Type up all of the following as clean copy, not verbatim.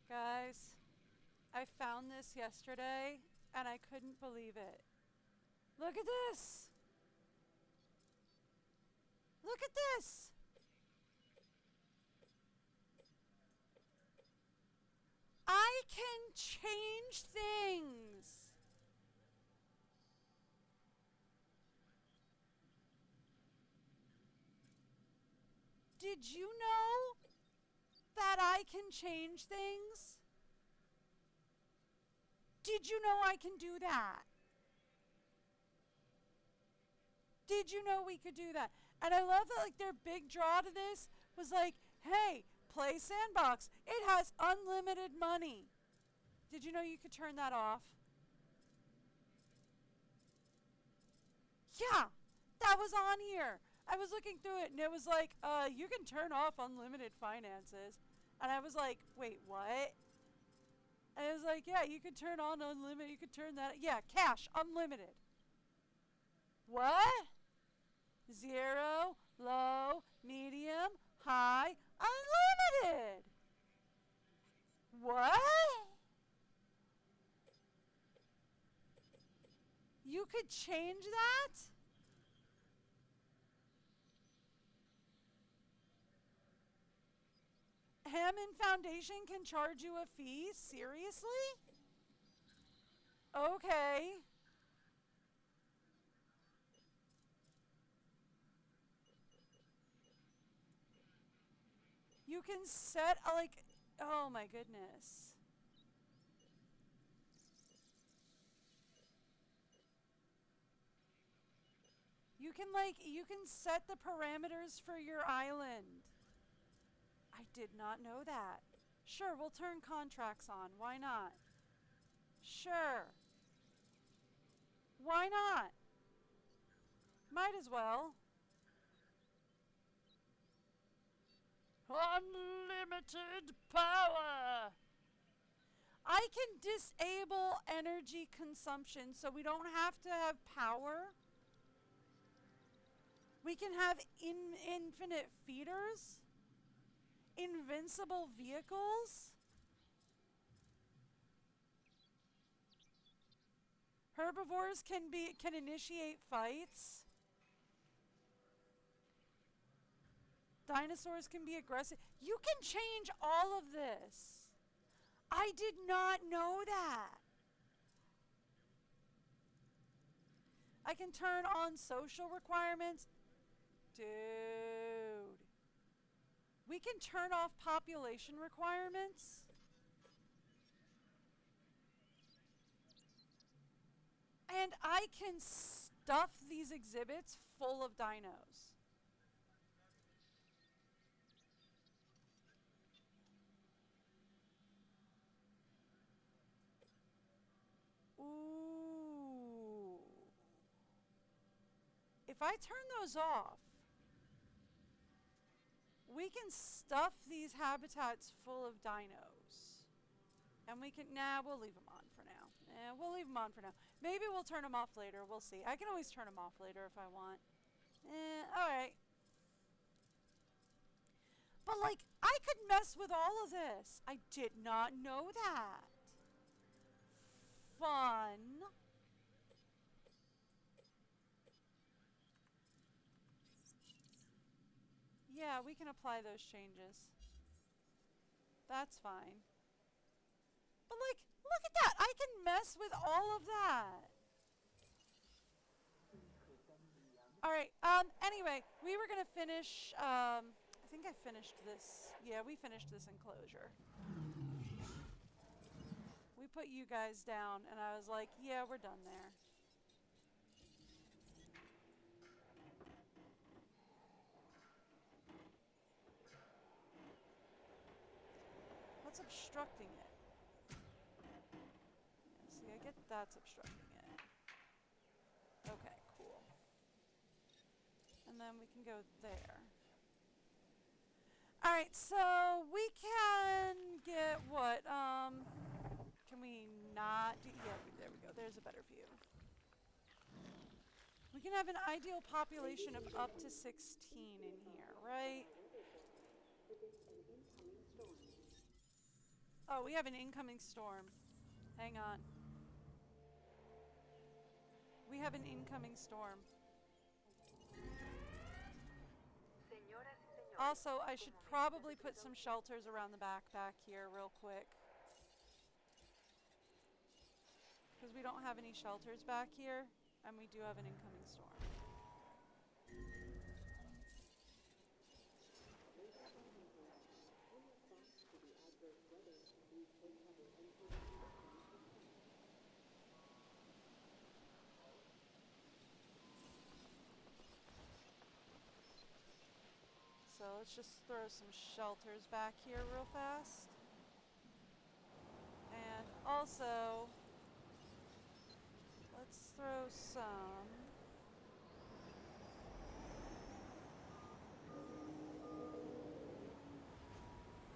Guys, I found this yesterday and I couldn't believe it. Look at this! Look at this! I can change things! Did you know that I can change things? Did you know I can do that? Did you know we could do that? And I love that like their big draw to this was like, hey, play Sandbox. It has unlimited money. Did you know you could turn that off? Yeah, that was on here. I was looking through it and it was like, you can turn off unlimited finances. And I was like, wait, what? And it was like, yeah, you could turn on unlimited. You could turn that. Yeah, cash, unlimited. What? 0, low, medium, high, unlimited. What? You could change that? Hammond Foundation can charge you a fee? Seriously? Okay. You can set, like, oh my goodness. You can, like, you can set the parameters for your island. I did not know that. Sure, we'll turn contracts on. Why not? Sure. Why not? Might as well. Unlimited power! I can disable energy consumption so we don't have to have power. We can have infinite feeders. Invincible vehicles. Herbivores can initiate fights. Dinosaurs can be aggressive. You can change all of this. I did not know that. I can turn on social requirements. Dude. We can turn off population requirements. And I can stuff these exhibits full of dinos. Ooh. If I turn those off, we can stuff these habitats full of dinos. And we can, nah, we'll leave them on for now. We'll leave them on for now. Maybe we'll turn them off later. We'll see. I can always turn them off later if I want. Alright. But, like, I could mess with all of this. I did not know that. Fun. Yeah, we can apply those changes. That's fine. But, like, look at that. I can mess with all of that. Alright, anyway, we were going to finish, I think I finished this. Yeah, we finished this enclosure. We put you guys down, and I was like, yeah, we're done there. What's obstructing it? Yeah, see, I get that's obstructing it. Okay, cool. And then we can go there. Alright, so we can get what? Can we not do, yeah, there we go. There's a better view. We can have an ideal population of up to 16 in here, right? Oh, we have an incoming storm. Hang on. We have an incoming storm. Also, I should probably put some shelters around the back here real quick. Because we don't have any shelters back here, and we do have an incoming storm. So let's just throw some shelters back here real fast. And also, let's throw some...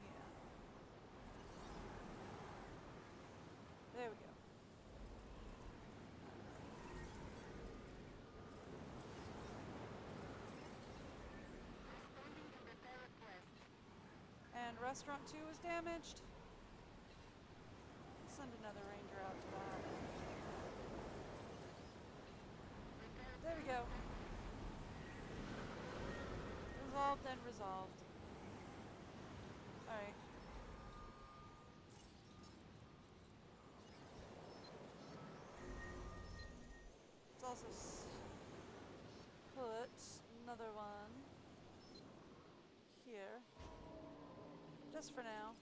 Yeah. There we go. And Restaurant 2 was damaged. Let's send another ranger out to that. There we go. Resolved and resolved. Alright. Let's also put another one here. Just for now.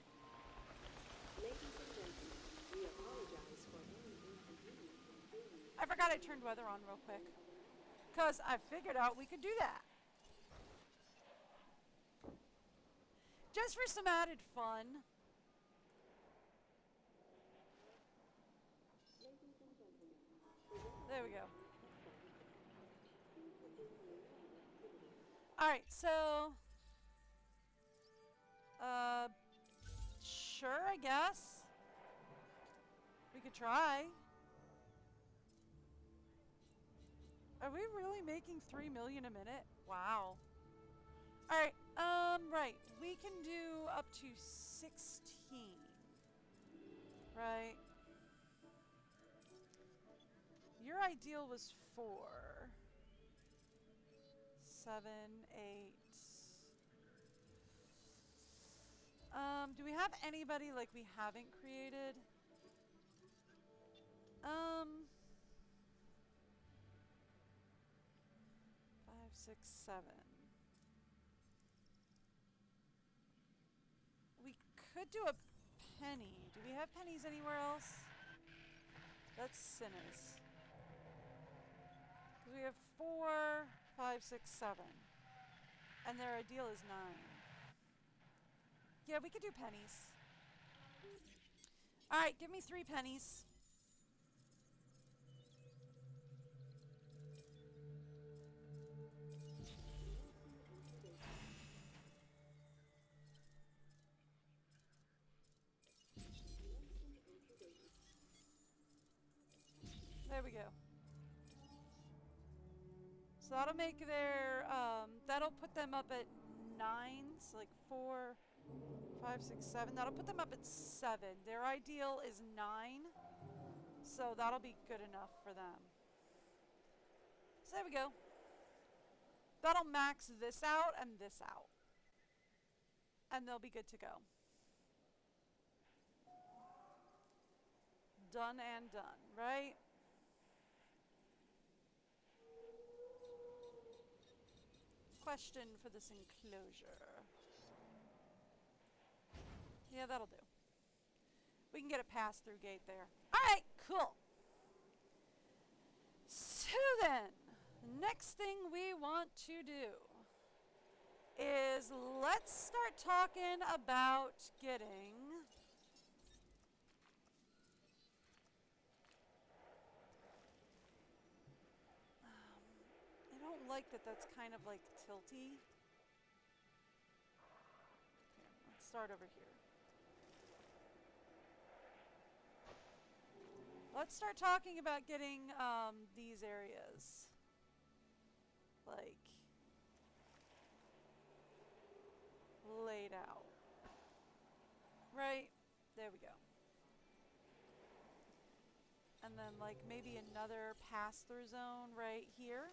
Ladies and gentlemen, we apologize for any inconvenience in hearing. I forgot I turned weather on real quick. Because I figured out we could do that. Just for some added fun. There we go. Alright, so... sure, I guess. We could try. Are we really making 3 million a minute? Wow. Alright, right. We can do up to 16. Right. Your ideal was 4. 7, 8. Do we have anybody like we haven't created? 5, 6, 7. We could do a penny. Do we have pennies anywhere else? That's sinners. We have 4, 5, 6, 7. And their ideal is 9. Yeah, we could do pennies. Alright, give me 3 pennies. There we go. So that'll make their, that'll put them up at 9s, like 4, 5, 6, 7. That'll put them up at 7. Their ideal is 9, so that'll be good enough for them. So there we go. That'll max this out and this out. And they'll be good to go. Done and done, right? Question for this enclosure. Yeah, that'll do. We can get a pass-through gate there. Alright, cool. So then, the next thing we want to do is let's start talking about getting... I don't like that that's kind of like tilty. Here, let's start over here. Let's start talking about getting these areas like laid out. Right There we go. And then like maybe another pass-through zone right here.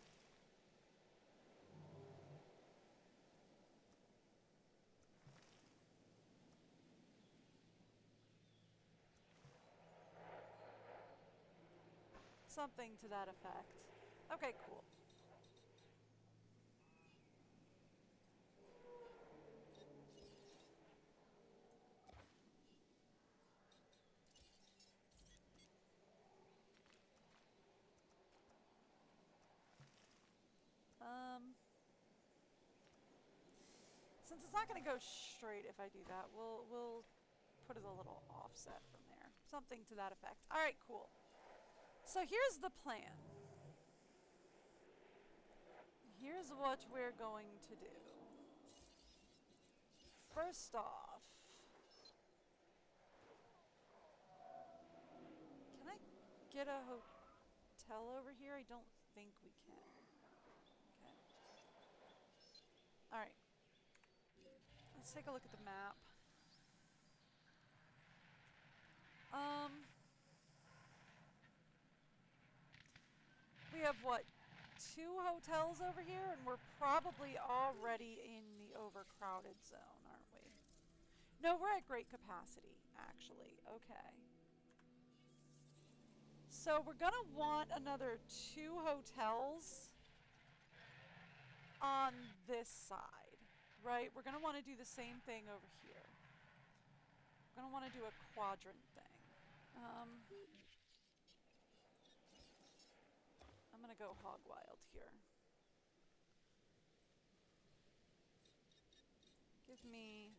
Something to that effect. Okay, cool. Since it's not going to go straight if I do that, we'll put it a little offset from there. Something to that effect. All right, cool. So here's the plan. Here's what we're going to do. First off, can I get a hotel over here? I don't think we can. Okay. All right. Let's take a look at the map. We have what? 2 hotels over here, and we're probably already in the overcrowded zone, aren't we? No, we're at great capacity, actually. Okay. So we're gonna want another 2 hotels on this side, right? We're gonna want to do the same thing over here. We're gonna want to do a quadrant thing. I'm gonna go hog wild here. Give me...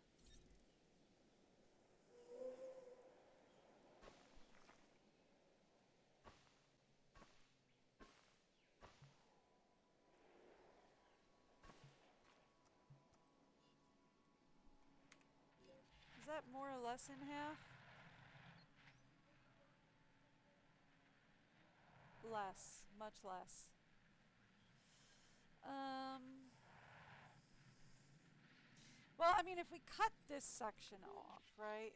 Is that more or less in half? Less. Much less. Well, I mean, if we cut this section off, right?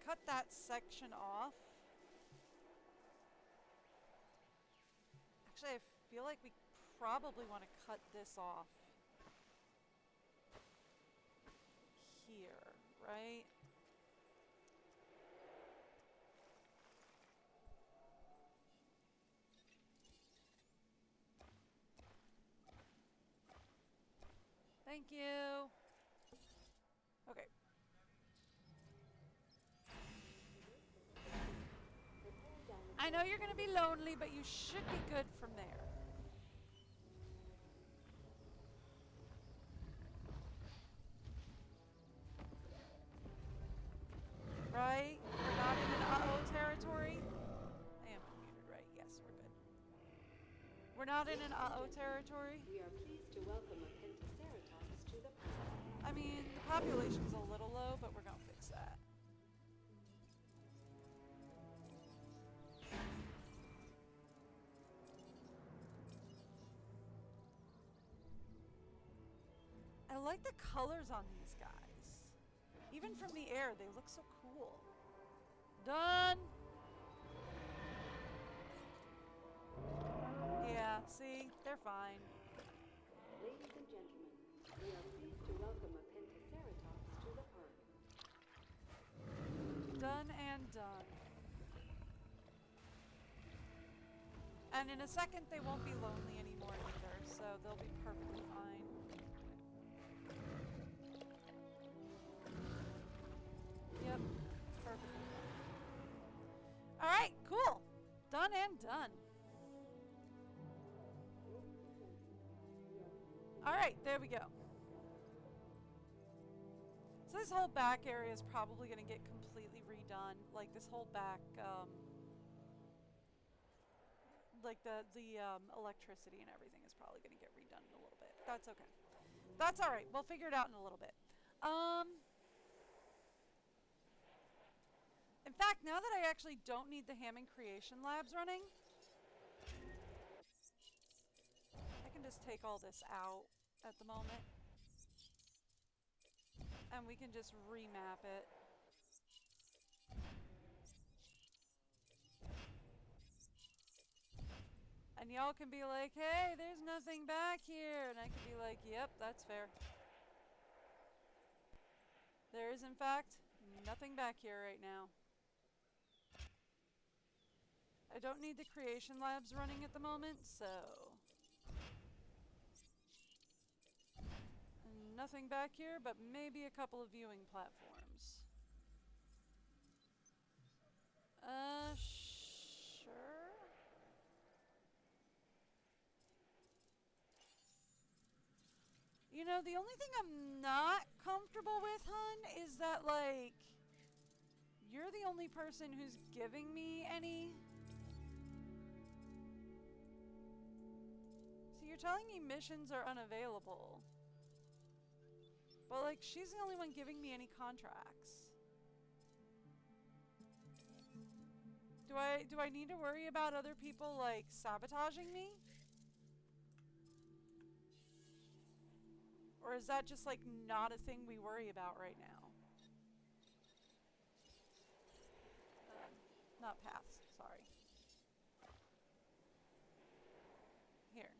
Cut that section off. Actually, I feel like we probably want to cut this off here, right? Thank you. Okay. I know you're going to be lonely, but you should be good from there. Right? We're not in an uh-oh territory. I am unmuted, right? Yes, we're good. We're not in an uh-oh territory. We are pleased to welcome a Pentaceratops to the park. I mean, the population's a little low, but we're going to fix that. I like the colors on these guys. Even from the air, they look so cool. Done. Yeah, see? They're fine. Ladies and gentlemen, we are pleased to welcome a Pentaceratops to the park. Done and done. And in a second, they won't be lonely anymore either, so they'll be perfectly fine. Yep, perfectly fine. Alright, cool. Done and done. Alright, there we go. So this whole back area is probably going to get completely redone. Like this whole back, like the electricity and everything is probably going to get redone in a little bit. That's okay. That's alright. We'll figure it out in a little bit. In fact, fact, now that I actually don't need the Hammond Creation Labs running, I can just take all this out at the moment. And we can just remap it. And y'all can be like, hey, there's nothing back here. And I can be like, yep, that's fair. There is, in fact, nothing back here right now. I don't need the creation labs running at the moment, so... Nothing back here, but maybe a couple of viewing platforms. Sure. You know, the only thing I'm not comfortable with, hun, is that, like, you're the only person who's giving me any. So you're telling me missions are unavailable. But, like, she's the only one giving me any contracts. Do I need to worry about other people, like, sabotaging me? Or is that just, like, not a thing we worry about right now? Not paths, sorry. Here.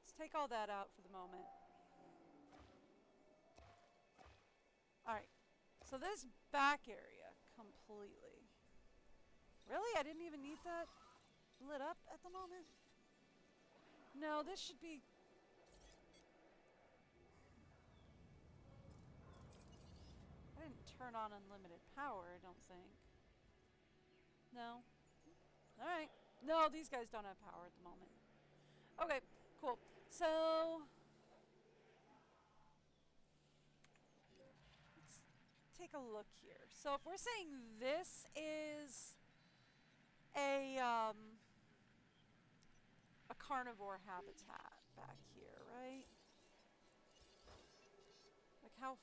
Let's take all that out for the moment. Alright, so this back area completely. Really? I didn't even need that lit up at the moment? No, this should be... I didn't turn on unlimited power, I don't think. No. Alright. No, these guys don't have power at the moment. Okay, cool. So... let's take a look here. So if we're saying this is a carnivore habitat back here, right? Like, how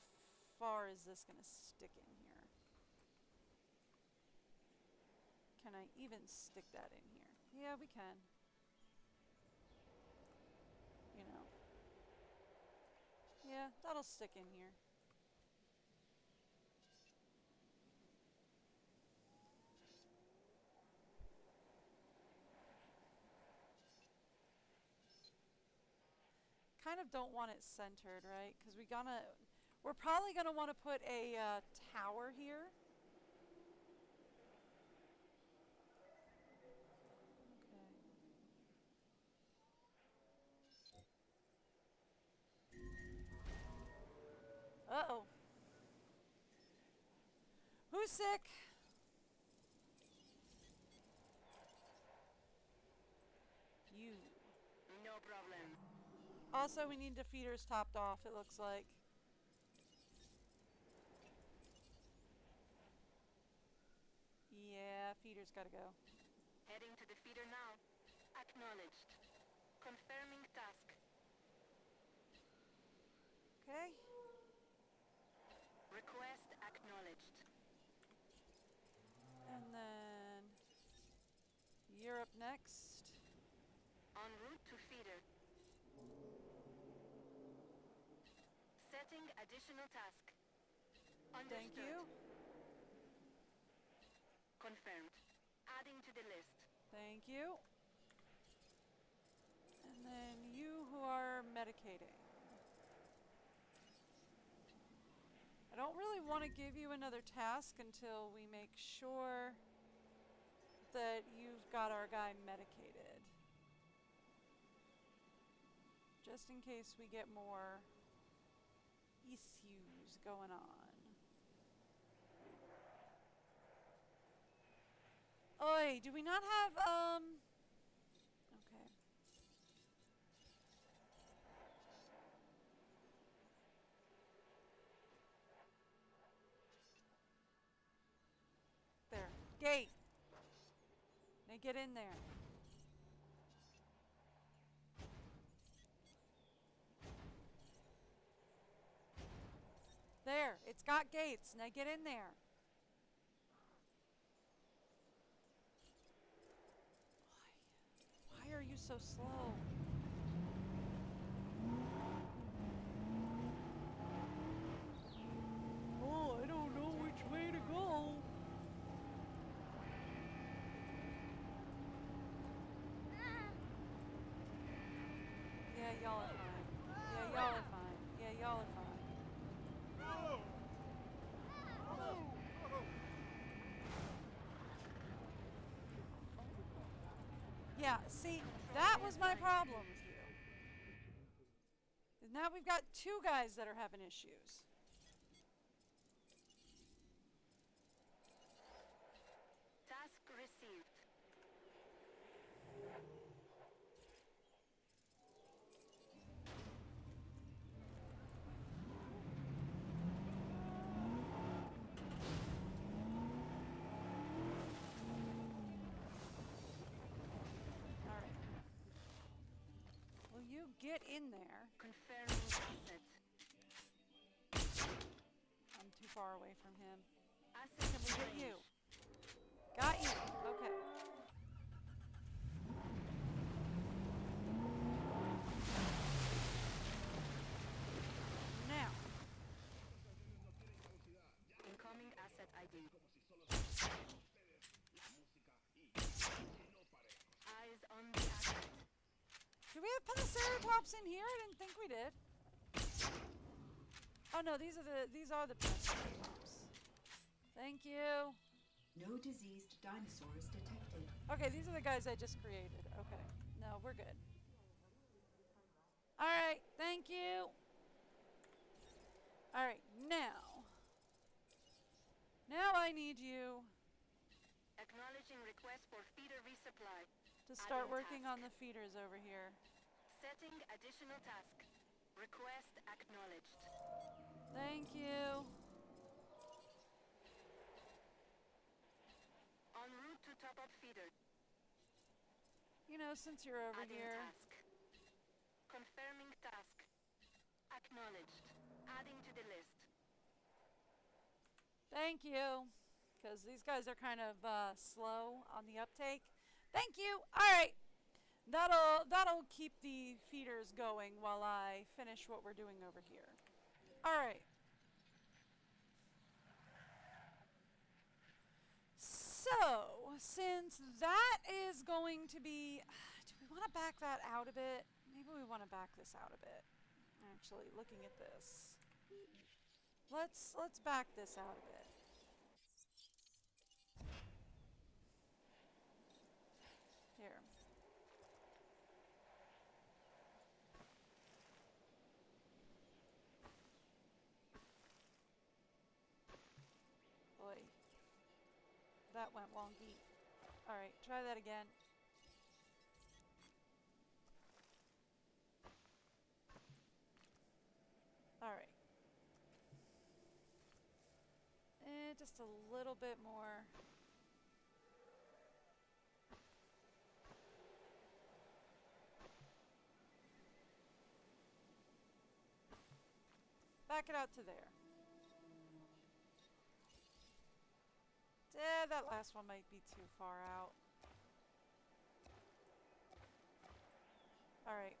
far is this going to stick in here? Can I even stick that in here? Yeah, we can. You know. Yeah, that'll stick in here. Kind of don't want it centered, right? Because we're probably gonna want to put a tower here. Okay. Uh-oh. Who's sick? You. No problem. Also, we need the feeders topped off, it looks like. Yeah, feeders gotta go. Heading to the feeder now. Acknowledged. Confirming task. Okay. Request acknowledged. And then Europe next. En route to feeder. Setting additional task. Understood. Thank you. Confirmed. Adding to the list. Thank you. And then you who are medicating. I don't really want to give you another task until we make sure that you've got our guy medicated. Just in case we get more issues going on. Oi, do we not have, okay. There. Gate. Now get in there. It's got gates. Now get in there. Why are you so slow? Oh, I don't know which way to go. Yeah, y'all are fine. Yeah, y'all are fine. Yeah, y'all are fine. Yeah, see, that was my problem with you. 'Cause now we've got two guys that are having issues. Task received. All right. Will you get in there? Confirming asset. I'm too far away from him. Asset Can we get range. you? Got you. Okay. Now. Incoming asset ID. Eyes on the asset. Do we have Pentaceratops in here? I didn't think we did. Oh no, these are the Pentaceratops. Thank you. No diseased dinosaurs detected. Okay, these are the guys I just created. Okay. No, we're good. Alright, thank you. Alright, now. Now I need you Acknowledging request for feeder resupply. to start Adding working task. on the feeders over here. Setting additional task. Request acknowledged. Thank you. En route to top up feeder. You know, since you're over Adding here. task. Confirming task. Acknowledged. Adding to the list. Thank you. Because these guys are kind of slow on the uptake. Thank you. Alright. That'll keep the feeders going while I finish what we're doing over here. Alright. So, since that is going to be... Do we want to back that out a bit? Maybe we want to back this out a bit. Actually, looking at this. Let's back this out a bit. Here. Boy. That went wonky. Alright, try that again. Alright. Just a little bit more. Back it out to there. That last one might be too far out. Alright.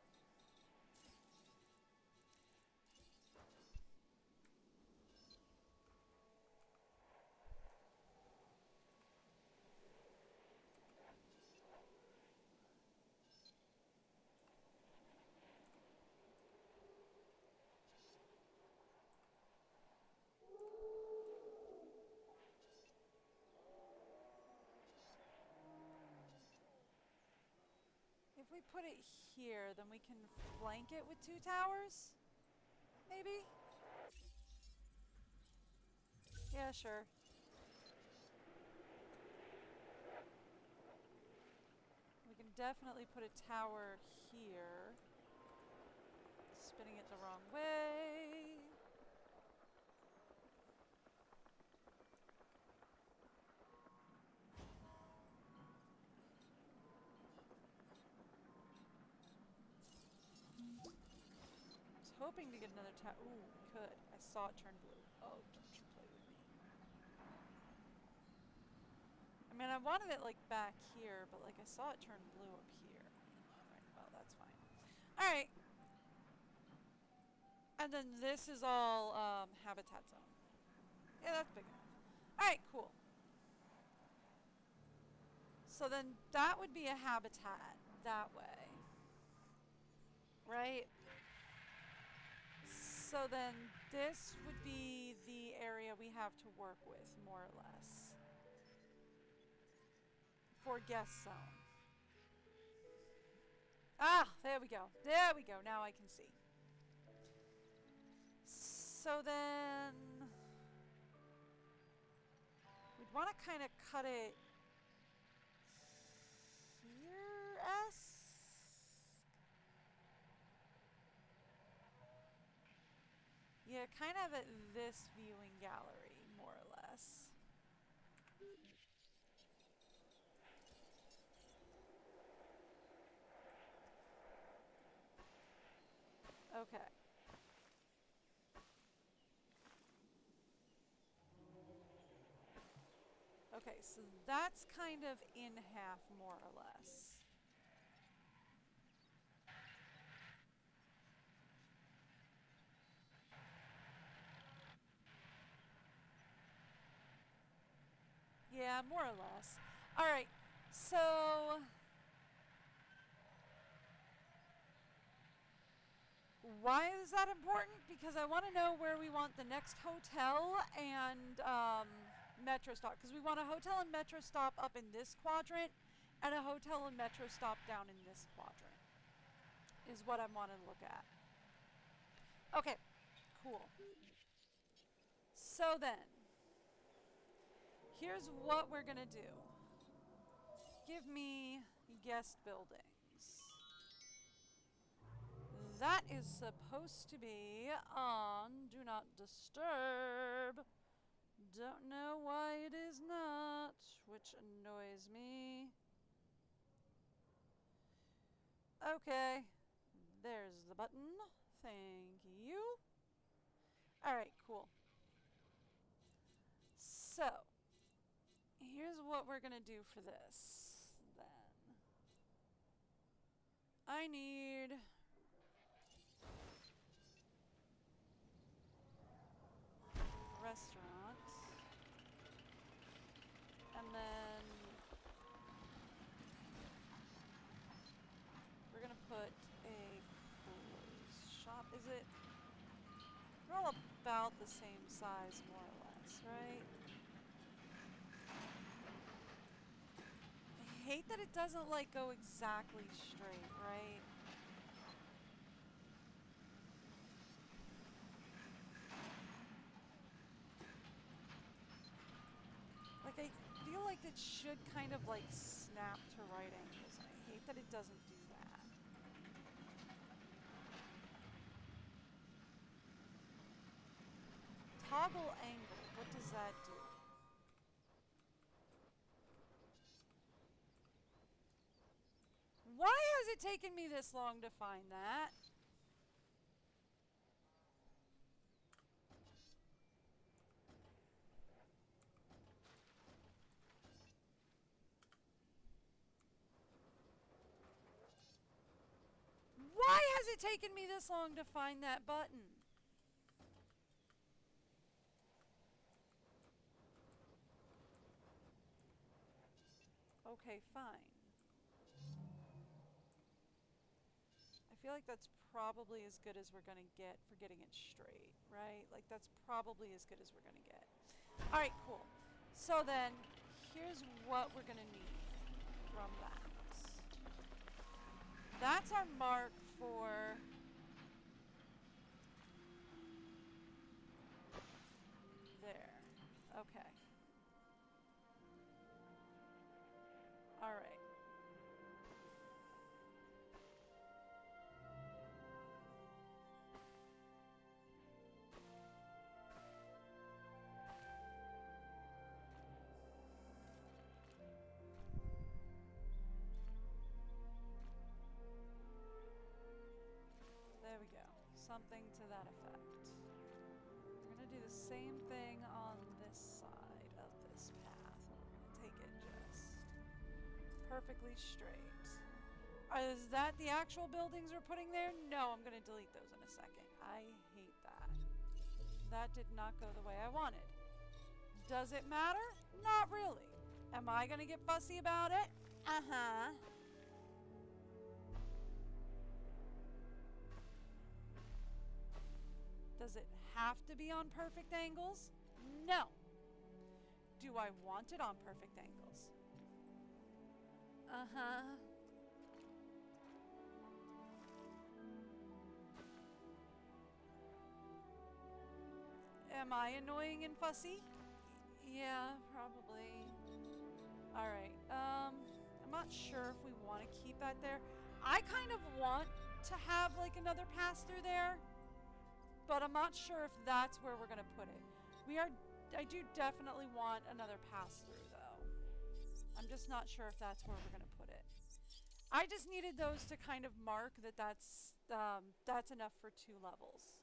If we put it here, then we can flank it with 2 towers? Maybe? Yeah, sure. We can definitely put a tower here. Spinning it the wrong way. Hoping to get another tower. Ooh, we could. I saw it turn blue. Oh, don't you play with me. I mean, I wanted it like back here, but like I saw it turn blue up here. Alright, well, that's fine. Alright. And then this is all habitat zone. Yeah, that's big enough. Alright, cool. So then that would be a habitat that way. Right? So then this would be the area we have to work with, more or less. For guest zone. Ah, there we go. There we go. Now I can see. So then we'd want to kind of cut it here-esque. Yeah, kind of at this viewing gallery, more or less. Okay. Okay, so that's kind of in half, more or less. Yeah, more or less. Alright, so why is that important? Because I want to know where we want the next hotel and metro stop. Because we want a hotel and metro stop up in this quadrant and a hotel and metro stop down in this quadrant. Is what I want to look at. Okay, cool. So then, here's what we're going to do. Give me guest buildings. That is supposed to be on Do Not Disturb. Don't know why it is not, which annoys me. Okay, there's the button. Thank you. Alright, cool. So, here's what we're gonna do for this, then. I need restaurant, and then we're gonna put a clothes shop. Is it? They're all about the same size, more or less, right? I hate that it doesn't like go exactly straight, right? Like I feel like it should kind of like snap to right angles, and I hate that it doesn't do that. Toggle angle, what does that do? Why has it taken me this long to find that? Why has it taken me this long to find that button? Okay, fine. I feel like that's probably as good as we're gonna get for getting it straight, right? Like that's probably as good as we're gonna get. Alright, cool. So then, here's what we're gonna need from that. That's our mark for there. Okay. Alright. There we go. Something to that effect. We're gonna do the same thing on this side of this path. We're gonna take it just perfectly straight. Is that the actual buildings we're putting there? No, I'm gonna delete those in a second. I hate that. That did not go the way I wanted. Does it matter? Not really. Am I gonna get fussy about it? Uh-huh. Does it have to be on perfect angles? No. Do I want it on perfect angles? Uh-huh. Am I annoying and fussy? Yeah, probably. Alright, I'm not sure if we want to keep that there. I kind of want to have like another pass-through there, but I'm not sure if that's where we're gonna put it. I do definitely want another pass-through though. I'm just not sure if that's where we're gonna put it. I just needed those to kind of mark that that's enough for 2 levels.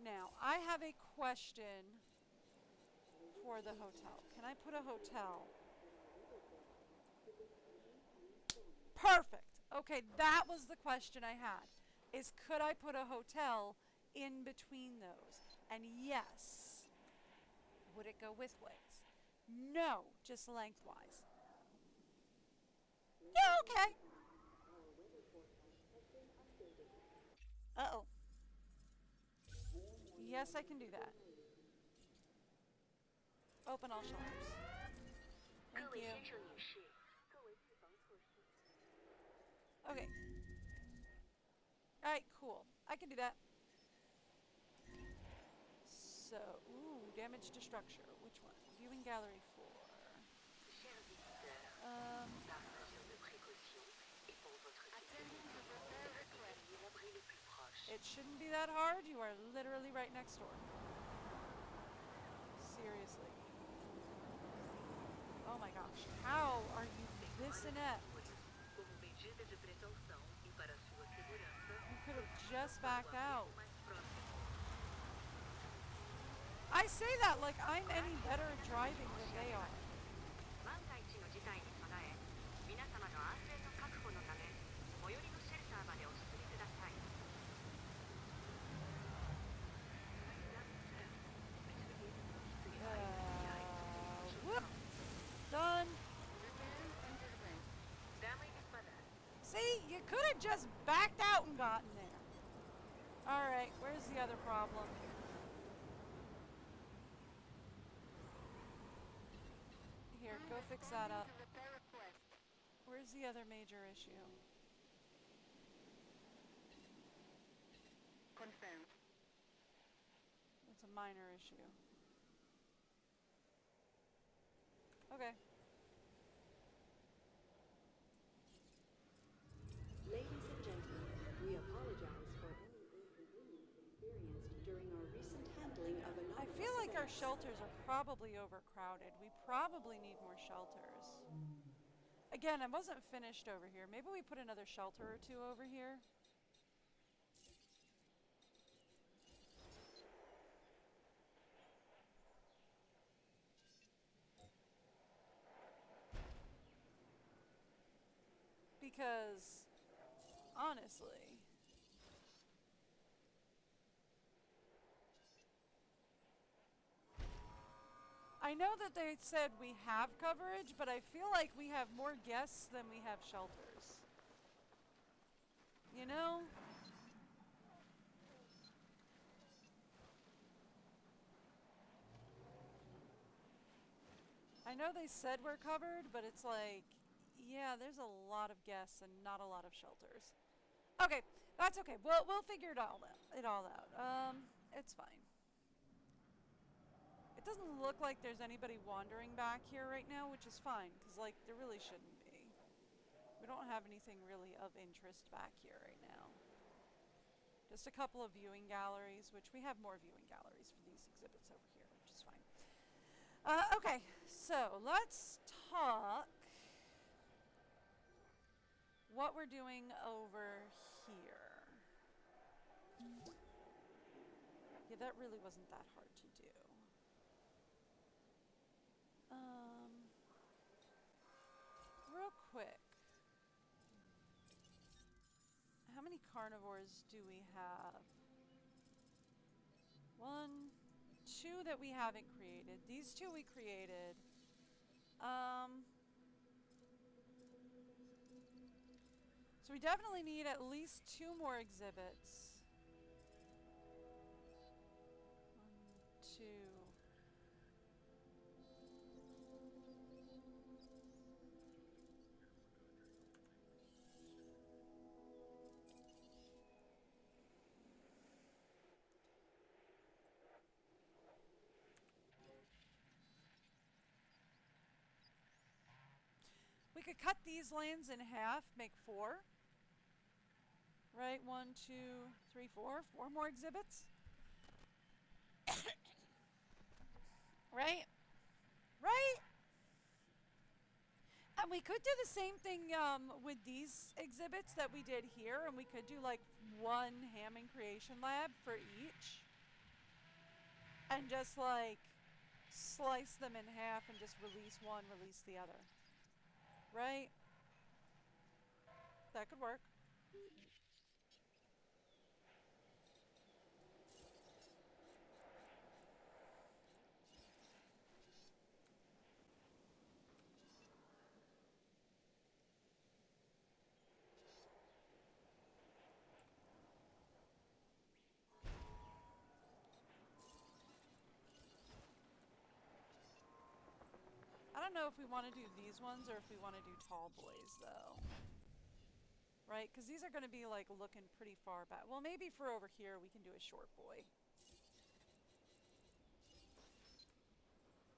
Now, I have a question for the hotel. Can I put a hotel? Perfect. Okay, that was the question I had. Is could I put a hotel in between those? And yes. Would it go widthways? No, just lengthwise. Yeah, okay. Uh-oh. Yes, I can do that. Open all shelters. Thank you. Okay. Alright, cool. I can do that. So, ooh, damage to structure. Which one? Viewing gallery 4. It shouldn't be that hard. You are literally right next door. Seriously. Oh my gosh. How are you this inept? You could have just backed out. I say that like I'm any better at driving than they are. Whoop. Done. See, you could have just backed out and gotten there. Alright, where's the other problem? Here, go fix that up. Where's the other major issue? Confirmed. It's a minor issue. Okay. Ladies and gentlemen, we apologize for any inconvenience experienced during our recent handling of I anomalous feel like our events. shelters are probably overcrowded. We probably need more shelters. Again, I wasn't finished over here. Maybe we put another shelter or 2 over here. Because, honestly, I know that they said we have coverage, but I feel like we have more guests than we have shelters. You know? I know they said we're covered, but it's like, yeah, there's a lot of guests and not a lot of shelters. Okay, that's okay. We'll figure it all out. It's fine. It doesn't look like there's anybody wandering back here right now, which is fine, because, like, there really shouldn't be. We don't have anything really of interest back here right now. Just a couple of viewing galleries, which we have more viewing galleries for these exhibits over here, which is fine. Okay, so let's talk what we're doing over here. Yeah, that really wasn't that hard to do. Real quick. How many carnivores do we have? 1, 2 that we haven't created. These 2 we created. So we definitely need at least 2 more exhibits. 1, 2. We could cut these lands in half, make 4. Right, 1, 2, 3, 4. 4 more exhibits. Right? Right? And we could do the same thing with these exhibits that we did here, and we could do like 1 Hammond Creation Lab for each. And just like slice them in half and just release one, release the other. Right? That could work. I don't know if we want to do these ones or if we want to do tall boys, though. Right? Because these are going to be, like, looking pretty far back. Well, maybe for over here we can do a short boy.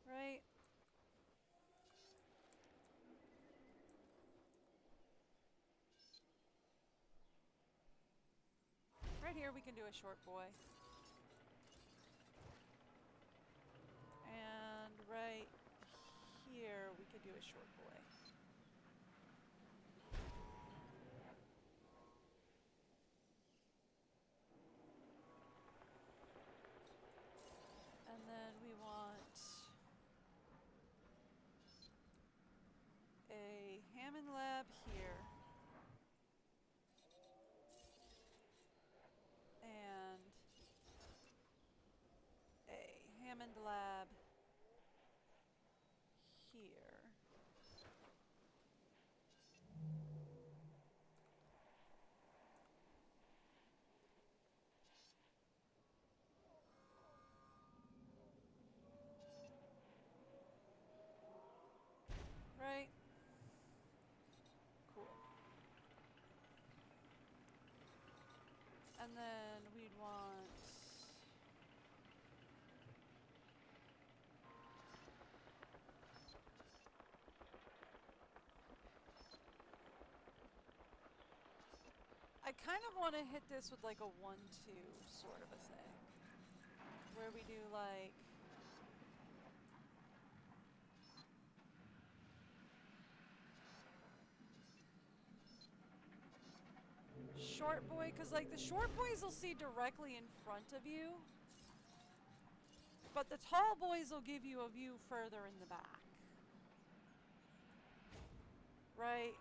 Right? Right here we can do a short boy. And right here we could do a short boy. And then we want a Hammond Lab here. And a Hammond Lab here. Right? Cool. And then we'd want I kind of want to hit this with like a 1-2 sort of a thing. Where we do like short boy, because like the short boys will see directly in front of you, but the tall boys will give you a view further in the back. Right?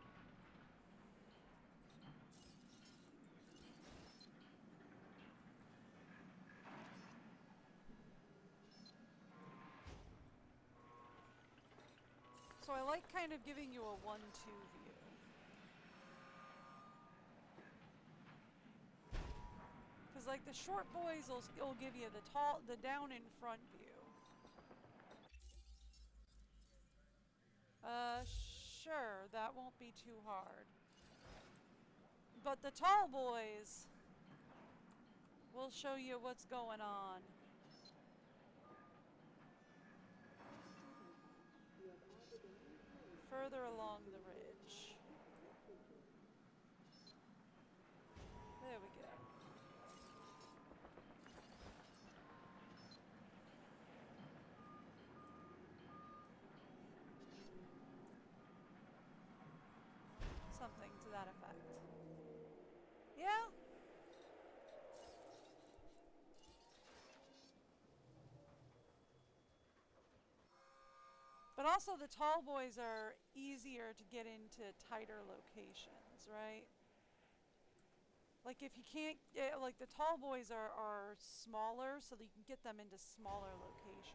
So I like kind of giving you a 1-2 view. Because like the short boys will give you the down in front view. Sure, that won't be too hard. But the tall boys will show you what's going on. Further along the ridge. There we go. Something to that effect. Yeah? But also the tall boys are easier to get into tighter locations, right? Like if you can't, like the tall boys are smaller, so that you can get them into smaller locations.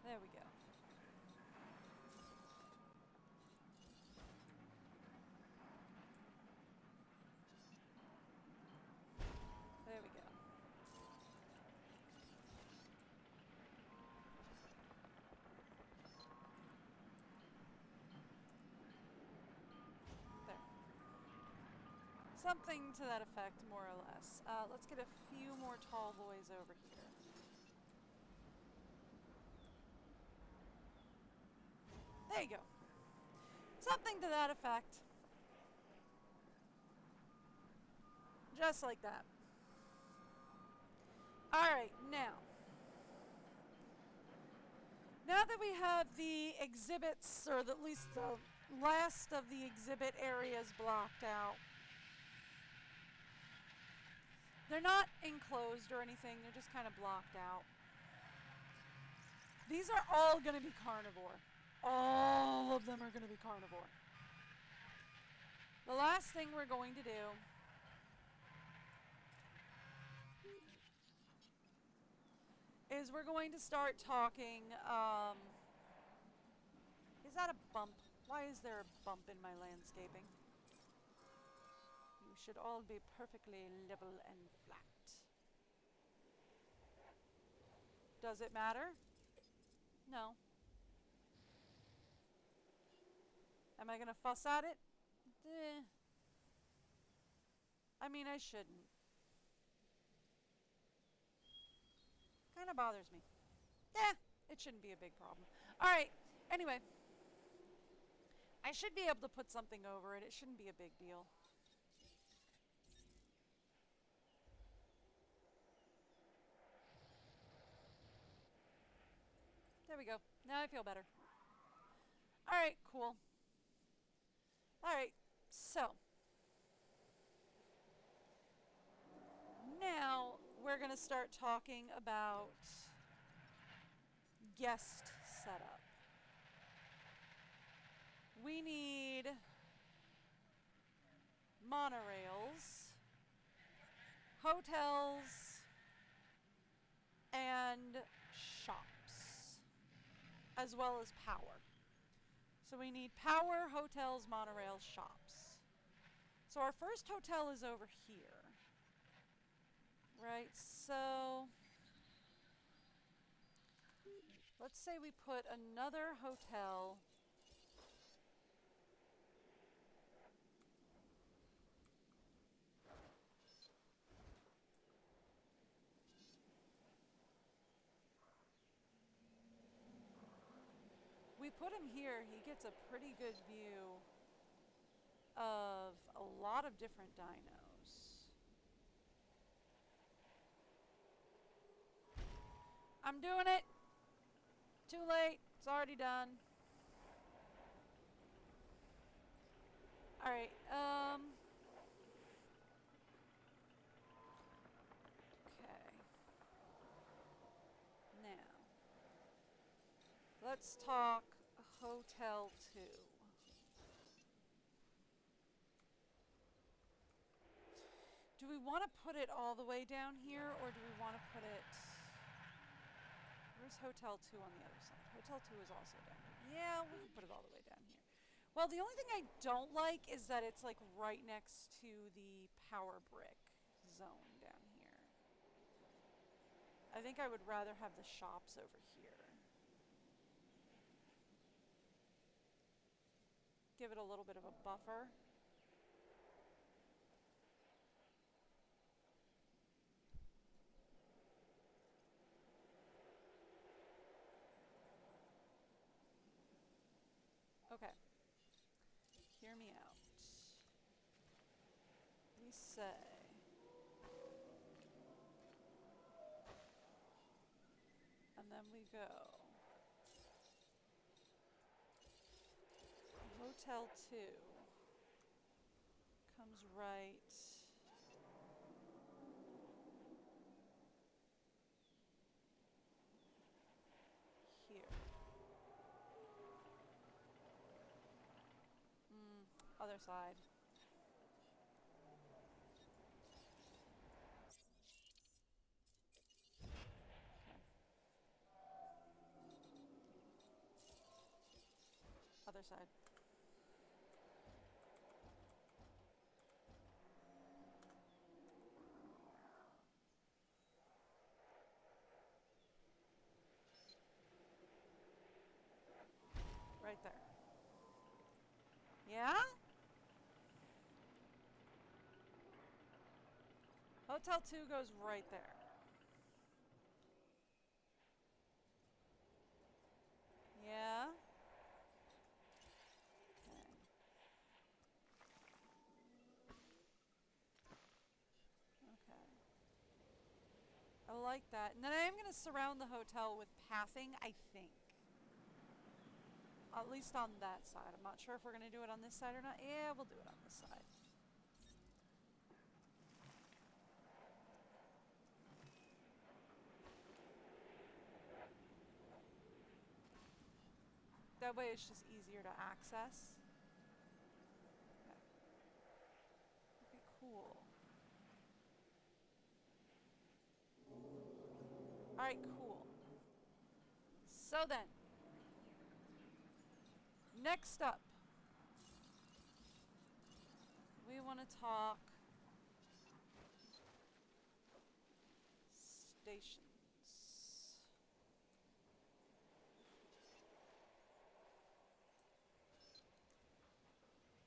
There we go. There we go. There. Something to that effect, more or less. Let's get a few more tall boys over here. There you go. Something to that effect. Just like that. Alright, now. Now that we have the exhibits, or at least the last of the exhibit areas blocked out. They're not enclosed or anything, they're just kind of blocked out. These are all going to be carnivore. All of them are going to be carnivore. The last thing we're going to do is we're going to start talking, is that a bump? Why is there a bump in my landscaping? You should all be perfectly level and flat. Does it matter? No. Am I going to fuss at it? I mean, I shouldn't. Kind of bothers me. It shouldn't be a big problem. Alright, anyway. I should be able to put something over it. It shouldn't be a big deal. There we go. Now I feel better. Alright, cool. Alright, so. Now we're going to start talking about guest setup. We need monorails, hotels, and shops, as well as power. So we need power, hotels, monorails, shops. So our first hotel is over here. Right, so let's say we put another hotel we put him here, he gets a pretty good view of a lot of different dinos. I'm doing it. Too late. It's already done. Alright, okay. Now, let's talk Hotel 2. Do we want to put it all the way down here, or do we want to put it... Where's Hotel 2 on the other side? Hotel 2 is also down here. Yeah, we can put it all the way down here. Well, the only thing I don't like is that it's like right next to the power brick zone down here. I think I would rather have the shops over here. Give it a little bit of a buffer. Okay. Hear me out. We say And then we go. Hotel 2 comes right here. Other side. Okay. Other side. Right there. Yeah? Hotel 2 goes right there. Yeah? Okay. Okay. I like that. And then I am going to surround the hotel with pathing, I think. At least on that side. I'm not sure if we're going to do it on this side or not. Yeah, we'll do it on this side. That way it's just easier to access. Okay. Okay, cool. Alright, cool. So then, next up, we want to talk stations.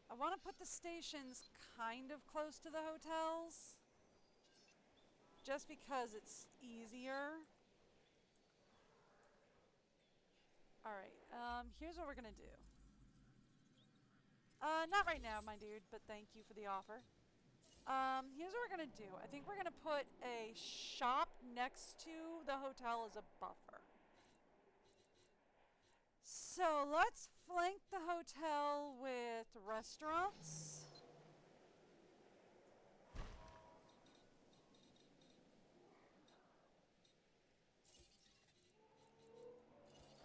I want to put the stations kind of close to the hotels, just because it's easier. Alright, here's what we're going to do. Not right now, my dude, but thank you for the offer. Here's what we're going to do. I think we're going to put a shop next to the hotel as a buffer. So let's flank the hotel with restaurants.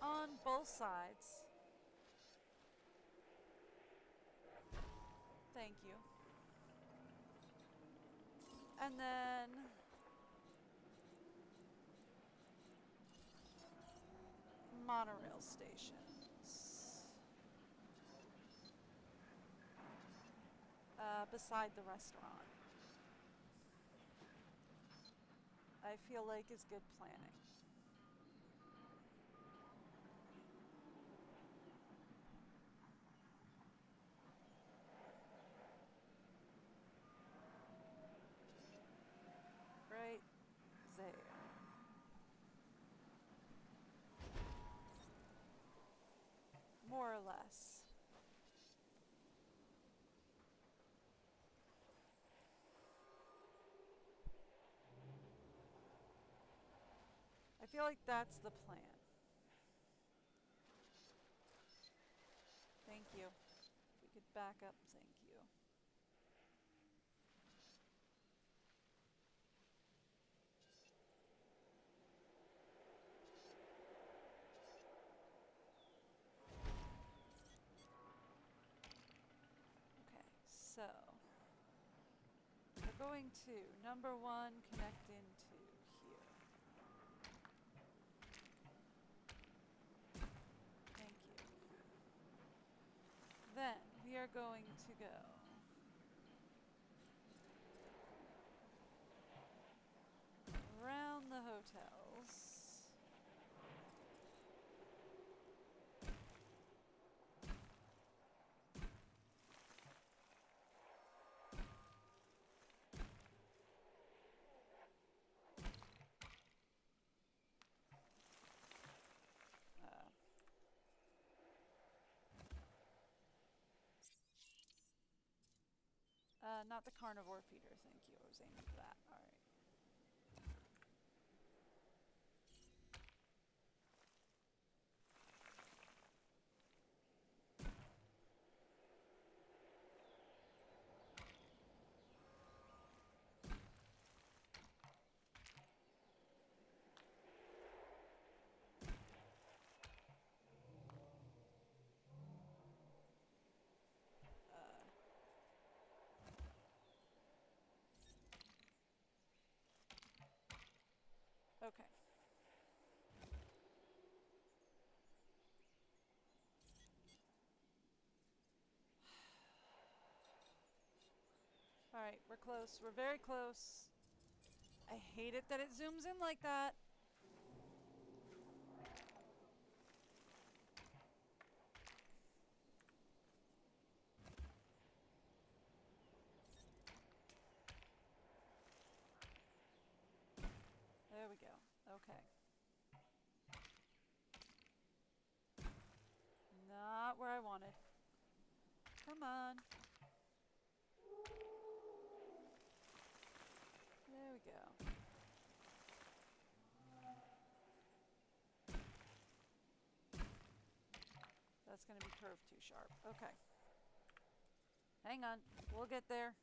On both sides. Thank you. And then monorail stations. Beside the restaurant. I feel like is good planning. Right there. More or less. I feel like that's the plan. Thank you. If we could back up, thank you. Okay, so we're going to number 1 connect into here. Thank you. Then we are going to go around the hotels. Not the carnivore feeder, thank you. I was aiming for that. Alright. Okay. Alright, we're close. We're very close. I hate it that it zooms in like that. There we go. Okay. Not where I wanted. Come on. There we go. That's going to be curved too sharp. Okay. Hang on. We'll get there.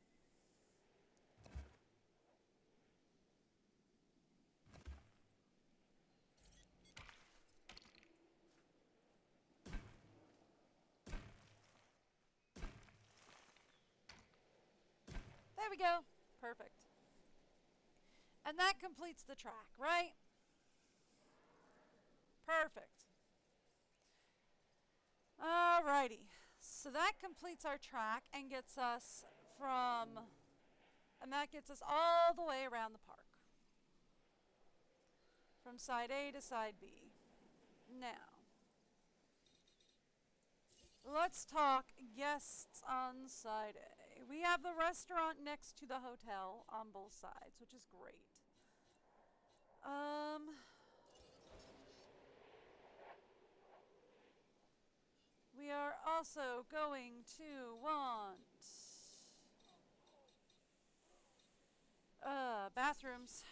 There we go. Perfect. And that completes the track, right? Perfect. Alrighty. So that completes our track and gets us that gets us all the way around the park. From side A to side B. Now, let's talk guests on side A. We have the restaurant next to the hotel on both sides, which is great. We are also going to want bathrooms.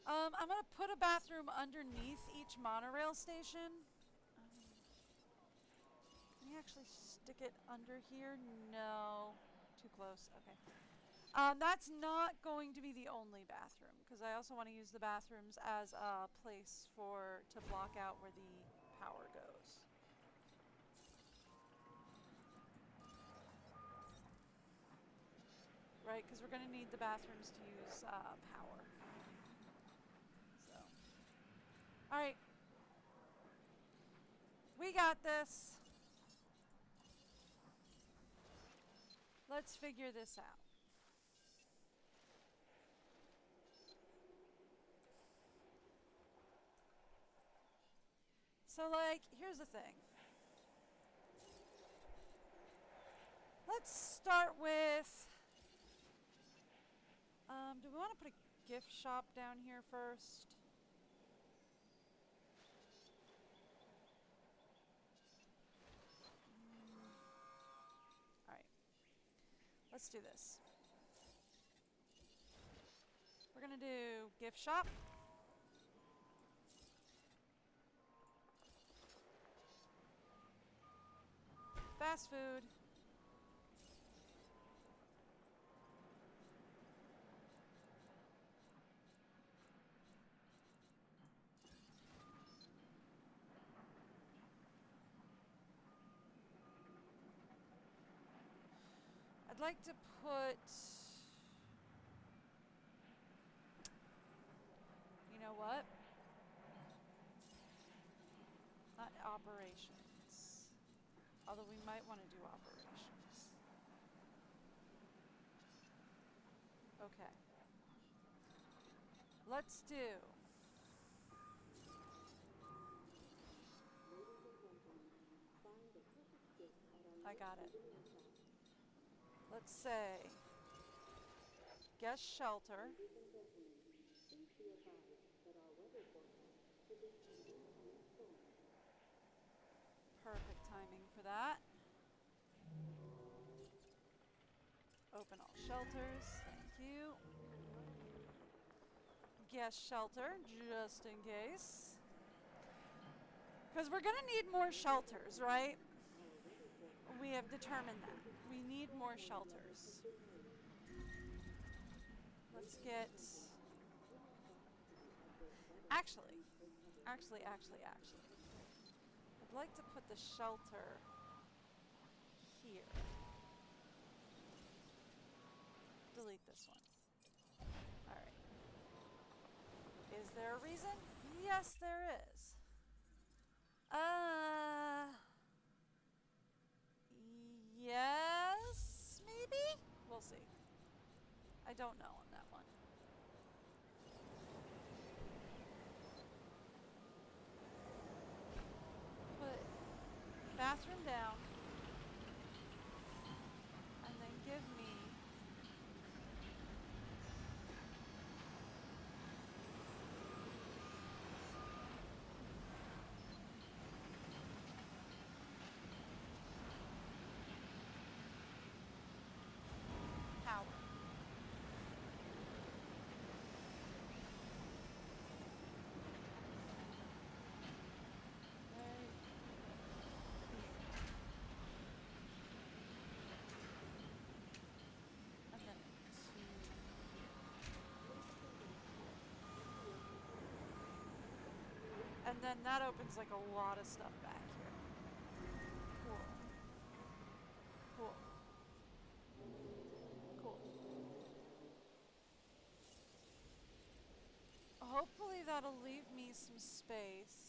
I'm going to put a bathroom underneath each monorail station. Can you actually stick it under here? No. Too close. Okay. That's not going to be the only bathroom, because I also want to use the bathrooms as a place to block out where the power goes. Right, because we're going to need the bathrooms to use power. So, all right. We got this. Let's figure this out. So, here's the thing. Let's start with, do we want to put a gift shop down here first? All right. Let's do this. We're going to do gift shop. Fast food. I'd like to put, you know what? Not operations. Although we might want to do operations. Okay. Let's do. I got it. Let's say guest shelter. Perfect timing for that. Open all shelters. Thank you. Guest shelter, just in case. Because we're going to need more shelters, right? We have determined that. We need more shelters. Let's get... Actually. I'd like to put the shelter here. delete this one. Alright. Is there a reason? Yes, there is. Yes, maybe? We'll see. I don't know on that one. Put bathroom down. And then give me power. And then and then that opens like a lot of stuff back here. Cool. Cool. Cool. Hopefully that'll leave me some space.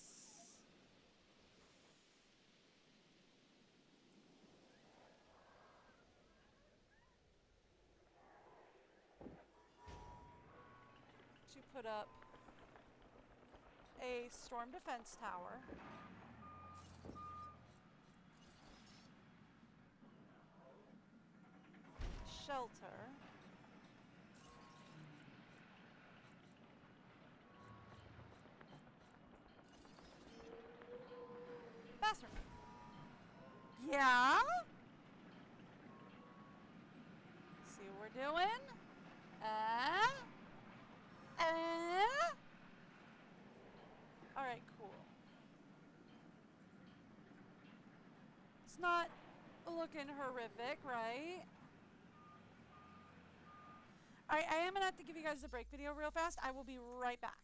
To put up a storm defense tower. Shelter. Bathroom. Yeah? See what we're doing? Alright, cool. It's not looking horrific, right? Alright, I am gonna have to give you guys a break video real fast. I will be right back.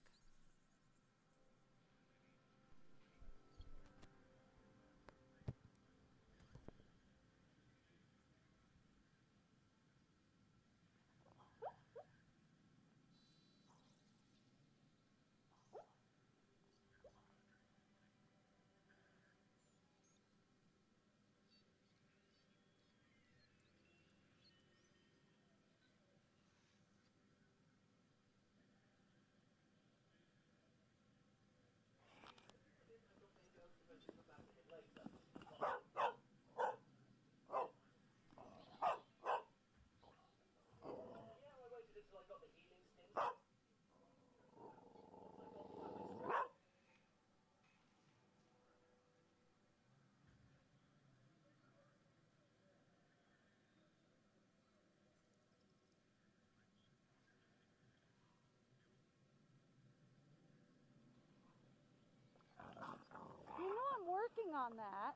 You know I'm working on that.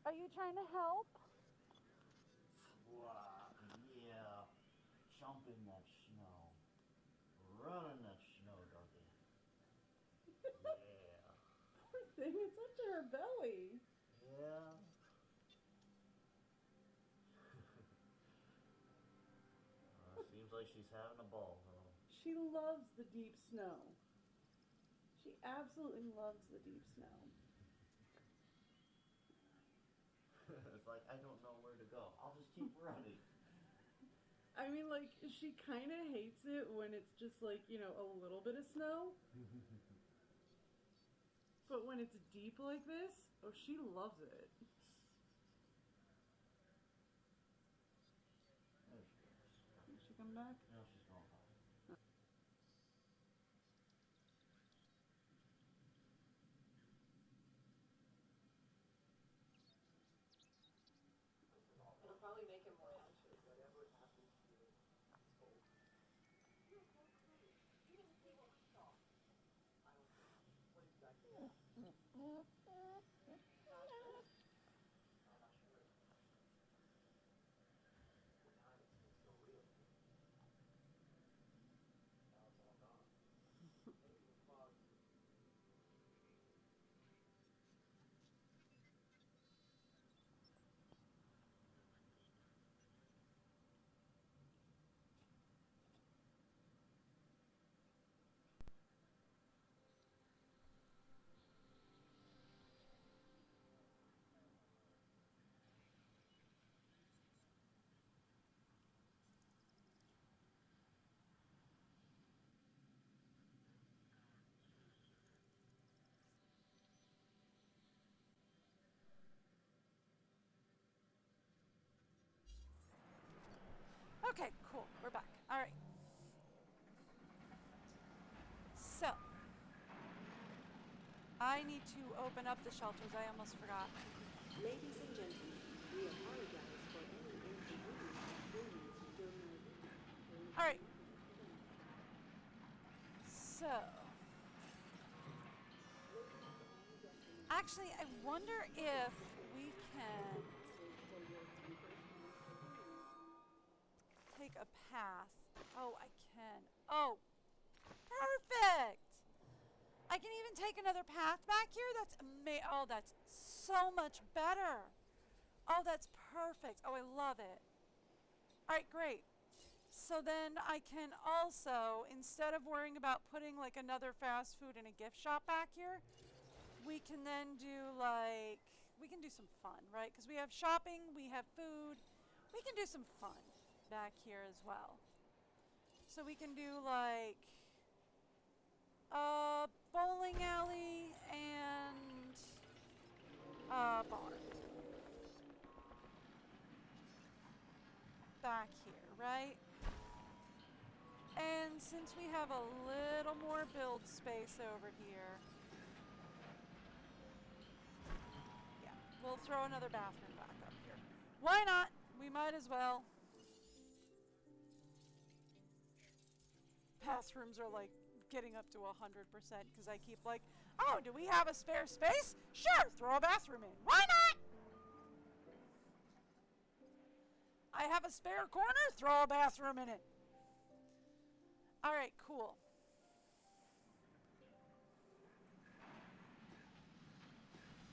Are you trying to help? Yeah. Jump in that snow. Run in that snow, doggy. Yeah. Poor thing, it's up to her belly. Yeah. Seems like she's having a ball, though. She loves the deep snow. She absolutely loves the deep snow. It's like, I don't know where to go. I'll just keep running. I mean, like, she kind of hates it when it's just like, you know, a little bit of snow. But when it's deep like this, oh, she loves it. There she goes. Did she come back? No, she's going back. It'll probably make him more anxious. Okay, cool. We're back. All right. So, I need to open up the shelters. I almost forgot. Ladies and gentlemen, we apologize for any inconvenience experienced during our recent All right. So, actually, I wonder if we can take a path. Oh, I can. Oh, perfect. I can even take another path back here. That's oh, that's so much better. Oh, that's perfect. Oh, I love it. All right, great. So then I can also, instead of worrying about putting like another fast food and a gift shop back here, we can then do like, we can do some fun, right? Because we have shopping, we have food. We can do some fun back here as well. So we can do like a bowling alley and a bar back here, right? And since we have a little more build space over here, yeah, we'll throw another bathroom back up here. Why not? We might as well. Bathrooms are like getting up to 100% because I keep like, oh, do we have a spare space? Sure, throw a bathroom in. Why not? I have a spare corner, throw a bathroom in it. All right, cool.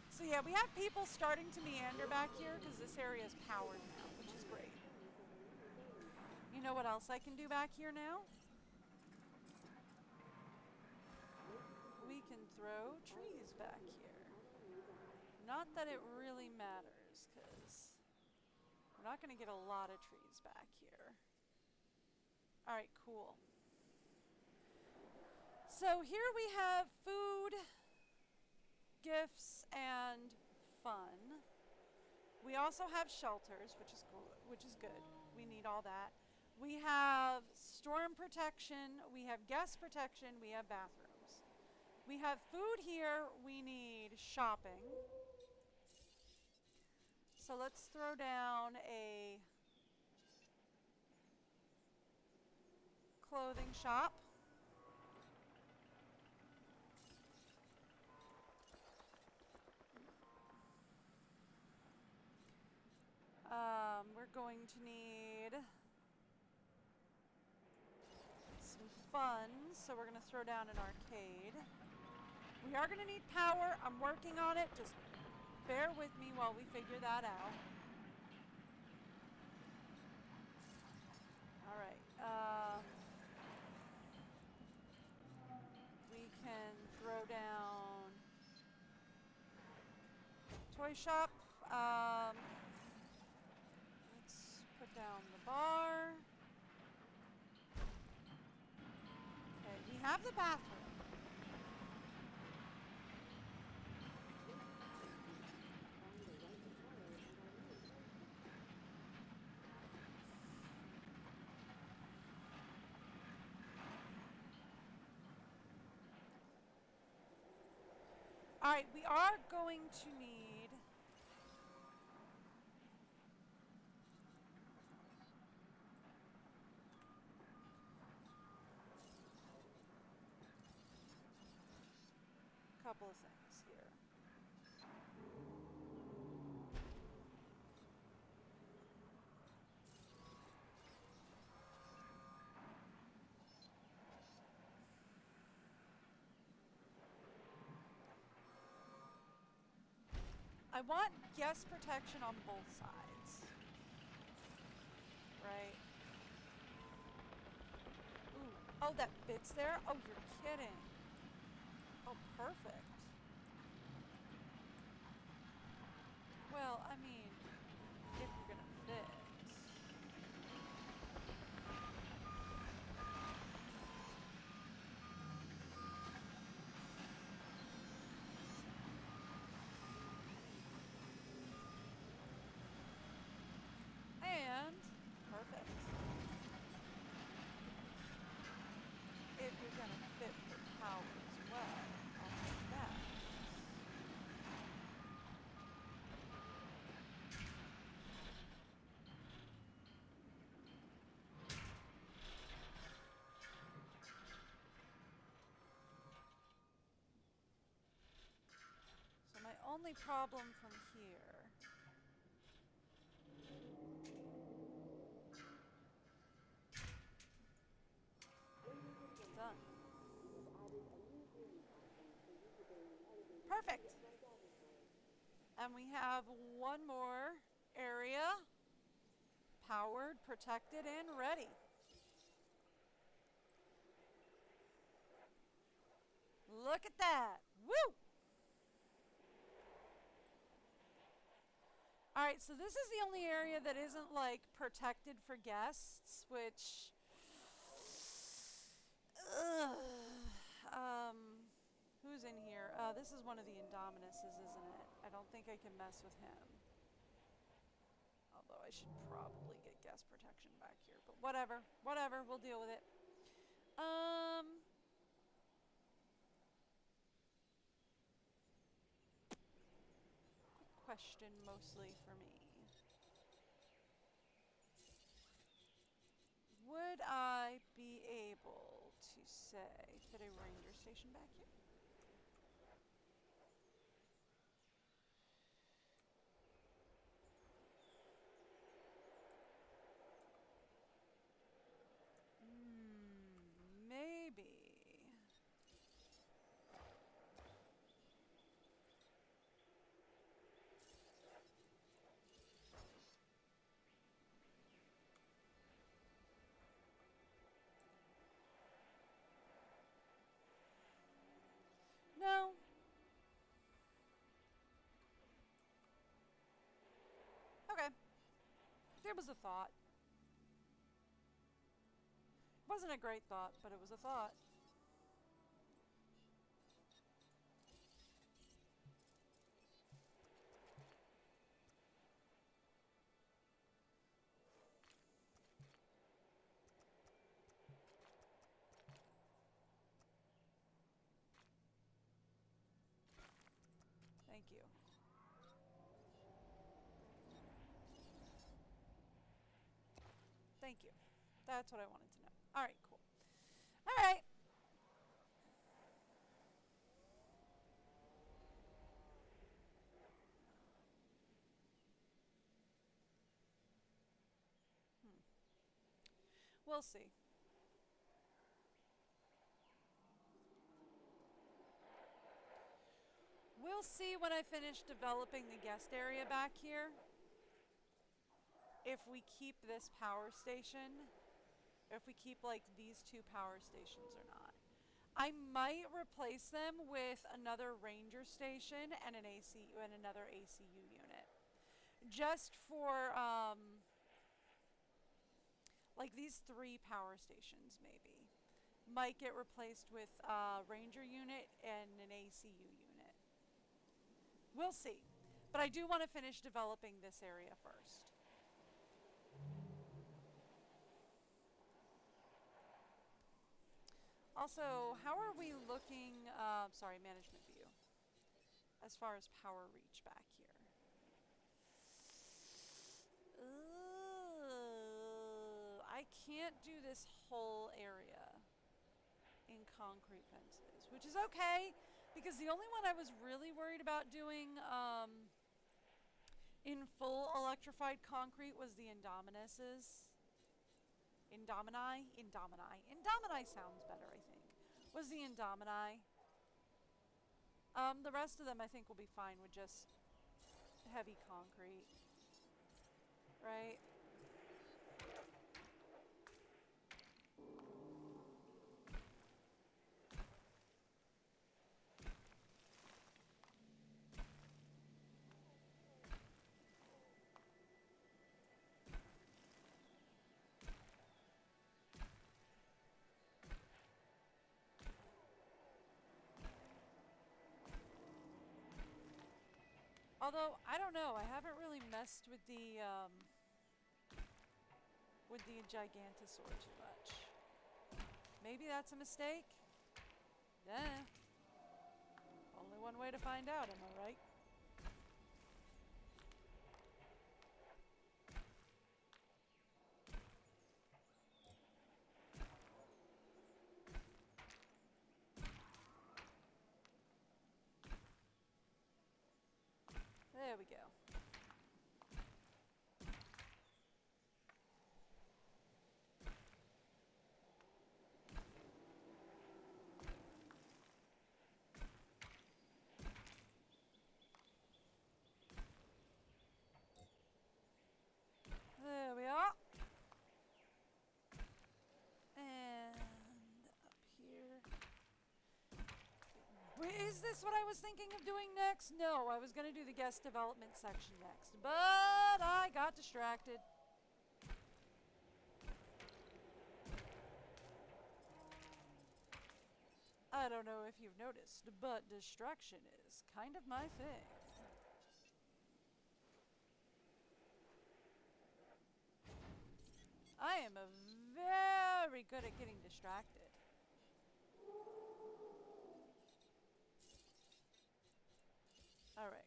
So yeah, we have people starting to meander back here because this area is powered now, which is great. You know what else I can do back here now? We can throw trees back here. Not that it really matters, because we're not going to get a lot of trees back here. All right, cool. So here we have food, gifts, and fun. We also have shelters, which is cool, which is good. We need all that. We have storm protection, we have guest protection, we have bathrooms. We have food here, we need shopping. So let's throw down a clothing shop. We're going to need some funds, so we're going to throw down an arcade. We are going to need power. I'm working on it. Just bear with me while we figure that out. All right. We can throw down toy shop. Let's put down the bar. Okay, we have the bathroom. All right, we are going to need a couple of things here. I want guest protection on both sides. Right? Ooh. Oh, that fits there? Oh, you're kidding. Oh, perfect. Well, I mean, if you're gonna fit. And perfect. only problem from here. Done. Perfect. And we have one more area powered, protected, and ready. Look at that. Woo! Alright, so this is the only area that isn't like protected for guests, which who's in here? This is one of the Indominuses, isn't it? I don't think I can mess with him. Although I should probably get guest protection back here, but whatever, we'll deal with it. Question mostly for me. Would I be able to say, fit a ranger station back here? Maybe. No. Okay. It was a thought. It wasn't a great thought, but it was a thought. Thank you. Thank you. That's what I wanted to know. All right, cool. All right. We'll see. We'll see when I finish developing the guest area back here if we keep this power station, if we keep like these two power stations or not. I might replace them with another ranger station and an ACU and another ACU unit. Just for like these 3 power stations maybe might get replaced with a ranger unit and an ACU unit. We'll see. But I do want to finish developing this area first. Also, how are we looking, sorry, management view, as far as power reach back here? I can't do this whole area in concrete fences, which is okay, because the only one I was really worried about doing in full electrified concrete was the Indominuses. Indomini sounds better, I think. Was the Indomini. The rest of them I think will be fine with just heavy concrete. Right? Although, I don't know, I haven't really messed with the Gigantosaur too much. Maybe that's a mistake? Yeah. Only one way to find out, am I right? There we go. There we are. And up here. Is this what I was thinking of doing next? No, I was going to do the guest development section next, but I got distracted. I don't know if you've noticed, but distraction is kind of my thing. I am very good at getting distracted. All right.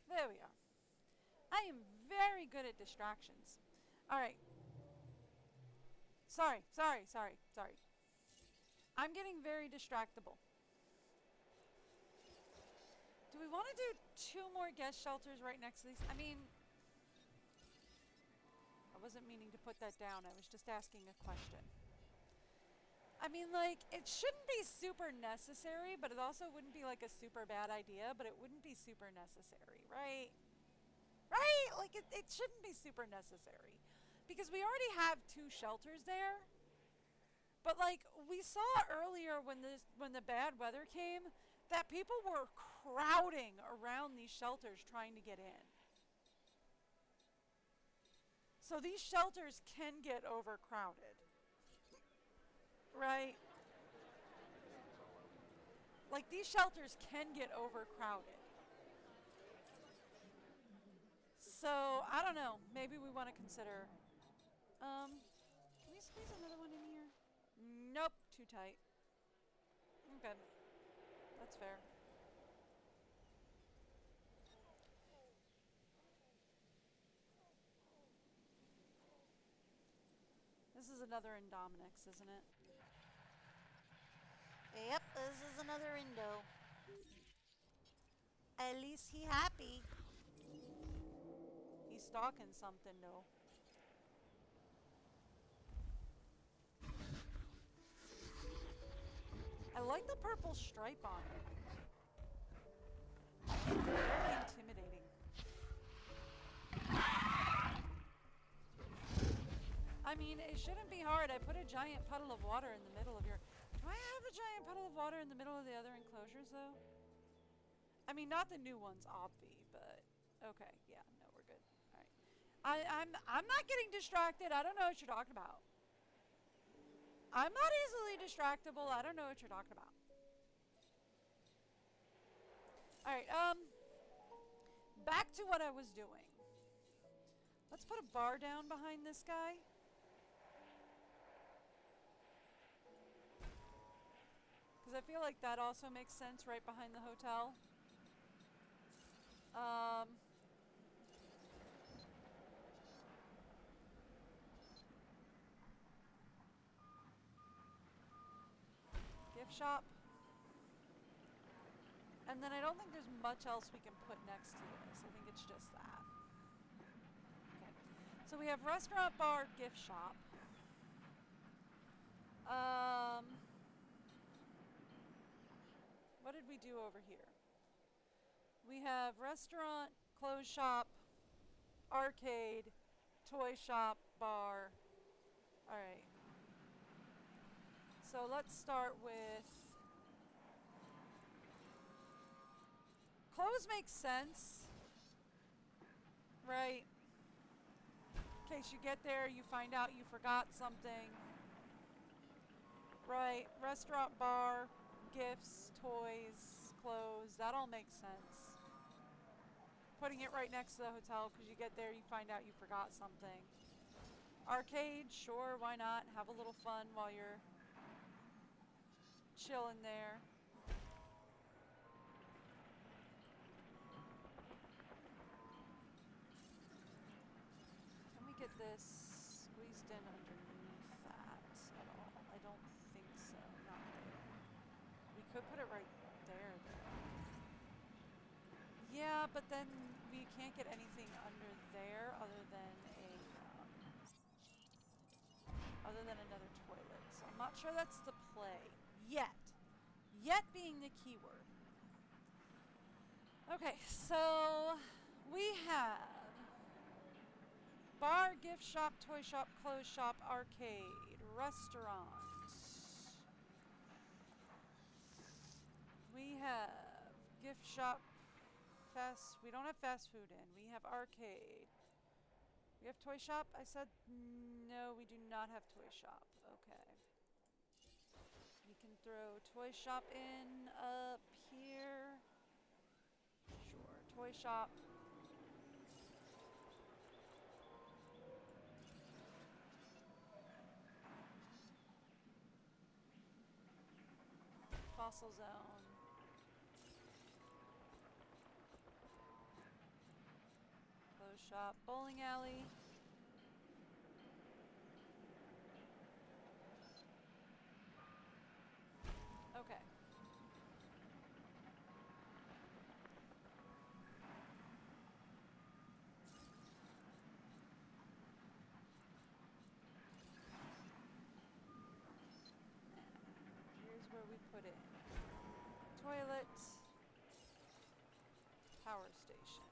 There we are. I am very good at distractions. All right. Sorry. I'm getting very distractible. Do we want to do 2 more guest shelters right next to these? I mean, I wasn't meaning to put that down. I was just asking a question. I mean, like, it shouldn't be super necessary, but it also wouldn't be like a super bad idea, but it wouldn't be super necessary, right? Right? Like, it shouldn't be super necessary. Because we already have 2 shelters there. But, like, we saw earlier when the bad weather came that people were crowding around these shelters trying to get in. So these shelters can get overcrowded. Right? Like, these shelters can get overcrowded. So, I don't know. Maybe we want to consider... Can we squeeze another one in here? Nope, too tight. Okay. That's fair. This is another Indominix, isn't it? Yep, this is another Indo. At least he happy. He's stalking something, though. I like the purple stripe on it. Very intimidating. I mean, it shouldn't be hard. I put a giant puddle of water in the middle of your... Do I have a giant puddle of water in the middle of the other enclosures, though? I mean, not the new ones, obvi, but... Okay, yeah, no, we're good. Alright. I'm not getting distracted. I don't know what you're talking about. I'm not easily distractible. I don't know what you're talking about. Alright, back to what I was doing. Let's put a bar down behind this guy. Because I feel like that also makes sense right behind the hotel. Gift shop. And then I don't think there's much else we can put next to this. I think it's just that. Okay. So we have restaurant, bar, gift shop. What did we do over here? We have restaurant, clothes shop, arcade, toy shop, bar. Alright. So let's start with... Clothes makes sense. Right? In case you get there, you find out you forgot something. Right? Restaurant, bar, gifts, toys, clothes. That all makes sense. putting it right next to the hotel because you get there, you find out you forgot something. Arcade, sure, why not? Have a little fun while you're chilling there. Can we get this squeezed in underneath that at all? I don't think so. Not there. We could put it right there, though. Yeah, but then we can't get anything under there other than another toilet. So I'm not sure that's the play yet. Yet being the key word. Okay, so we have bar, gift shop, toy shop, clothes shop, arcade, restaurant. We have gift shop, we don't have fast food in. We have arcade. We have toy shop? I said no, we do not have toy shop. Okay. We can throw toy shop in up here. Sure, toy shop. Fossil zone. Clothes shop, bowling alley. Okay. Here's where we put in toilet, power station.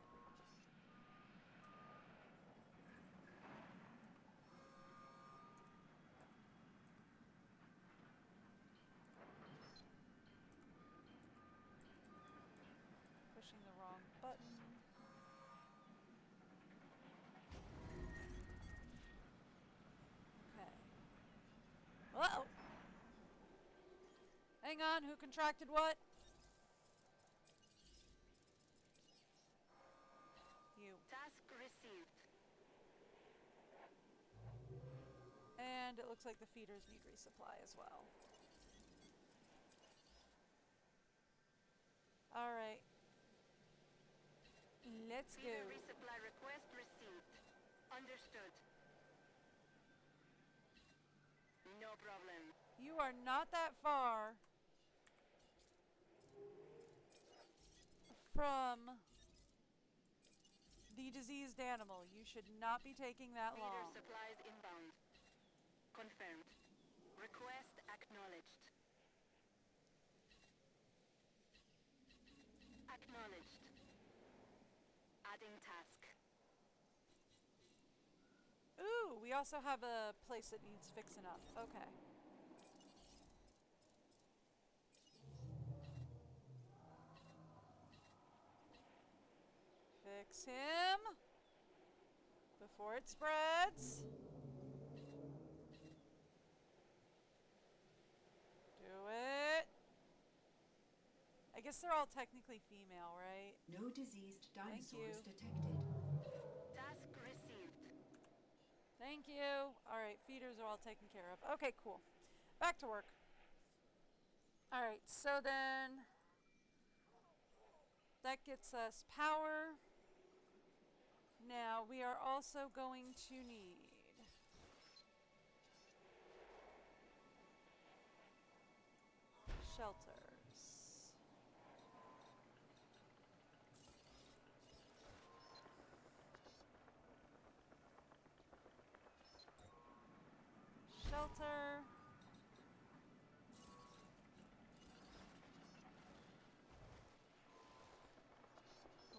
Pushing the wrong button. Okay. Uh-oh. Hang on, who contracted what? You. Task received. And it looks like the feeders need resupply as well. Alright. Let's go. Feeder resupply request received. Understood. No problem. You are not that far from the diseased animal. You should not be taking that Feeder long. supplies inbound. Confirmed. Request acknowledged. Acknowledged. Adding task. Ooh, we also have a place that needs fixing up. Okay. Fix him before it spreads. Do it. I guess they're all technically female, right? No diseased Thank you. dinosaurs detected. Task received. Thank you. Alright, feeders are all taken care of. Okay, cool. Back to work. Alright, so then that gets us power. Now we are also going to need shelters. Shelter.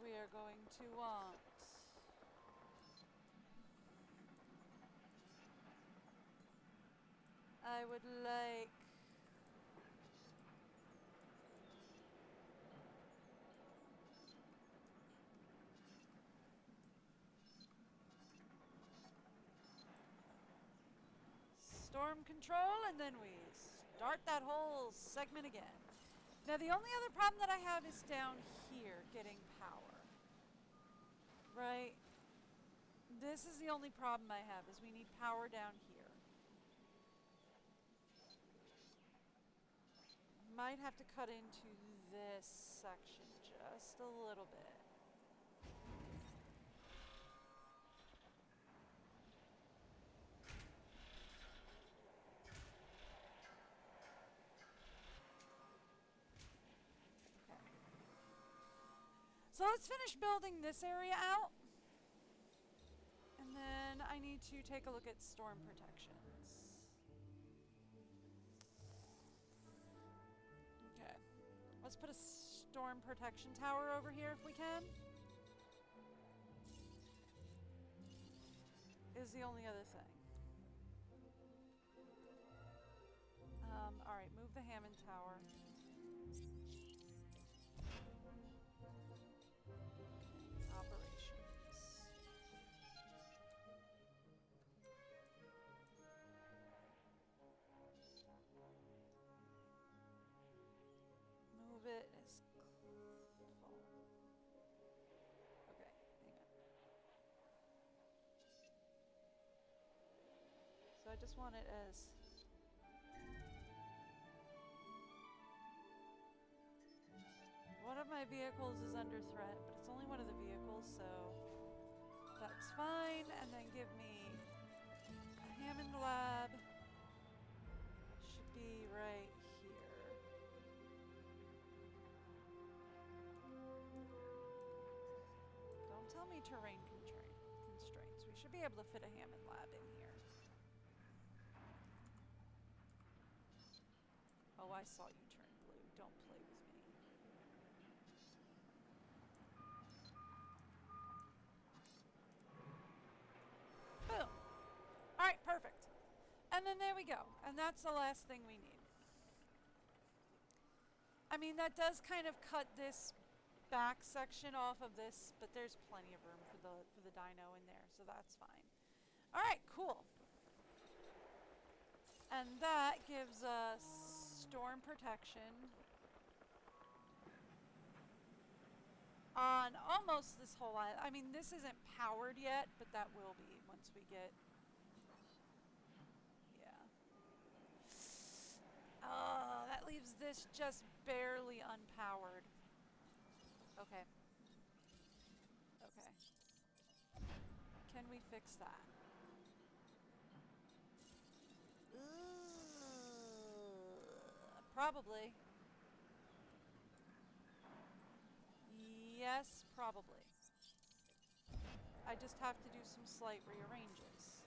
We are going to want I would like storm control, and then we start that whole segment again. Now the only other problem that I have is down here getting power. Right? This is the only problem I have, is we need power down here. Might have to cut into this section just a little bit. Okay. So let's finish building this area out. And then I need to take a look at storm protections. Okay. Let's put a storm protection tower over here if we can. Is the only other thing. Alright, move the Hammond Tower. Operations. Move it as full. Okay, hang on. So I just want it as one of my vehicles is under threat, but it's only one of the vehicles, so that's fine. And then give me a Hammond Lab. Should be right here. Don't tell me terrain constraints. We should be able to fit a Hammond Lab in here. Oh, I saw you turn blue. Don't play with me. Boom. Alright, perfect. And then there we go. And that's the last thing we need. I mean, that does kind of cut this back section off of this, but there's plenty of room for the dino in there, so that's fine. Alright, cool. And that gives us storm protection on almost this whole island. I mean, this isn't powered yet, but that will be once we get... Yeah. Oh, that leaves this just barely unpowered. Okay. Okay. Can we fix that? Probably. Yes, probably. I just have to do some slight rearranges.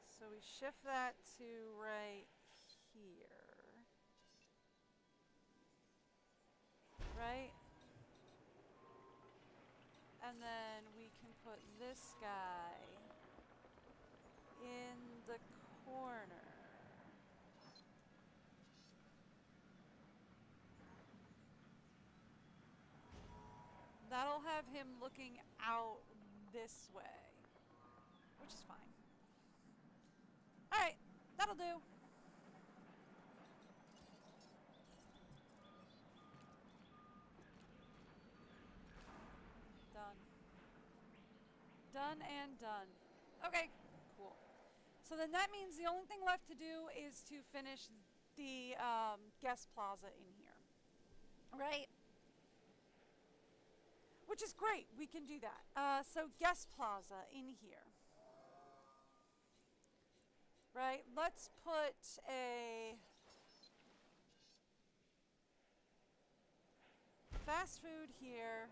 So we shift that to right here. Right? And then we can put this guy in the corner. That'll have him looking out this way, which is fine. Alright, that'll do. Done. Done and done. Okay, cool. So then that means the only thing left to do is to finish the guest plaza in here. Right? Which is great. We can do that. So guest plaza in here. Right? Let's put a fast food here.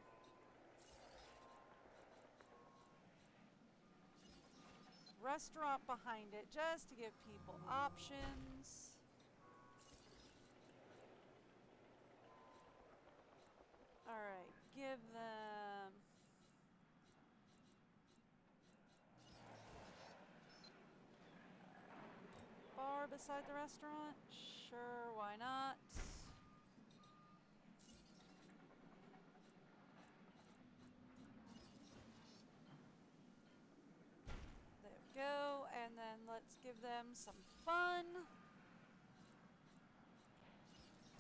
Restaurant behind it, just to give people options. Alright, give them... bar beside the restaurant? Sure, why not? There we go, and then let's Let's give them some fun.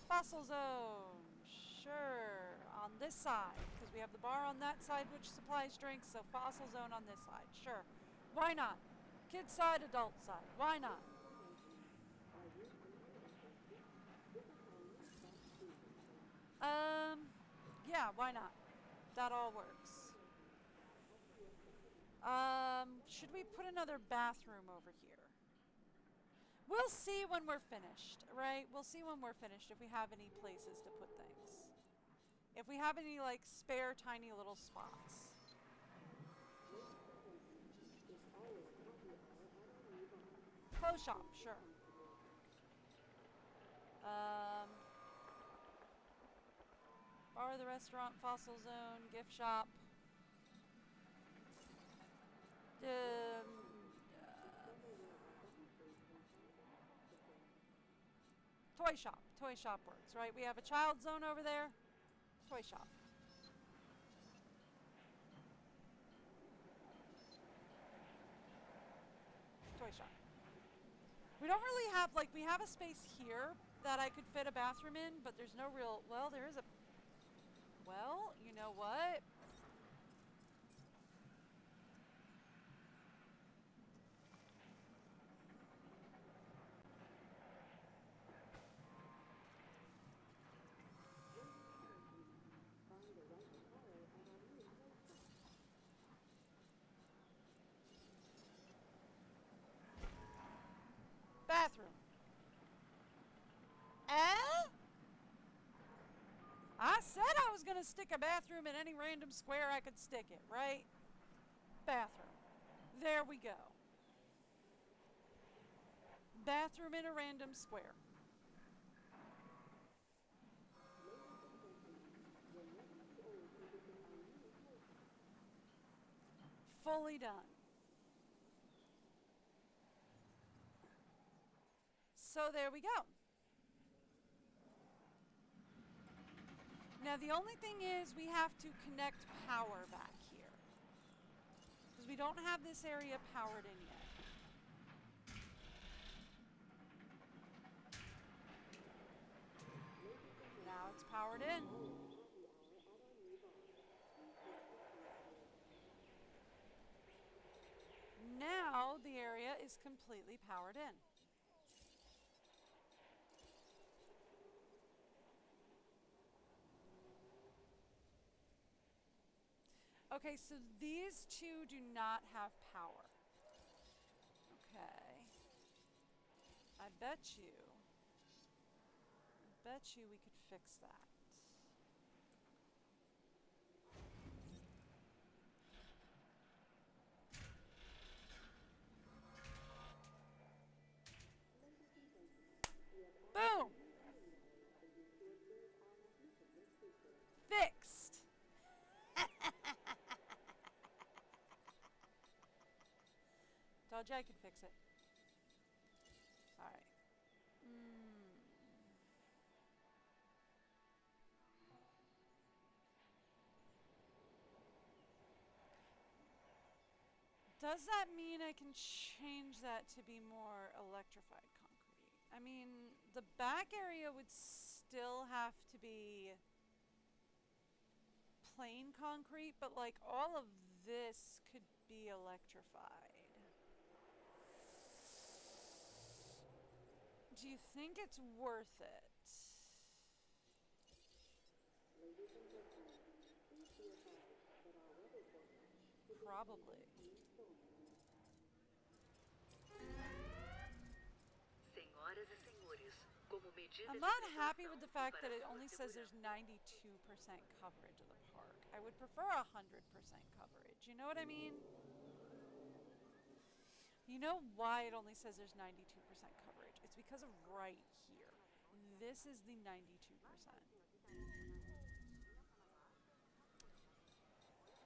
Fossil zone. Sure. On this side. Because we have the bar on that side which supplies drinks. So fossil zone on this side. Sure. Why not? Kid side, adult side. Why not? Yeah, why not? That all works. Should we put another bathroom over here? We'll see when we're finished, right? We'll see when we're finished if we have any places to put things. If we have any, like, spare tiny little spots. Clothes shop, sure. Bar, the restaurant, fossil zone, gift shop. Toy shop. Toy shop works, right? We have a child zone over there. Toy shop. Toy shop. We don't really have, like, we have a space here that I could fit a bathroom in, but there's no real, well, there is a, well, you know what? Bathroom. I said I was going to stick a bathroom in any random square I could stick it, right? Bathroom. There we go. Bathroom in a random square. Fully done. So there we go. Now the only thing is we have to connect power back here. Because we don't have this area powered in yet. Now it's powered in. Now the area is completely powered in. Okay, so these two do not have power. Okay. I bet you we could fix that. Boom! Fixed! Told you I could fix it. Alright. Does that mean I can change that to be more electrified concrete? I mean, the back area would still have to be plain concrete, but like all of this could be electrified. Do you think it's worth it? Probably. I'm not happy with the fact that it only says there's 92% coverage of the park. I would prefer 100% coverage. You know what I mean? You know why it only says there's 92% coverage? It's because of right here. This is the 92%.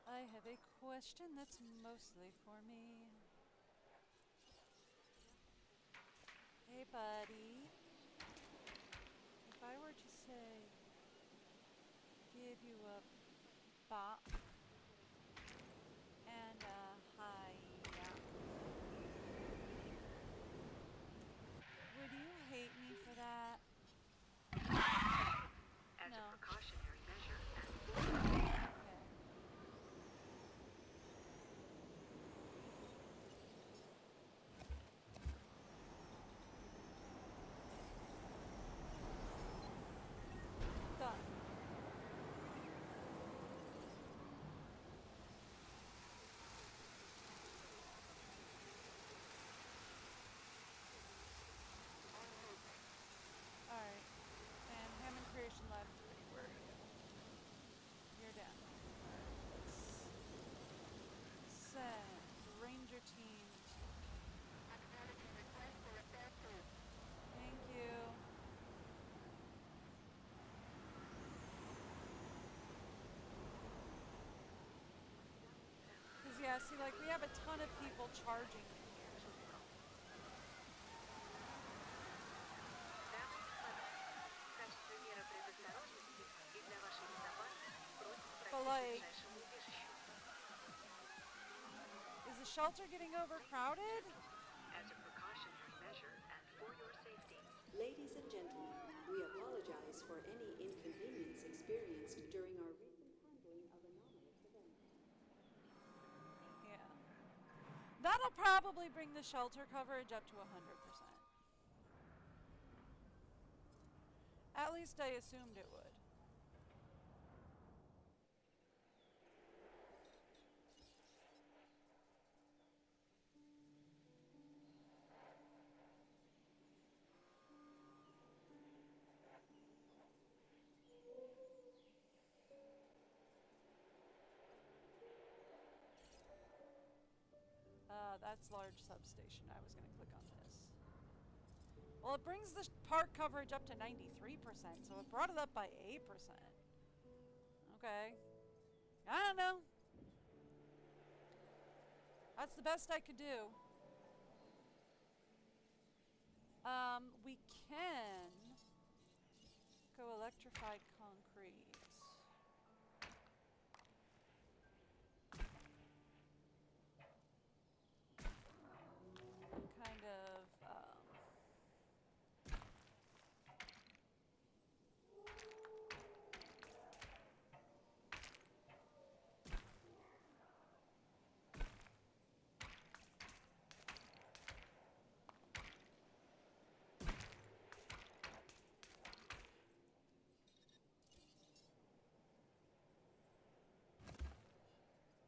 I have a question that's mostly for me. Hey, buddy. If I were to say, give you a bop and a hi-ya, Yeah, see, like, we have a ton of people charging in here. Дамы и господа, в качестве меры предосторожности и для вашей безопасности просим But, пройти к like, ближайшему убежищу. is the shelter getting overcrowded? As a precautionary measure and for your safety. Ladies and gentlemen, we apologize for any inconvenience experienced during our recent handling of anomalous events. Yeah. That'll probably bring the shelter coverage up to 100%. At least I assumed it would. That's large substation. I was going to click on this. Well, it brings the park coverage up to 93%, so it brought it up by 8%. Okay. I don't know. That's the best I could do. We can go electrified concrete. Kind of,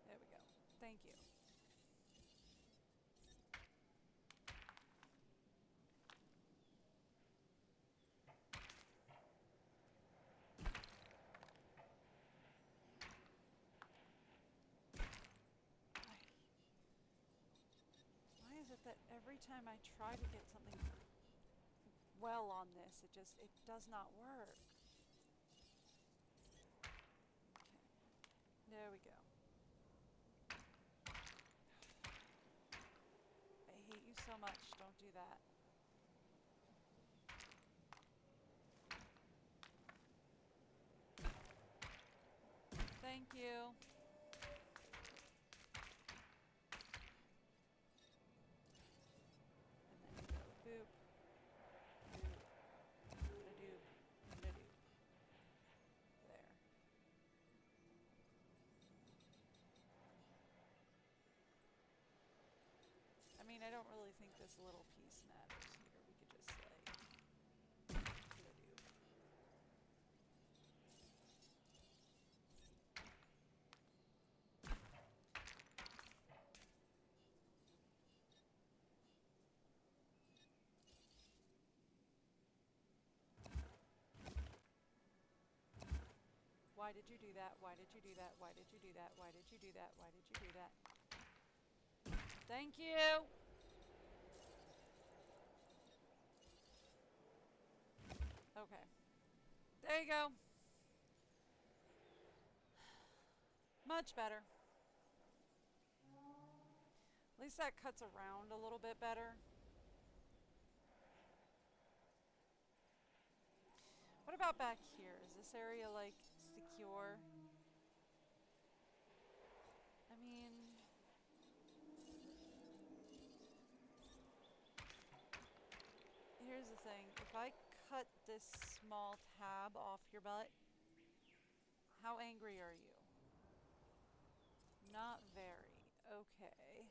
there we go. Thank you. Why is it that every time I try to get something well on this, it does not work? Okay. There we go. I hate you so much. Don't do that. Thank you. And then go boop, boop, da-doop, da-doop. There. I mean, I don't really think this little piece matters here. We could just say da-doop. Why did you do that? Why did you do that? Why did you do that? Why did you do that? Why did you do that? Thank you. Okay. There you go. Much better. At least that cuts around a little bit better. What about back here? Is this area, like, secure? I mean, here's the thing. If I cut this small tab off your butt, how angry are you? Not very. Okay.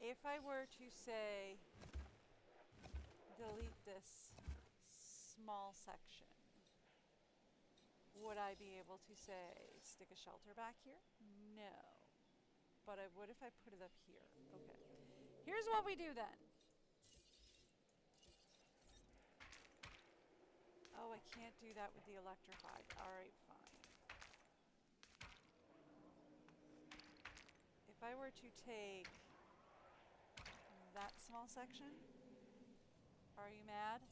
If I were to say, delete this small section, would I be able to say, stick a shelter back here? No. But I would if I put it up here. Okay. Here's what we do then. Oh, I can't do that with the electrified. Alright, fine. If I were to take that small section, are you mad?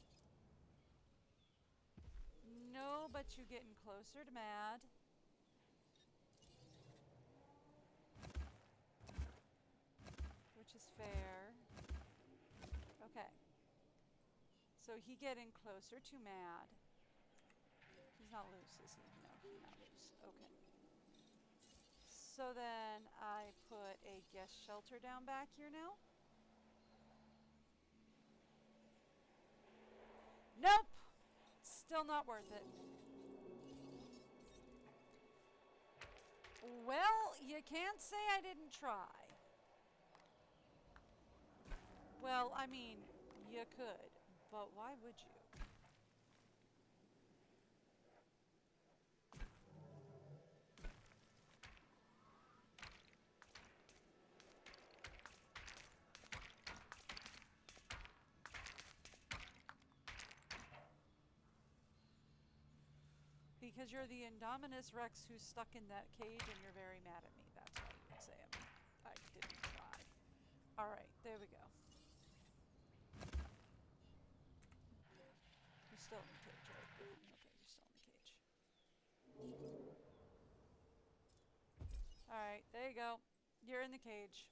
No, but you're getting closer to mad. So he getting closer to Mad. He's not loose, is he? No, he's not loose. Okay. So then I put a guest shelter down back here now. Nope! Still not worth it. Well, you can't say I didn't try. Well, I mean, you could, but why would you? Because you're the Indominus Rex who's stuck in that cage and you're very mad at me. That's why you would say I didn't try. Alright, there we go. You're still in the cage, right? Okay, you're still in the cage. Alright, there you go. You're in the cage.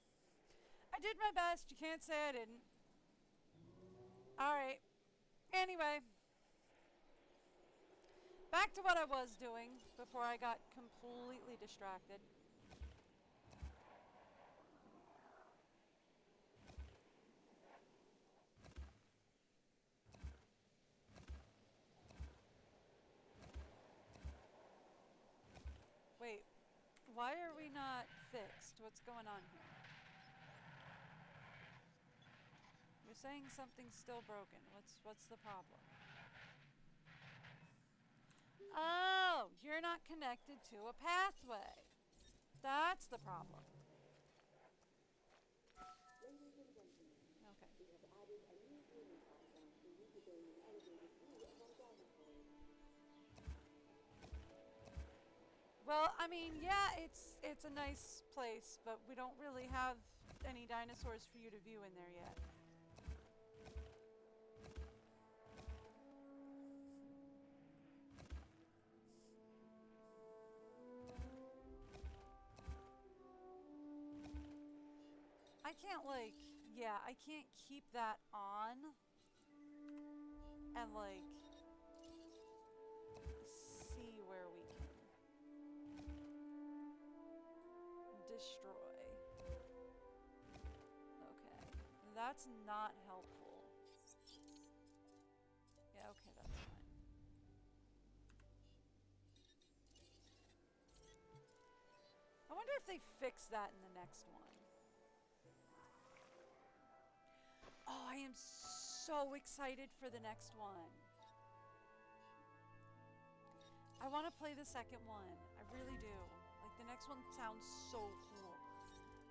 I did my best. You can't say I didn't. Alright. Anyway. Back to what I was doing before I got completely distracted. Wait, why are we not fixed? What's going on here? You're saying something's still broken. What's the problem? Oh, you're not connected to a pathway. That's the problem. Ladies and gentlemen, Okay. we have added a new viewing platform for you to gain an elevated view of our dinosaurs. Well, I mean, yeah, it's a nice place, but we don't really have any dinosaurs for you to view in there yet. I can't I can't keep that on and see where we can destroy. Okay, that's not helpful. Yeah, okay, that's fine. I wonder if they fix that in the next one. Oh, I am so excited for the next one. I want to play the second one. I really do. Like, the next one sounds so cool.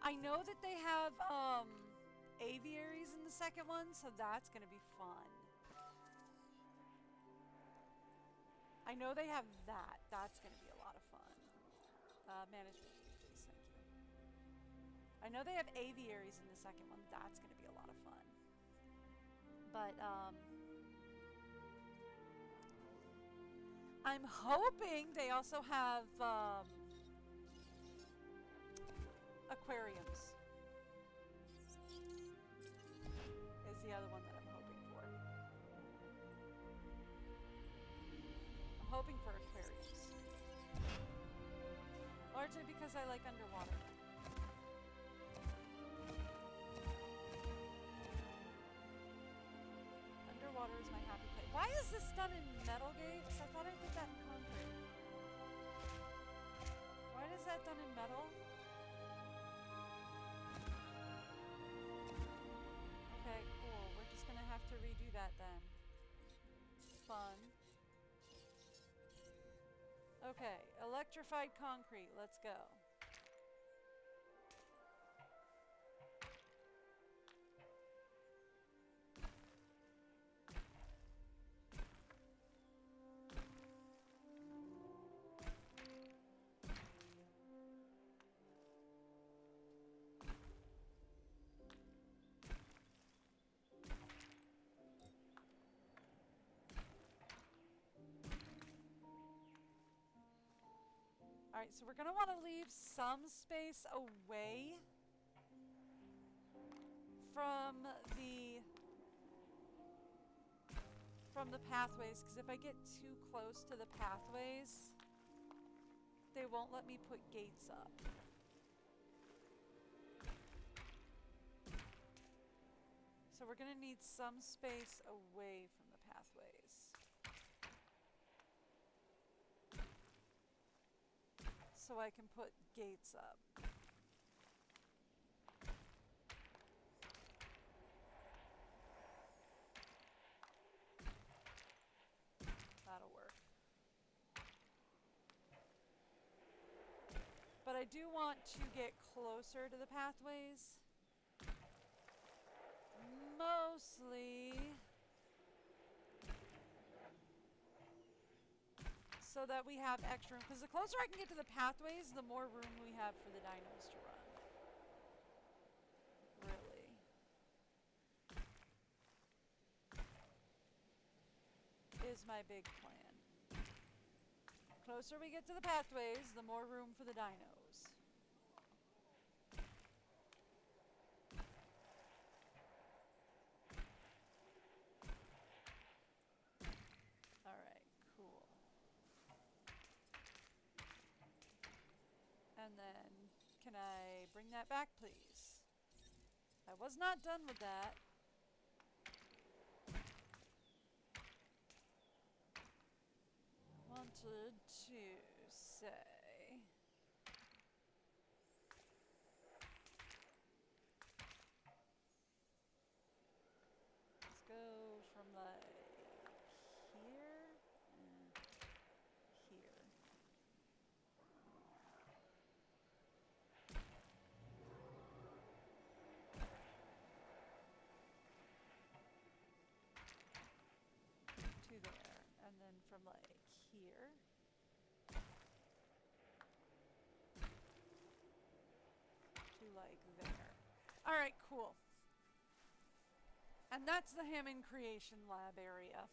I know that they have aviaries in the second one, so that's going to be fun. I know they have that. That's going to be a lot of fun. Management, please. Thank you. I know they have aviaries in the second one. That's going to be a lot of fun. But, I'm hoping they also have, aquariums. Is the other one that I'm hoping for. I'm hoping for aquariums. Largely because I like underwater. Underwater is my happy place. Why is this done in metal gates? I thought I did that in concrete. Why is that done in metal? Okay, cool. We're just gonna have to redo that then. Fun. Okay, electrified concrete. Let's go. Alright, so we're going to want to leave some space away from the from the pathways, because if I get too close to the pathways, they won't let me put gates up. So we're going to need some space away from the pathways. So I can put gates up. That'll work. But I do want to get closer to the pathways. Mostly so that we have extra room. Because the closer I can get to the pathways, the more room we have for the dinos to run. Really. Is my big plan. Closer we get to the pathways, the more room for the dinos. Alright, cool. And then, can I bring that back, please? I was not done with that. Wanted to say... Let's go from like here and here. To there, and then from like here to like there. Alright, cool. And that's the Hammond Creation Lab area.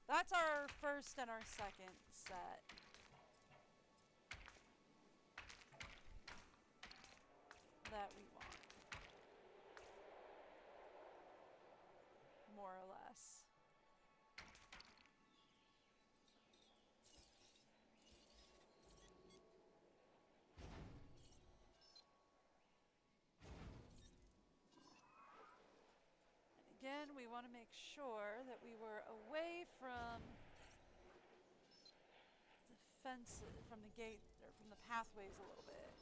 That's our first and our second set. That we want. More or less. Again, we want to make sure that we were away from the fences, from the gate, or from the pathways a little bit.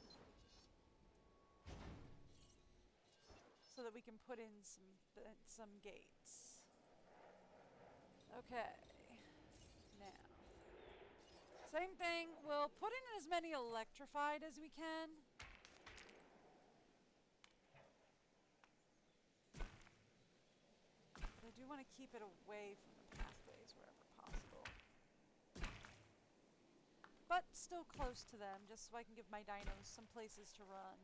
So that we can put in some gates. Okay. Now. Same thing, we'll put in as many electrified as we can. I do want to keep it away from the pathways wherever possible. But still close to them, just so I can give my dinos some places to run.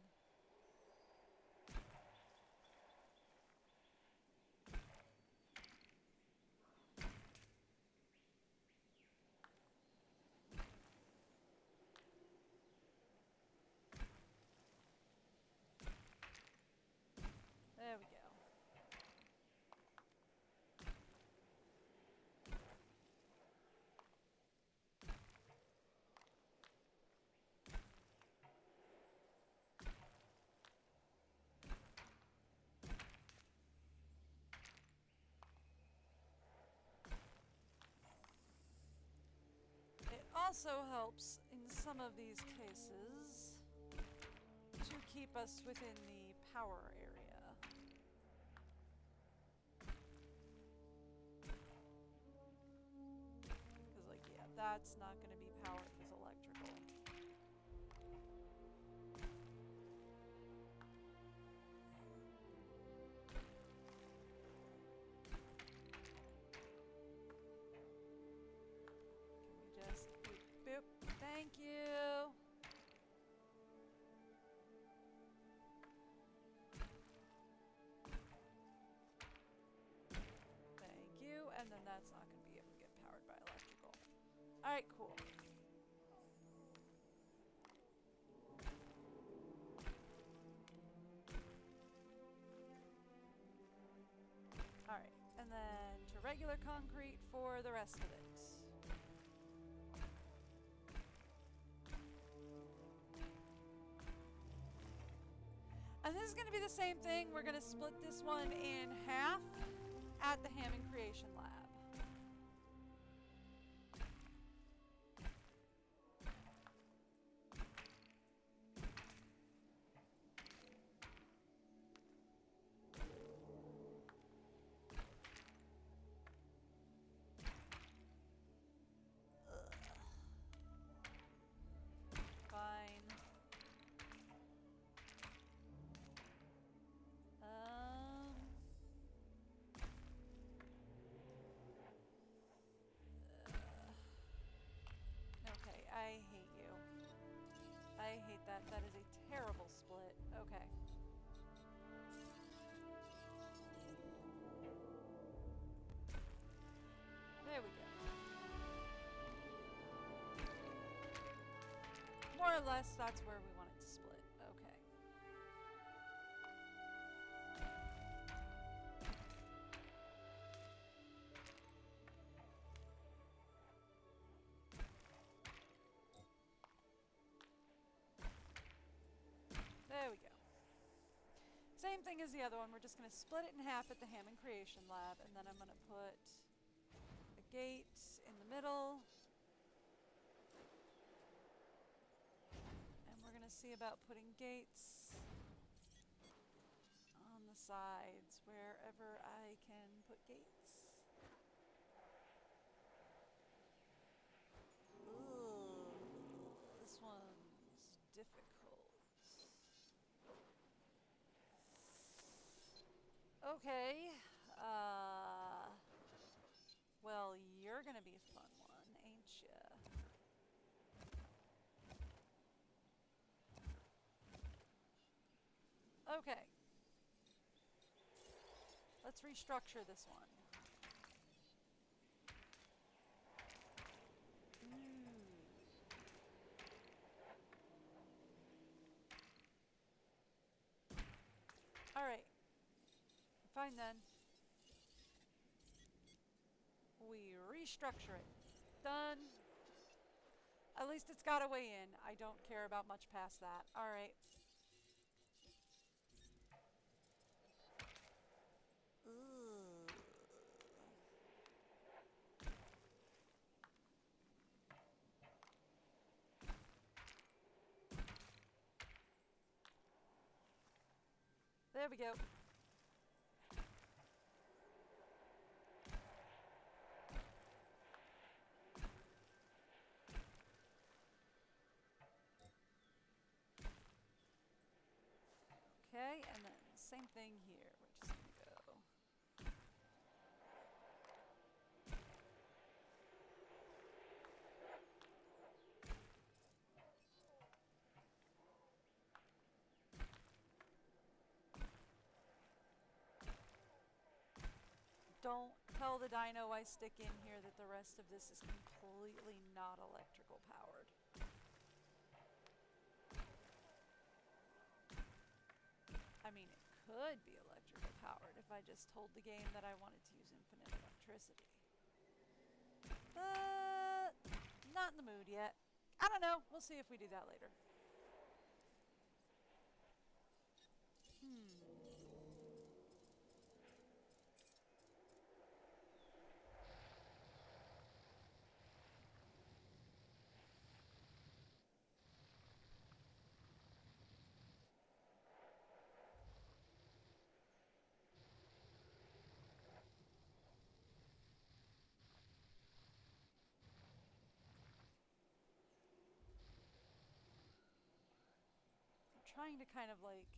There we go. It also helps in some of these cases to keep us within the power area. Because, like, yeah, that's not going to be powered with electrical. Can we just boop, boop? Thank you. Thank you, and then that's not going to be able to get powered by electrical. Alright, cool. Alright. and then to regular concrete for the rest of it. And this is going to be the same thing. We're going to split this one in half at the Hammond Creation Lab. I hate you. I hate that. That is a terrible split. Okay. There we go. More or less, that's where we want it to split. Okay. There we go. Same thing as the other one. We're just going to split it in half at the Hammond Creation Lab, and then I'm going to put a gate in the middle. And we're going to see about putting gates on the sides wherever I can put gates. Ooh, this one's difficult. Okay, well, you're gonna be a fun one, ain't ya? Okay, let's restructure this one. All right. Fine then. We restructure it. Done. At least it's got a way in. I don't care about much past that. Alright. There we go. Okay, and then same thing here. We're just going to go. Don't tell the dino I stick in here that the rest of this is completely not electrical powered. I mean, it could be electrical powered if I just told the game that I wanted to use infinite electricity. But not in the mood yet. I don't know. We'll see if we do that later. Trying to kind of like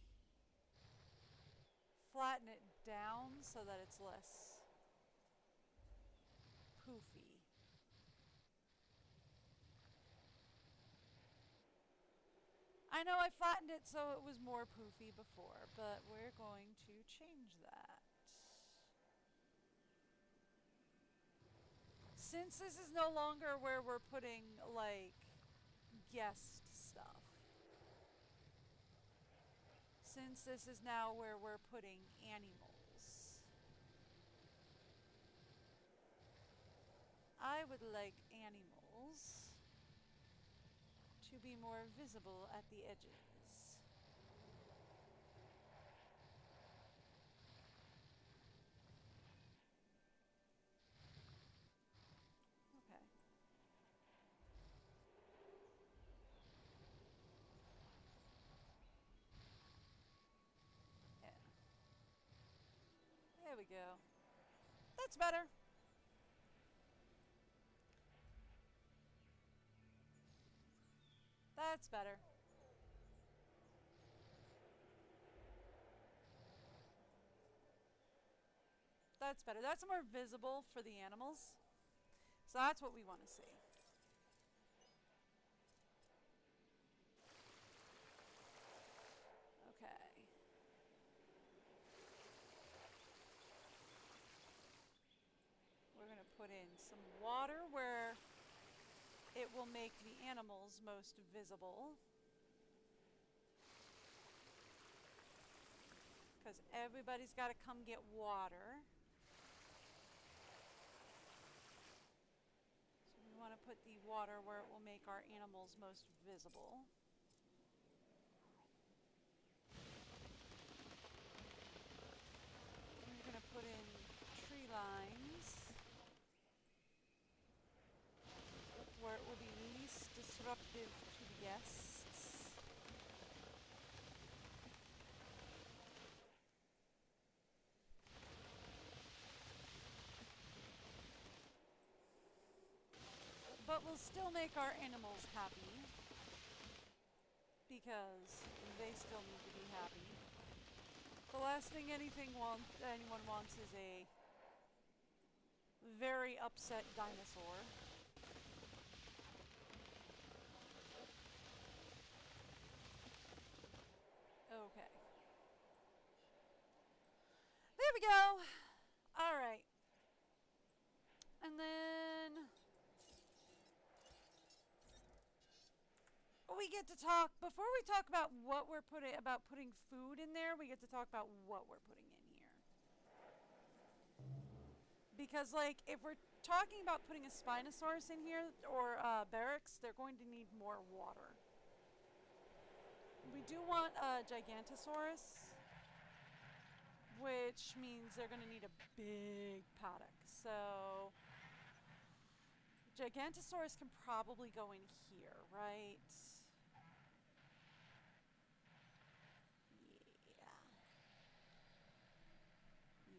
flatten it down so that it's less poofy. I know I flattened it so it was more poofy before, but we're going to change that. Since this is no longer where we're putting like guest stuff. Since this is now where we're putting animals, I would like animals to be more visible at the edges. Okay. Yeah. There we go. That's better. That's better. That's better. That's more visible for the animals. So that's what we want to see. Okay. We're going to put in some water where it will make the animals most visible. Because everybody's got to come get water. So we want to put the water where it will make our animals most visible. We're going to put in tree lines where it will be least disruptive to the guests. But we'll still make our animals happy because they still need to be happy. The last thing anyone wants is a very upset dinosaur. Okay. There we go. All right. And then we get to talk, before we talk about what we're putting food in there, we get to talk about what we're putting in here. Because, like, if we're talking about putting a Spinosaurus in here, or barracks, they're going to need more water. We do want a Gigantosaurus, which means they're going to need a big paddock. So Gigantosaurus can probably go in here, right? Yeah.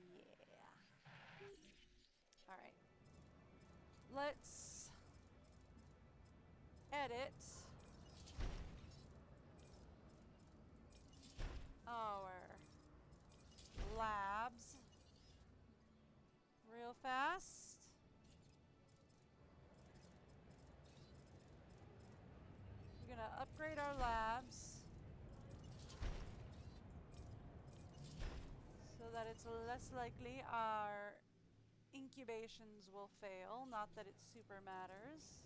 All right. Let's edit our labs real fast. We're going to upgrade our labs so that it's less likely our incubations will fail. Not that it super matters.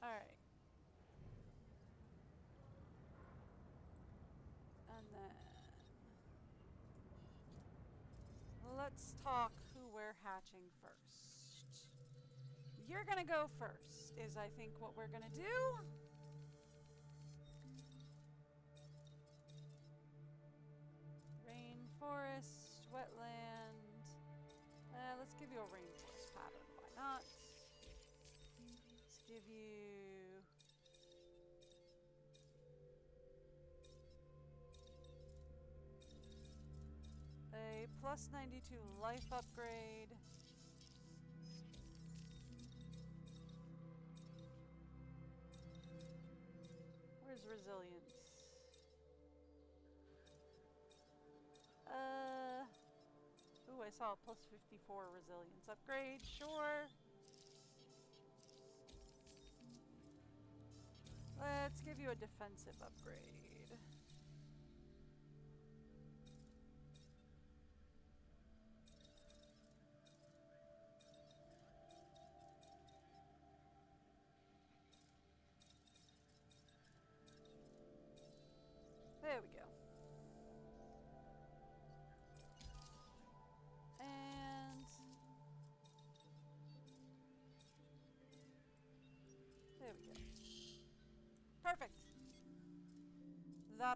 All right. And then let's talk who we're hatching first. You're gonna go first, is I think what we're gonna do. Rainforest, wetland. Let's give you a rainforest pattern. Why not? Let's give you a plus 92 life upgrade. Where's resilience? Ooh, I saw a plus 54 resilience upgrade. Sure. Let's give you a defensive upgrade.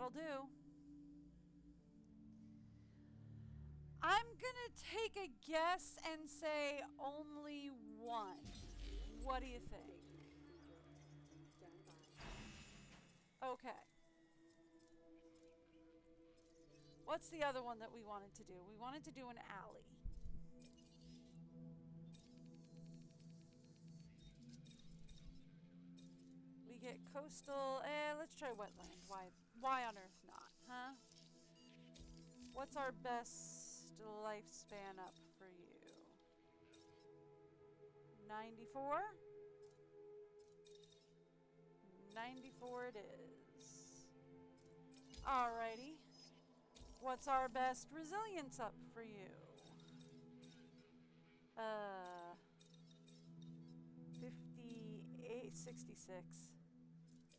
That'll do. I'm gonna take a guess and say only one. What do you think? Okay. What's the other one that we wanted to do? We wanted to do an alley. We get coastal. Let's try wetland. Why on earth not, huh? What's our best lifespan up for you? 94? 94 it is. Alrighty. What's our best resilience up for you? 58, 66.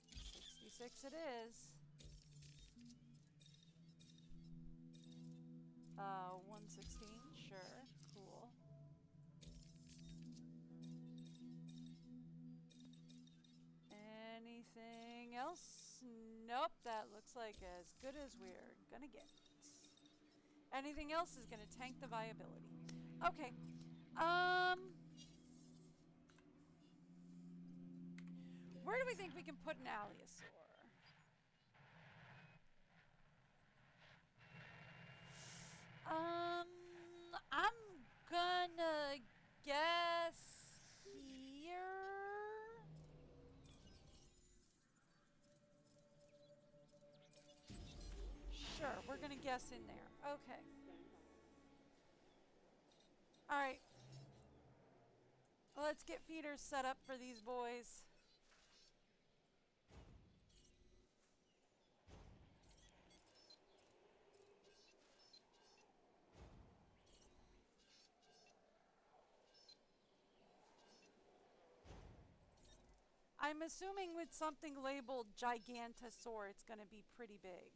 66 it is. 116, sure, cool. Anything else? Nope, that looks like as good as we're gonna get. Anything else is gonna tank the viability. Okay. Where do we think we can put an allosaur? I'm gonna guess here. Sure, we're gonna guess in there. Okay. Alright. Let's get feeders set up for these boys. I'm assuming with something labeled Gigantosaur, it's going to be pretty big.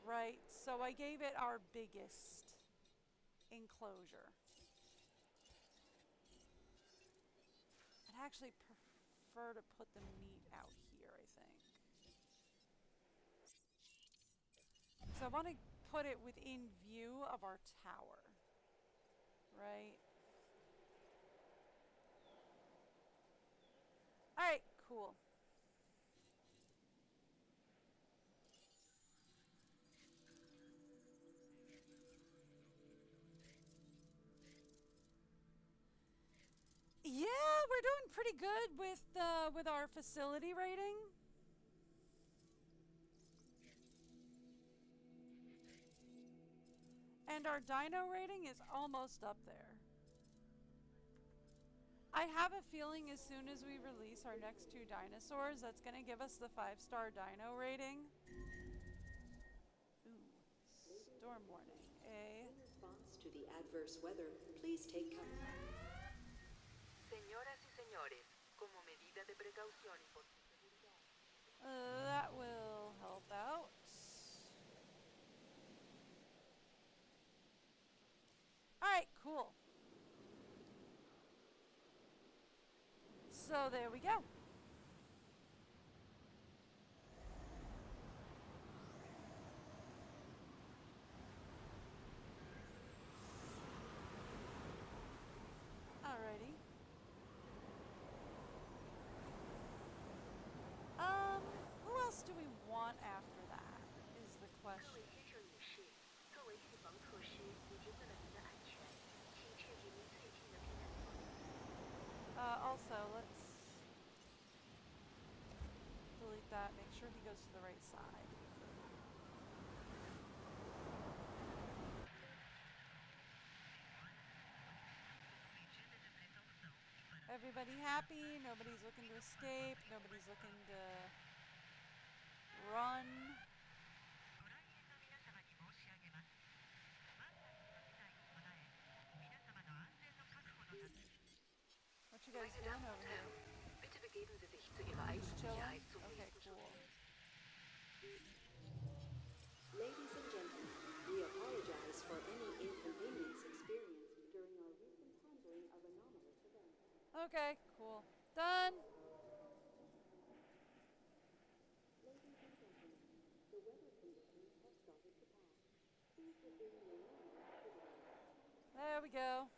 Right, so I gave it our biggest enclosure. I'd actually prefer to put the meat out here, I think. So I want to put it within view of our tower. Right? Alright, cool. Yeah, we're doing pretty good with our facility rating. And our dino rating is almost up there. I have a feeling as soon as we release our next 2 dinosaurs, that's going to give us the 5-star dino rating. Ooh, storm warning. In response to the adverse weather, please take cover. Señoras y señores, como medida de precaución y por su seguridad. That will help out. Alright, cool. So there we go. Alrighty. Who else do we want after that is the 各位 question. 先生女士，作为预防措施以及为了您的安全，请确定您最近的避难方式。 Also, let's delete that. Make sure he goes to the right side. Everybody happy? Nobody's looking to escape. Nobody's looking to run. What you guys Meine doing Damen und over here? Herren, bitte begeben Sie sich zu Ihrer eigenen Just chilling? Sicherheit zum Okay, nächsten cool. Ladies and gentlemen, we apologize for any inconvenience experienced during our recent handling of anomalous events. Okay, cool. Done. within the allowed activity. There we go.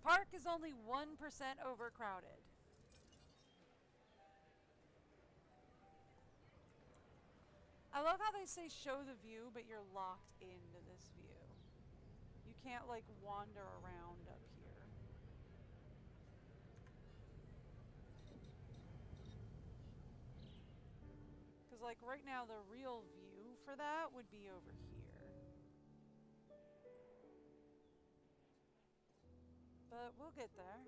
Park is only 1% overcrowded. I love how they say show the view, but you're locked into this view. You can't like wander around up here. Because like right now the real view for that would be over here. But we'll get there.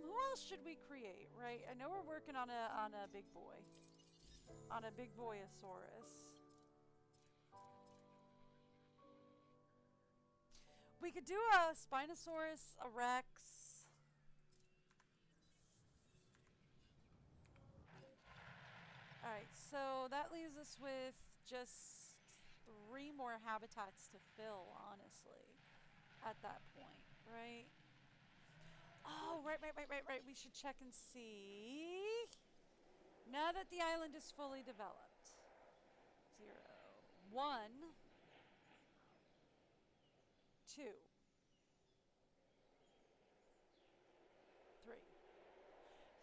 Who else should we create, right? I know we're working on a big boy. On a big boyosaurus. We could do a Spinosaurus, a Rex. Alright, so that leaves us with just 3 more habitats to fill, honestly, at that point, right? Oh, right. We should check and see. Now that the island is fully developed. 0, 1, 2, 3.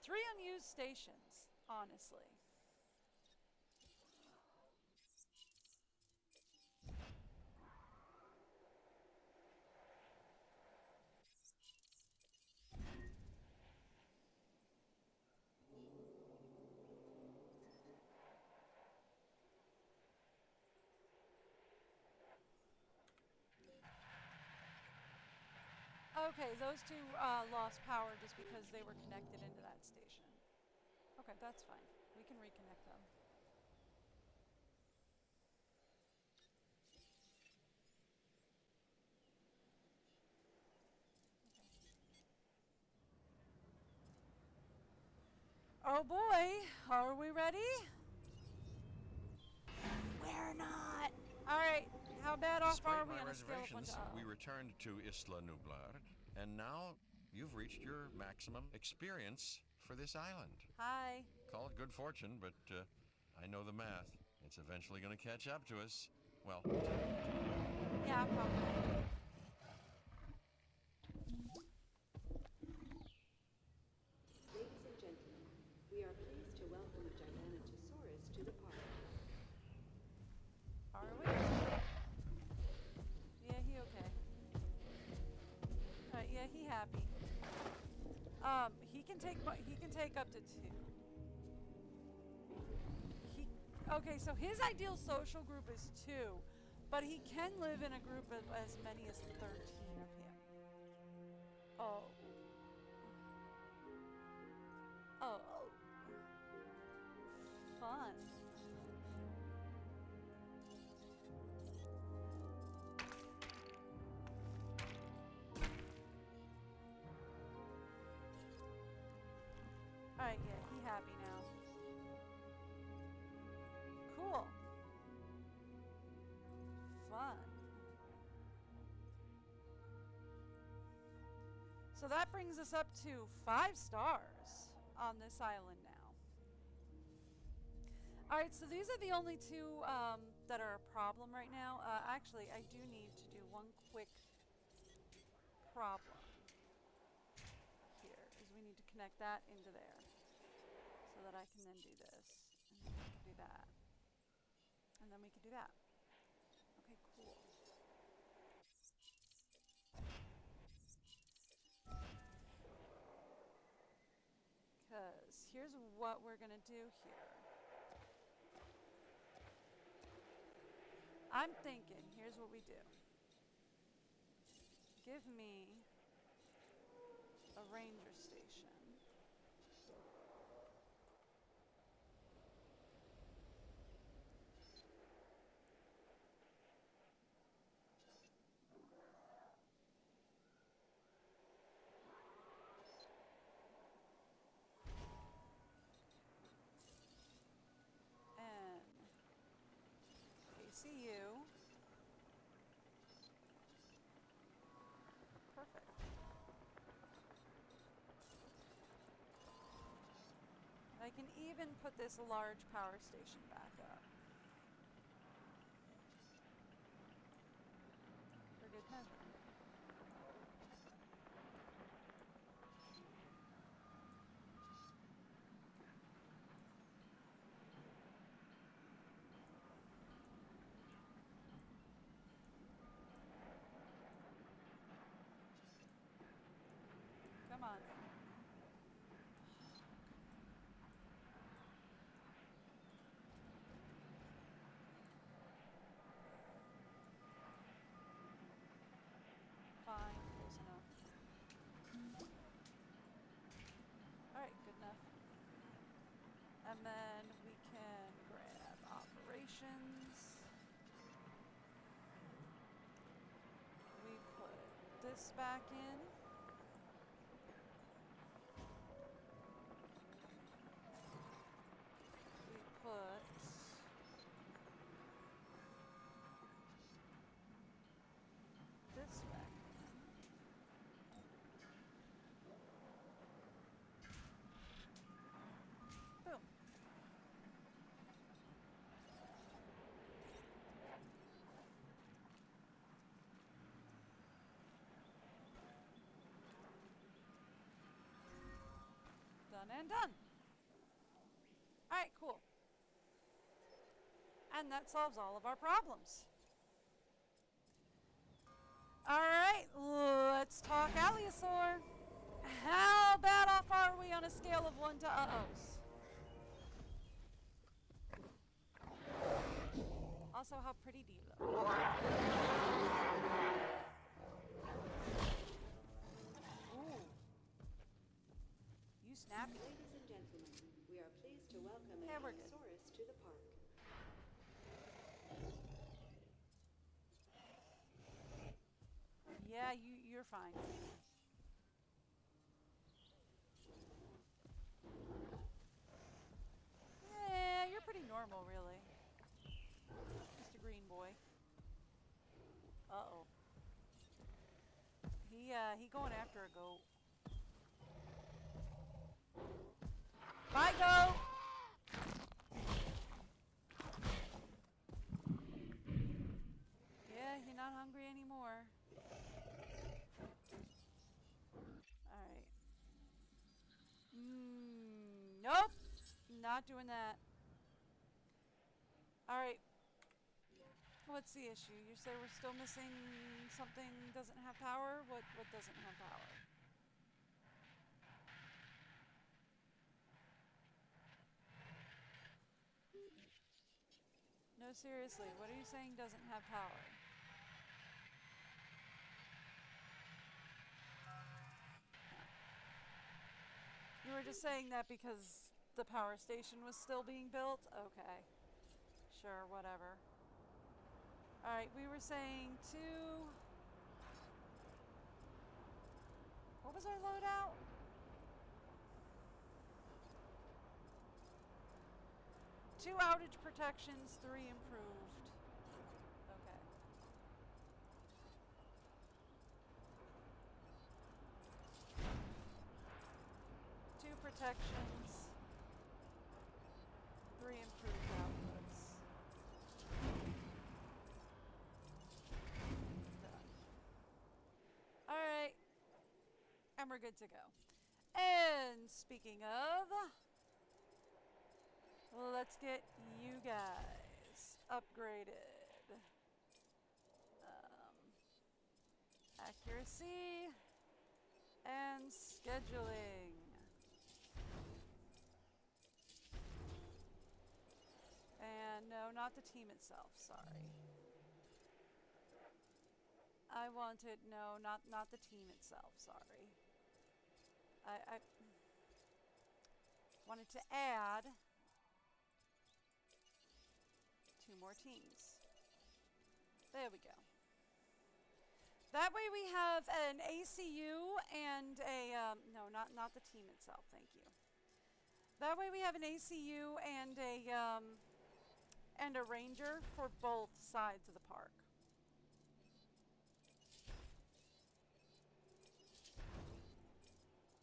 3 unused stations, honestly. Okay, those 2 lost power just because they were connected into that station. Okay, that's fine. We can reconnect them. Oh boy, are we ready? We're not. All right, how bad off are Despite we my on a scale of 1 reservations, to we returned to Isla Nublar, and now you've reached your maximum experience for this island. Hi. Call it good fortune, but I know the math. It's eventually going to catch up to us. Well, Yeah, probably. Ladies and gentlemen, we are pleased to welcome a Giganotosaurus to the park. Are we? Yeah, he okay. Yeah, he happy. He can take up to 2. Okay, so his ideal social group is 2, but he can live in a group of as many as 13 of him. Oh. Oh. Fun. Alright, yeah, he happy now. Cool. Fun. So that brings us up to 5 stars on this island now. Alright, so these are the only 2 that are a problem right now. Actually, I do need to do one quick problem here, is we need to connect that into there so that I can then do this, and then we can do that, and then we can do that. Okay, cool. Because here's what we're going to do here. I'm thinking, here's what we do. Give me a ranger station. And ACU. Perfect. I can even put this large power station back up. For good measure. Come on. Fine, close enough. Alright, good enough. And then we can grab operations. We put this back in. We put this back in. Boom. Done and done. Alright, cool. And that solves all of our problems. Alright, let's talk Allosaur. How bad off are we on a scale of 1 to uh-ohs? Also, how pretty do you look? Ooh. You snappy. Ladies and gentlemen, we are pleased to welcome Yeah, we're good. Allosaurus to the park. Yeah, you're fine. Yeah, you're pretty normal, really. Mr. Green Boy. Uh-oh. He going after a goat. Bye, goat! Yeah, you're not hungry anymore. Alright. Nope! Not doing that. Alright. What's the issue? You say we're still missing something doesn't have power? What doesn't have power? No, seriously, what are you saying doesn't have power? You were just saying that because the power station was still being built? Okay. Sure, whatever. Alright, we were saying what was our loadout? 2 outage protections, 3 improved. Okay. Two protections, 3 improved outputs. Done. Alright. And we're good to go. And speaking of, let's get you guys upgraded. Accuracy and scheduling. And no, not the team itself, sorry. I wanted, no, not the team itself, sorry. I wanted to add 2 more teams. There we go. That way we have an ACU and a, no, not the team itself, thank you. That way we have an ACU and a ranger for both sides of the park.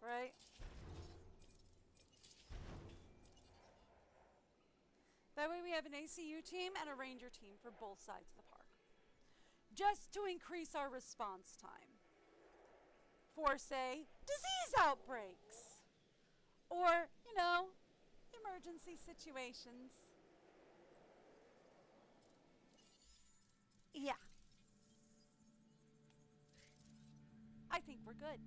Right? That way we have an ACU team and a ranger team for both sides of the park. Just to increase our response time for, say, disease outbreaks or, you know, emergency situations. Yeah. I think we're good.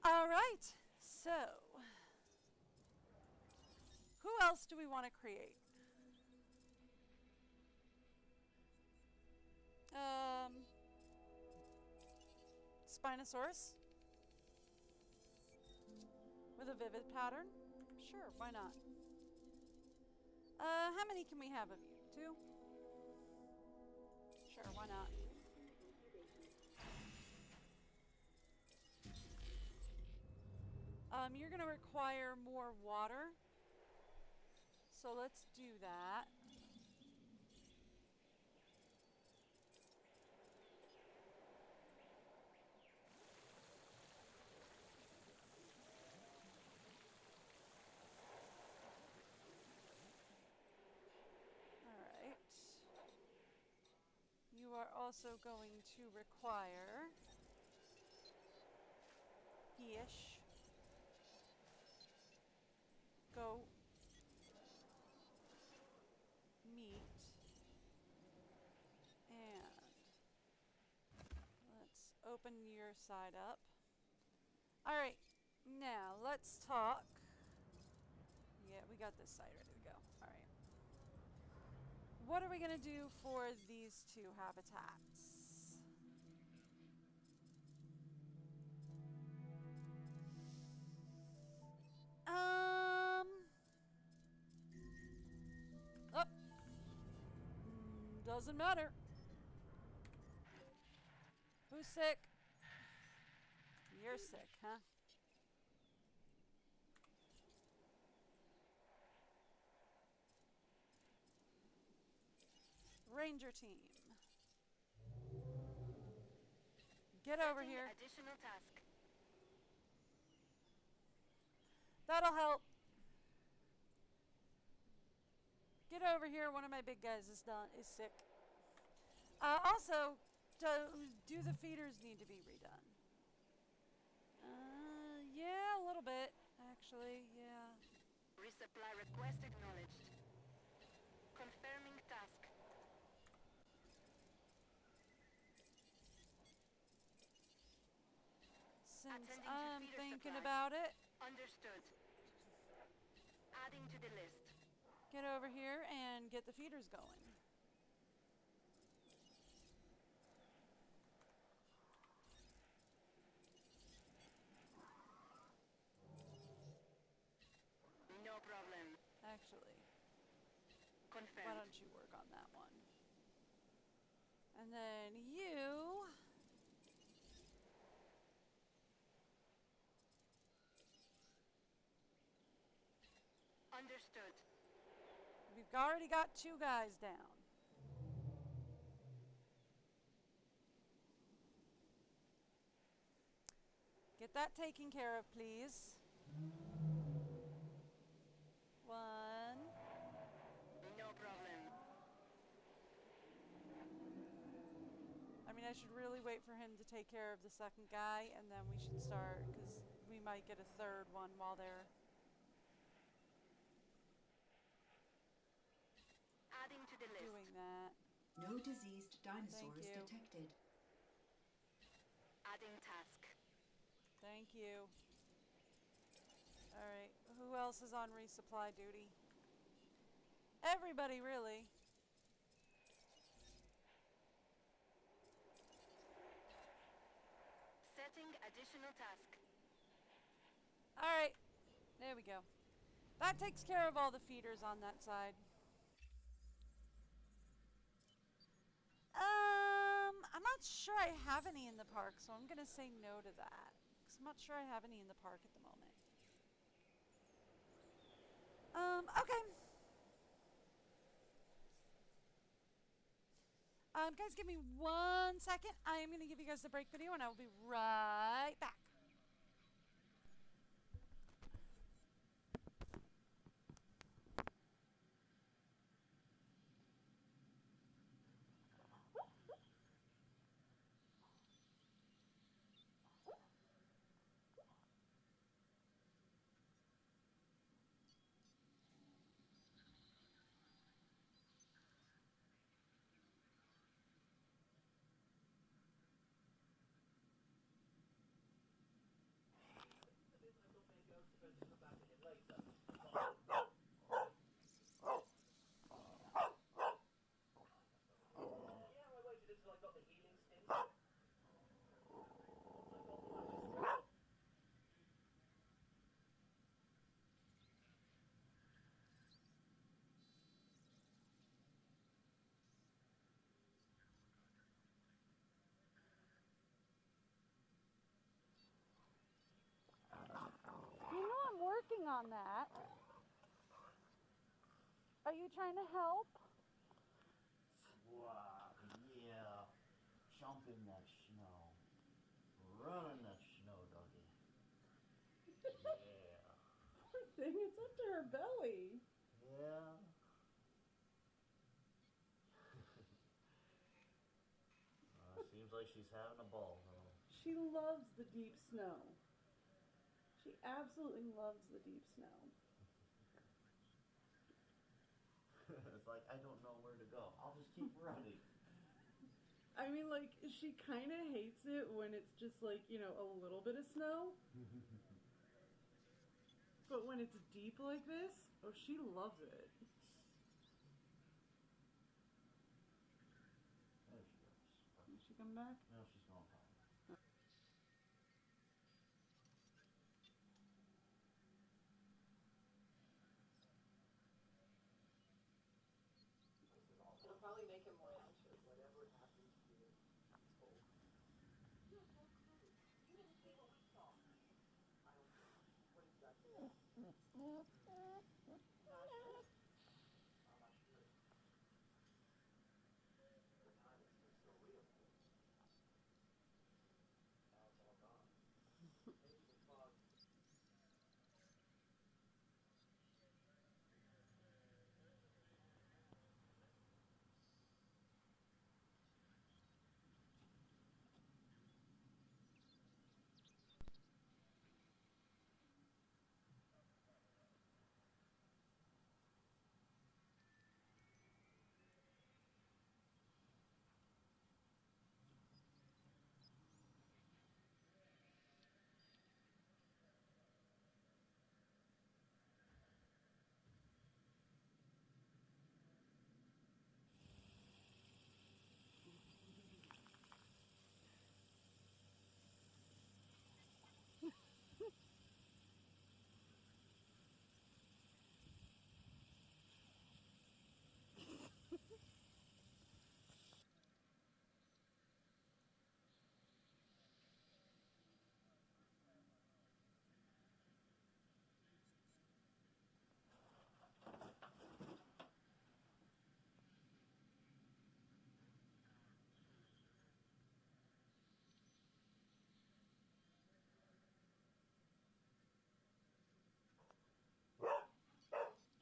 All right. So, who else do we want to create? Spinosaurus with a vivid pattern? Sure, why not? How many can we have of you? 2? Sure, why not? You're going to require more water. So let's do that. Alright. You are also going to require fish. Goat. Meat. And let's open your side up. Alright, now let's talk. Yeah, we got this side ready to go. Alright. What are we going to do for these 2 habitats? Oh. Doesn't matter. Who's sick? You're sick, huh? Ranger team. Get over here. Additional task. That'll help. Get over here. One of my big guys is sick. Also, do the feeders need to be redone? Yeah, a little bit, actually. Yeah. Resupply request acknowledged. Confirming task. Since I'm thinking about it, Understood. Adding to the list. get over here and get the feeders going. No problem. Actually, Confirmed. why don't you work on that one? And then you... Understood. We've already got 2 guys down. Get that taken care of, please. 1. No problem. I mean, I should really wait for him to take care of the second guy, and then we should start, because we might get a third one while they're... Adding to the list. doing that. No diseased dinosaurs you. detected. Adding task. Thank you. Alright, who else is on resupply duty? Everybody, really. Setting additional task. Alright, there we go. That takes care of all the feeders on that side. I'm not sure I have any in the park, so I'm gonna say no to that. 'Cause I'm not sure I have any in the park at the moment. Okay. Guys, give me 1 second. I am gonna give you guys the break video, and I will be right back. working on that. Are you trying to help? Wow, yeah. Jump in that snow. Run in that snow, doggy. Yeah. Poor thing, it's up to her belly. Yeah. Seems like she's having a ball, though. She loves the deep snow. She absolutely loves the deep snow. It's like, I don't know where to go. I'll just keep running. I mean, like, she kind of hates it when it's just like, you know, a little bit of snow. But when it's deep like this, oh, she loves it. There she goes. Did she come back? No, she's going home. It'll probably make him more anxious. Whatever happens here.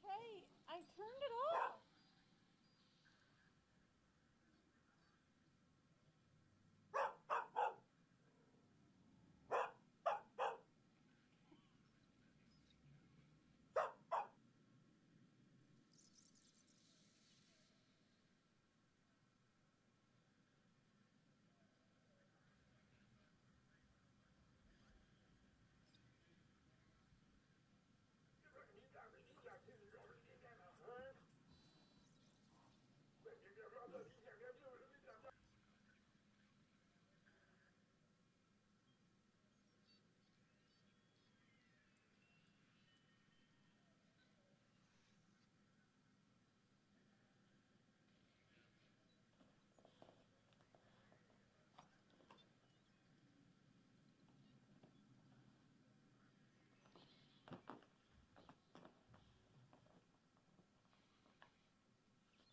Hey, I turned it off.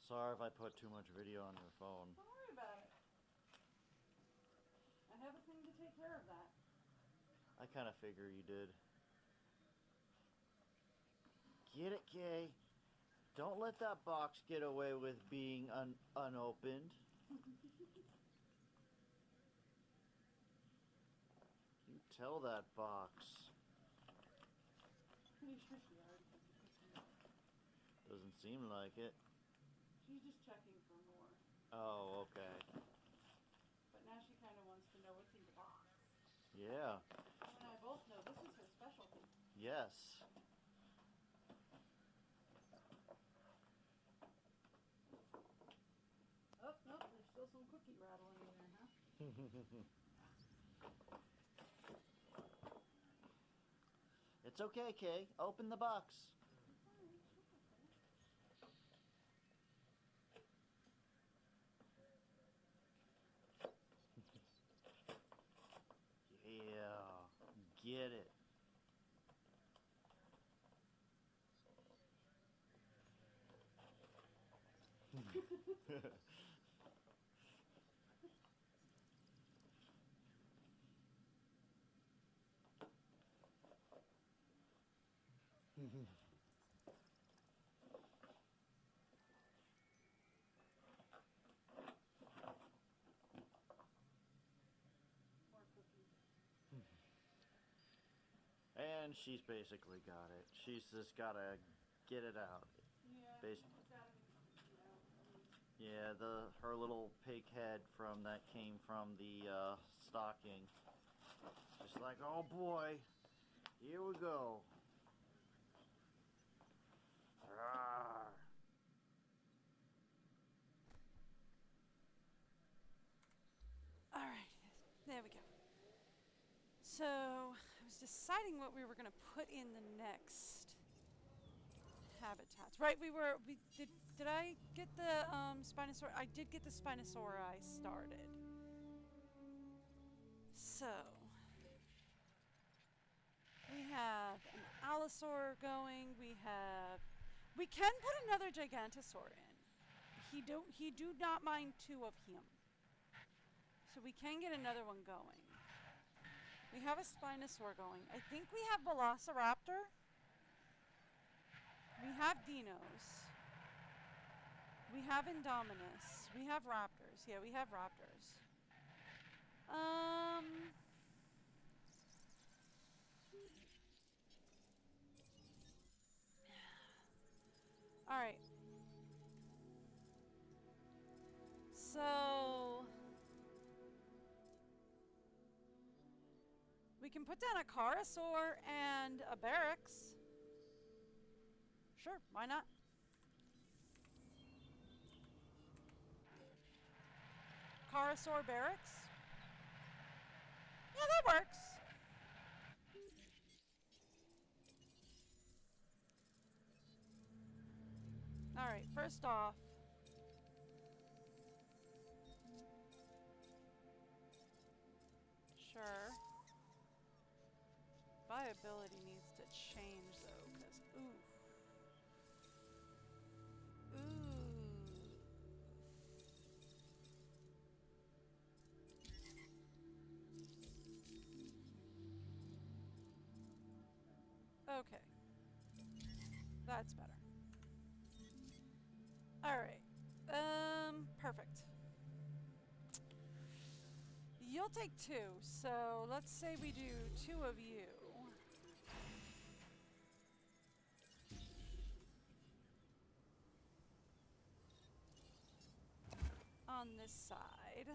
Sorry if I put too much video on your phone. Don't worry about it. I have a thing to take care of that. I kind of figure you did. Get it, Kay? Don't let that box get away with being unopened. You tell that box. Pretty sure she already has the cookie. Doesn't seem like it. She's just checking for more. Oh, okay. But now she kind of wants to know what's in the box. Yeah. You and I both know this is her specialty. Yes. Oh, nope, there's still some cookie rattling in there, huh? It's okay, Kay. Open the box. Yeah. Get it. And she's basically got it. She's just gotta get it out. Yeah. Yeah, her little pig head from that came from the stocking. Just like, oh boy, here we go. Rawr. All right, there we go. So I was deciding what we were gonna put in the next habitats. Right, we did. Did I get the Spinosaur? I did get the Spinosauri started. So we have an Allosaur going. We can put another Gigantosaur in. He do not mind two of him. So we can get another one going. We have a Spinosaur going. I think we have Velociraptor. We have Dinos. We have Indominus. We have Raptors. Yeah, we have Raptors. Alright. So we can put down a Carasaur and a Barracks. Sure, why not? Carasaur Barracks? Yeah, that works. Alright, first off. Sure. Viability needs to change though, because ooh. Okay. That's better. Alright. Perfect. You'll take two, so let's say we do two of you. On this side.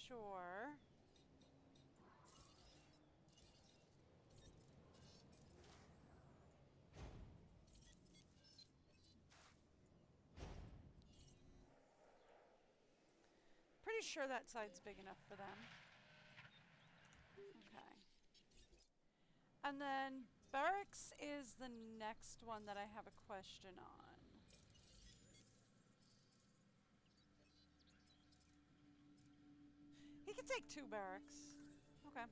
Sure. Pretty sure that side's big enough for them. Okay. And then Barracks is the next one that I have a question on. He can take two Barracks. Okay.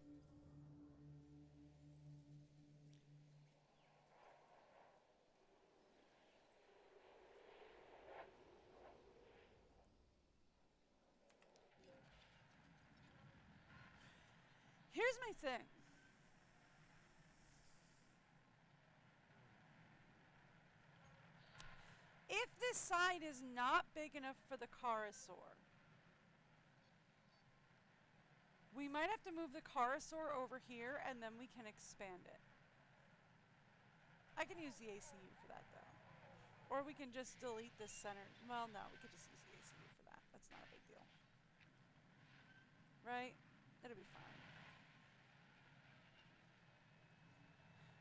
Here's my thing. If this side is not big enough for the Carasaur, we might have to move the Carasaur over here and then we can expand it. I can use the ACU for that though. Or we can just delete this center. Well, no, we could just use the ACU for that. That's not a big deal. Right? It'll be fine.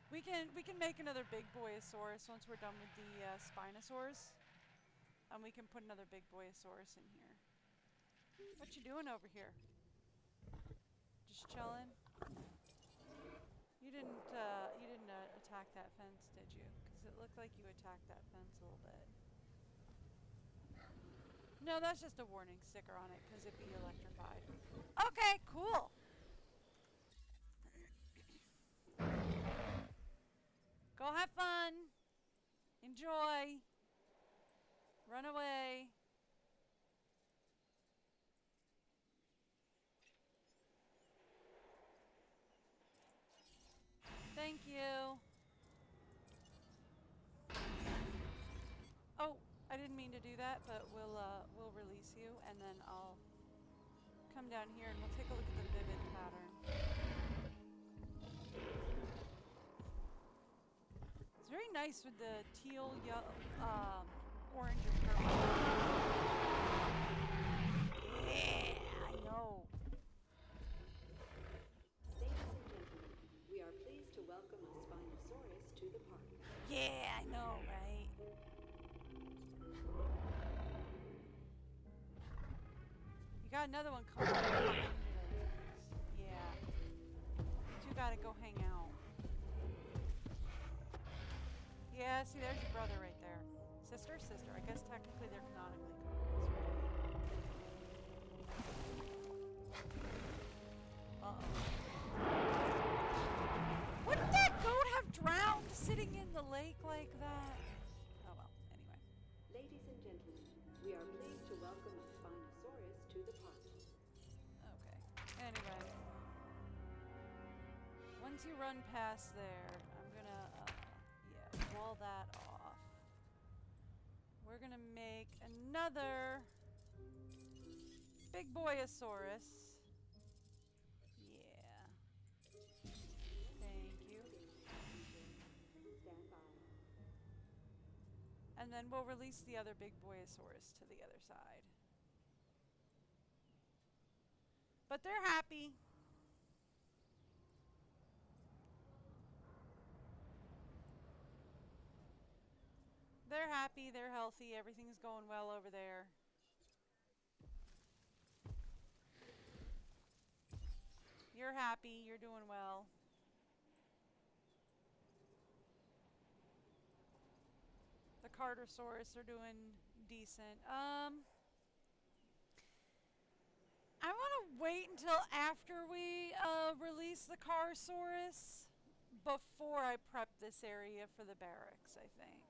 We can make another big Boyosaurus once we're done with the Spinosaurs. And we can put another big Boyosaurus in here. What you doing over here? Just chilling? You didn't attack that fence, did you? Because it looked like you attacked that fence a little bit. No, that's just a warning sticker on it because it'd be electrified. Okay, cool. Go have fun. Enjoy. Run away. Thank you. Oh, I didn't mean to do that, but we'll release you, and then I'll come down here and we'll take a look at the vivid pattern. It's very nice with the teal, yellow, orange, and purple. Yeah, I know. Ladies and gentlemen, we are pleased to welcome a Spinosaurus to the park. Yeah, I know, right? You got another one coming up behind you. Yeah. You two gotta go hang out. Yeah, see, there's your brother right there. Sister? Sister. I guess technically they're canonically cousins, right? Uh-oh. Wouldn't that goat have drowned sitting in the lake like that? Oh well, anyway. Ladies and gentlemen, we are pleased to welcome a Spinosaurus to the park. Okay. Anyway. Once you run past there, I'm gonna, yeah, wall that off. We're gonna make another big boyosaurus. Yeah. Thank you. Stand by. And then we'll release the other big boyosaurus to the other side. But they're happy. They're happy, they're healthy, everything's going well over there. You're happy, you're doing well. The Cartosaurus are doing decent. I want to wait until after we release the Carsaurus before I prep this area for the barracks, I think.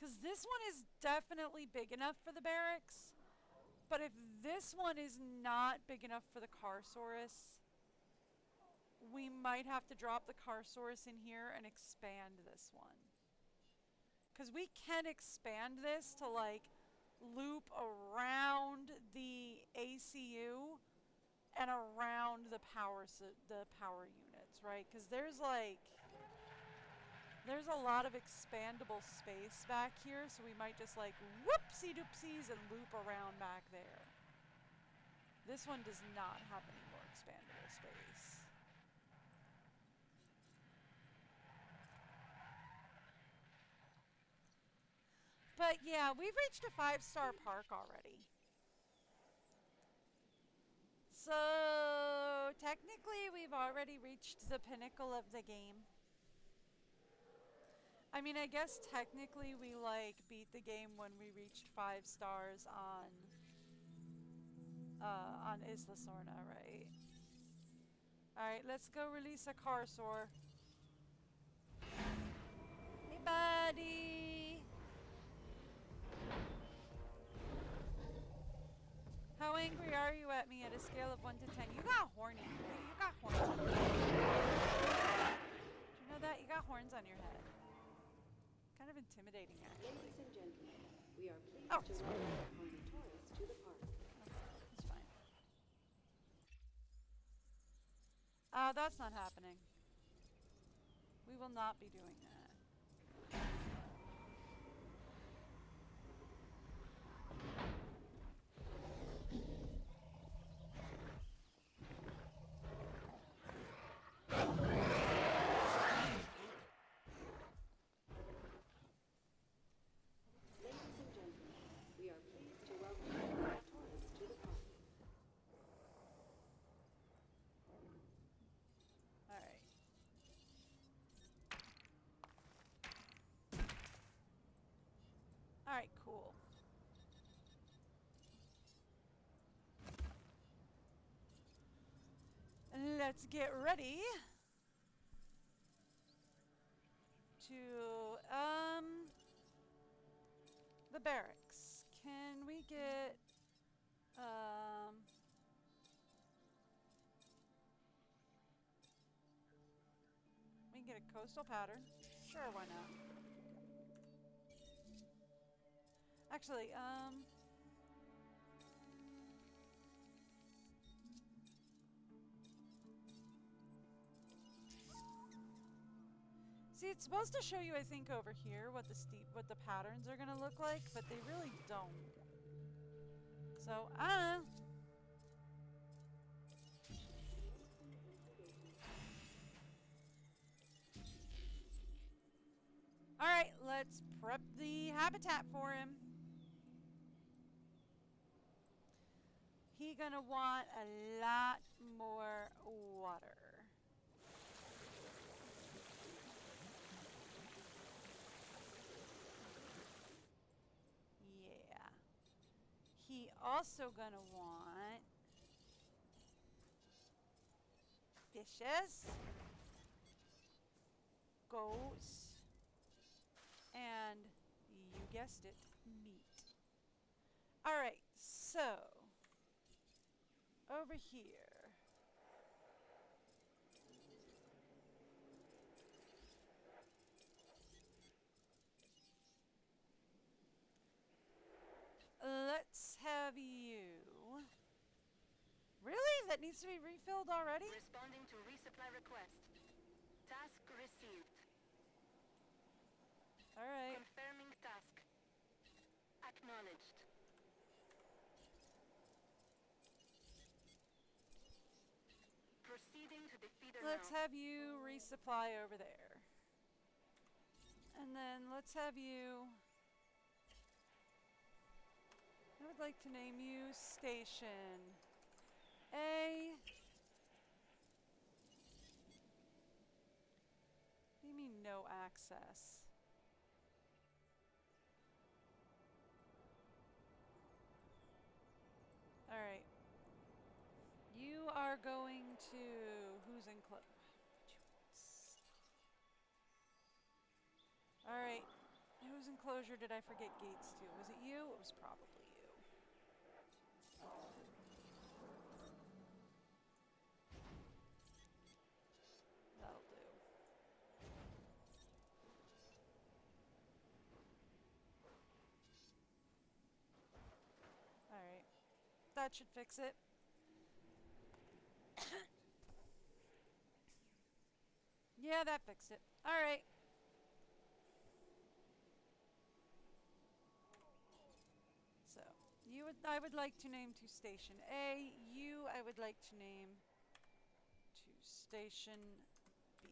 Because this one is definitely big enough for the barracks. But if this one is not big enough for the Carsaurus, we might have to drop the Carsaurus in here and expand this one. Because we can expand this to like loop around the ACU and around the power units, right? Because there's a lot of expandable space back here, so we might just like whoopsie doopsies and loop around back there. This one does not have any more expandable space. But yeah, we've reached a 5-star park already. So technically we've already reached the pinnacle of the game. I mean, I guess technically we like beat the game when we reached 5 stars on Isla Sorna, right? Alright, let's go release a Carsaur. Hey buddy! How angry are you at me at a scale of 1 to 10? You got horny. You got horns on your head. Did you know that? You got horns on your head. Kind of intimidating, actually. Ladies and gentlemen, we are pleased Oh, to welcome a Carnotaurus to the park. It's fine. That's not happening. We will not be doing that. Ladies and gentlemen, we are pleased to welcome a Carnotaurus to the park. Alright. Alright, cool. Let's get ready to, the the barracks? Can we get we can get a coastal pattern. Sure, why not? Actually, see, it's supposed to show you, I think, over here what the patterns are gonna look like, but they really don't. So, I don't know. Alright, let's prep the habitat for him. He gonna want a lot more water. Yeah. He also gonna want fishes, goats, and you guessed it, meat. Alright, so over here. Let's have you. Really? That needs to be refilled already? Responding to resupply request. Task received. Alright. Confirming task. Acknowledged. Proceeding to the feeder Let's now. have you resupply over there. And then let's have you. I would like to name you Station A. What do you mean no access? Alright. You are going to who's in club? Alright. Whose enclosure did I forget gates to? Was it you? It was probably you. That'll do. Alright. That should fix it. Yeah, that fixed it. Alright. So, I would like to name to Station A. You, I would like to name to Station B.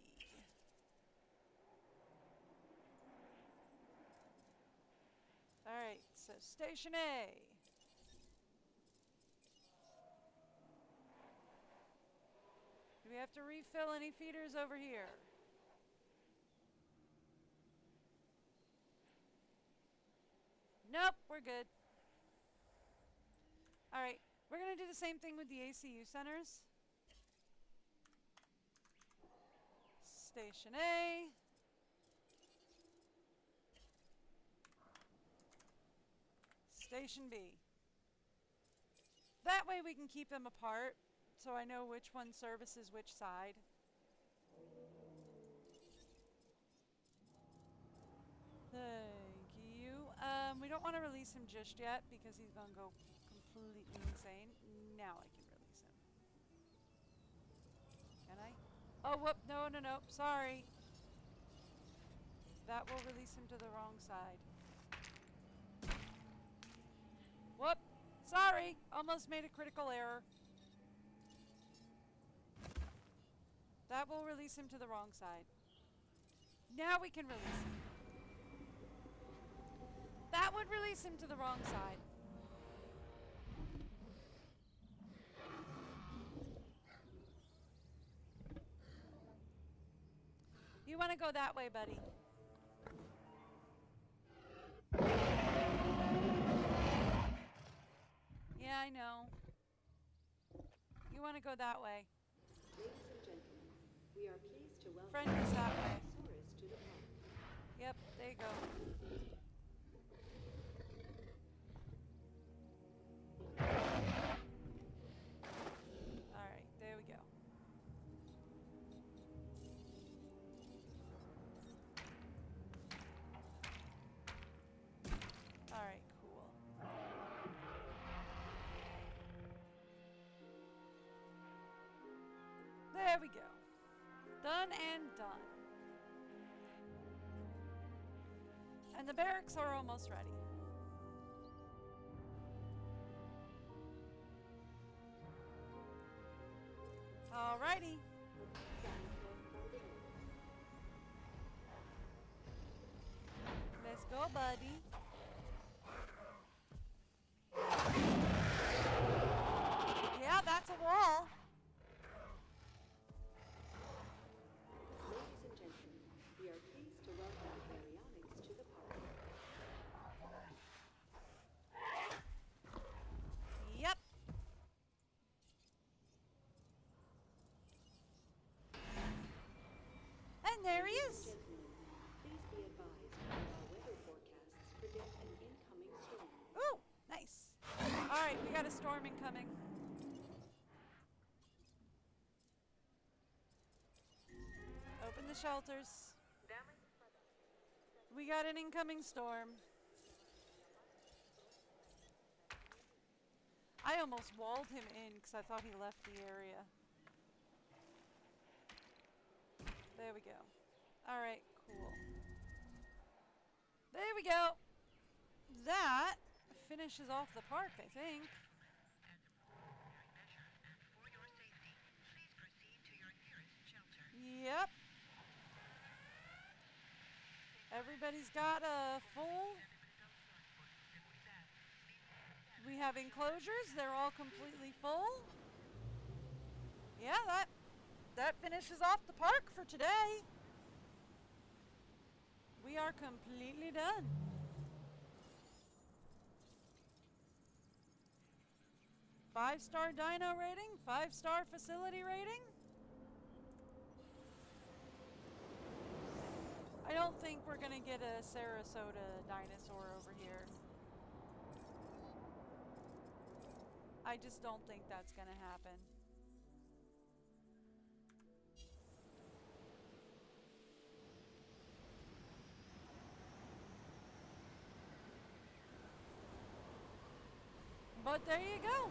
Alright, so Station A. Do we have to refill any feeders over here? Nope, we're good. Alright, we're going to do the same thing with the ACU centers. Station A. Station B. That way we can keep them apart, so I know which one services which side. Thank you. We don't want to release him just yet because he's going to go completely insane. Now I can release him. Can I? Oh, whoop. No, no, no. Sorry. That will release him to the wrong side. Whoop. Sorry. Almost made a critical error. That will release him to the wrong side. Now we can release him. That would release him to the wrong side. You want to go that way, buddy. Yeah, I know. You want to go that way. Ladies and gentlemen, we are pleased to welcome Friend is that way. Saurus to the park. Yep, there you go. Done and done. And the barracks are almost ready. Alrighty. Let's go, buddy. Yeah, that's a wall. Ladies and gentlemen, we are pleased to welcome Baryonyx to the park. Yep. And there he is. Gentlemen, please be advised that our weather forecasts predict an incoming storm. Ooh, nice. All right, we got a storm incoming. Open the shelters. We got an incoming storm. I almost walled him in because I thought he left the area. There we go. All right, cool. There we go. That finishes off the park, I think. Yep. Everybody's got a full. We have enclosures. They're all completely full. Yeah, that finishes off the park for today. We are completely done. Five-star dino rating, 5-star facility rating. I don't think we're gonna get a Sarasota dinosaur over here. I just don't think that's gonna happen. But there you go.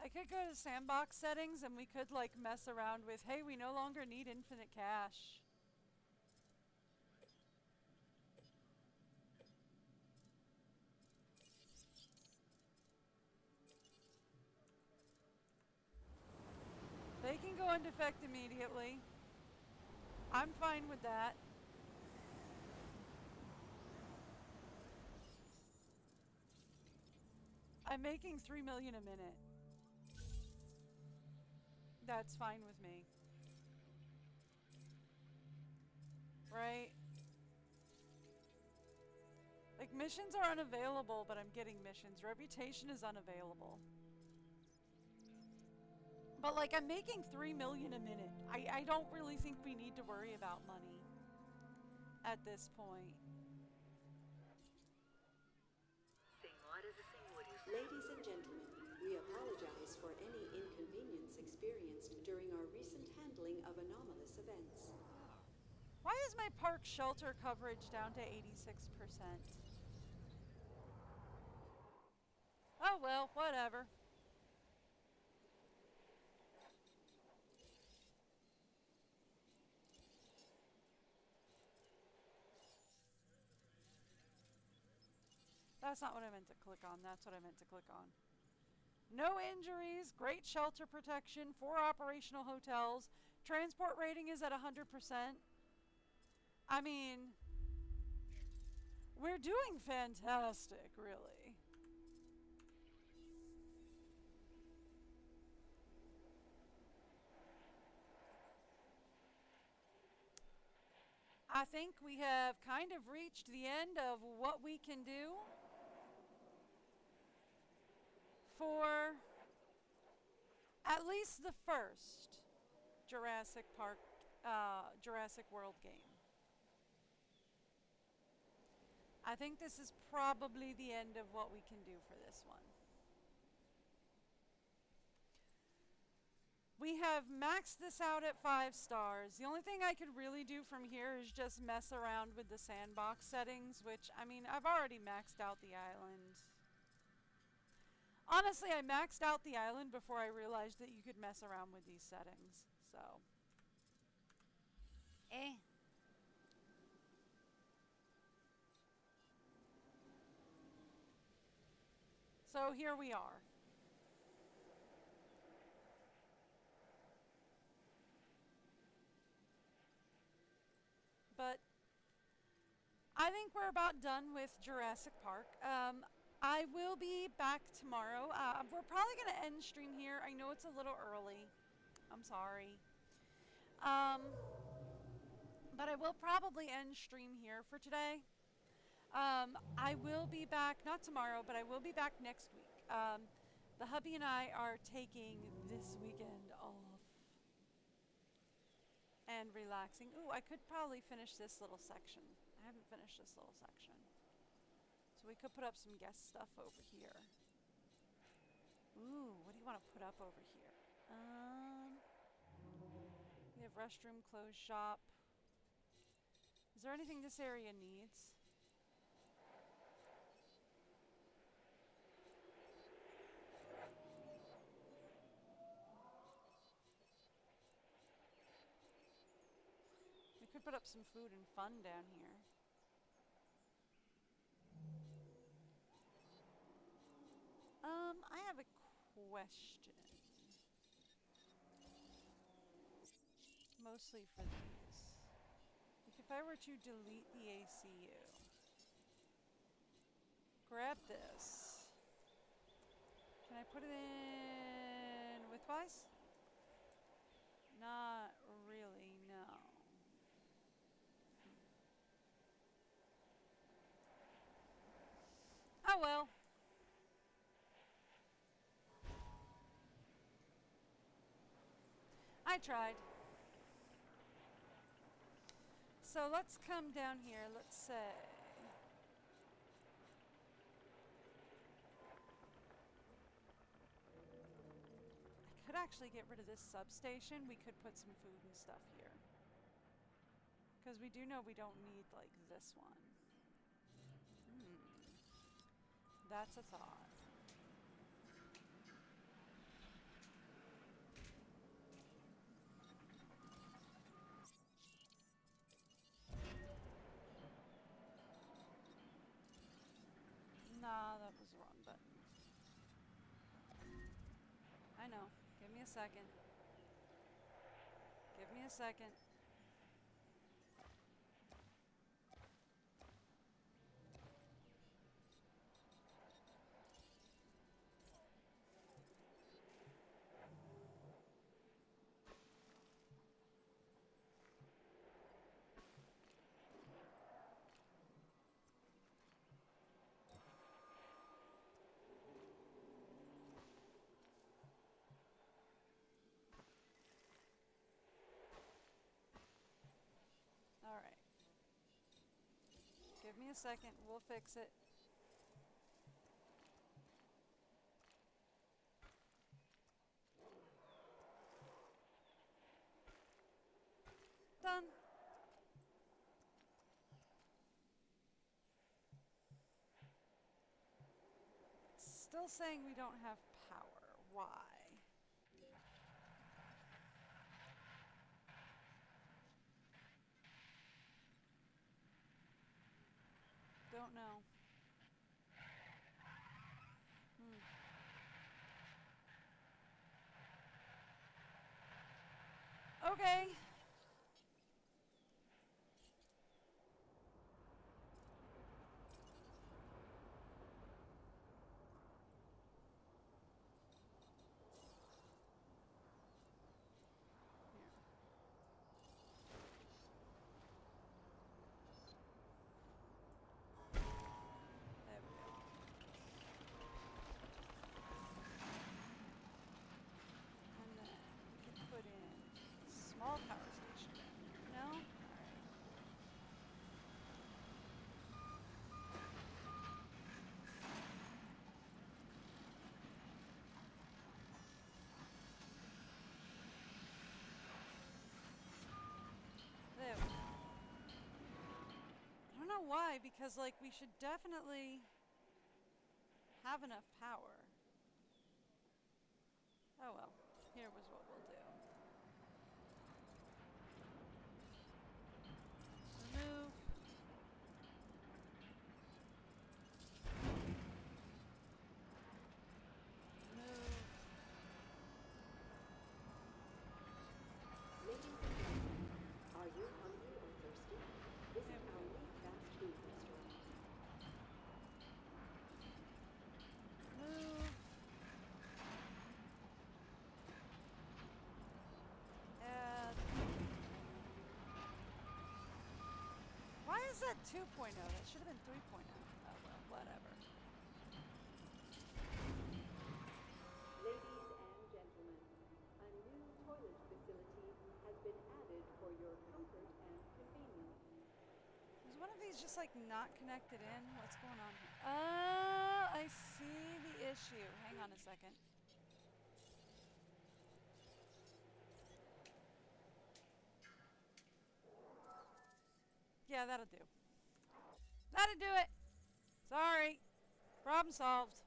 I could go to sandbox settings and we could like mess around with, hey, we no longer need infinite cash. They can go undefect immediately. I'm fine with that. I'm making 3 million a minute. That's fine with me. Right? Like, missions are unavailable, but I'm getting missions. Reputation is unavailable. But, like, I'm making 3 million a minute. I don't really think we need to worry about money at this point. Senhoras e senhores, Ladies and gentlemen, we apologize for any inconvenience experienced during our recent handling of anomalous events. Why is my park shelter coverage down to 86%? Oh well, whatever. That's not what I meant to click on. That's what I meant to click on. No injuries, great shelter protection, 4 operational hotels. Transport rating is at 100%. I mean, we're doing fantastic, really. I think we have kind of reached the end of what we can do for at least the first Jurassic Park, Jurassic World game. I think this is probably the end of what we can do for this one. We have maxed this out at 5 stars. The only thing I could really do from here is just mess around with the sandbox settings, which, I mean, I've already maxed out the island. Honestly, I maxed out the island before I realized that you could mess around with these settings, so. So here we are. But I think we're about done with Jurassic Park. I will be back tomorrow. We're probably going to end stream here. I know it's a little early. I'm sorry. But I will probably end stream here for today. I will be back, not tomorrow, but I will be back next week. The hubby and I are taking this weekend off and relaxing. Ooh, I could probably finish this little section. I haven't finished this little section. So we could put up some guest stuff over here. Ooh, what do you want to put up over here? We have restroom, clothes shop. Is there anything this area needs? We could put up some food and fun down here. I have a question. Mostly for these. Like if I were to delete the ACU, grab this. Can I put it in widthwise? Not really, no. Oh well. I tried. So let's come down here, let's say. I could actually get rid of this substation. We could put some food and stuff here. Because we do know we don't need, like, this one. That's a thought. Nah, that was the wrong button. I know. Give me a second. Give me a second. Alright. Give me a second. We'll fix it. Done. Still saying we don't have power. Why? Don't know. Okay. There we go. And then we can put in small power why, because, like, we should definitely have enough power. Oh well, here was what we'll do. Remove. Remove. Ladies and gentlemen, are you hungry or thirsty? Visit our new fast food restaurant. Move. Add. Why is that 2.0? That should have been 3.0. Oh well, whatever. Ladies and gentlemen, a new toilet facility has been added for your comfort and convenience. Is one of these just like not connected in? What's going on here? Oh, I see the issue. Hang on a second. Yeah, that'll do. That'll do it. Sorry. Problem solved.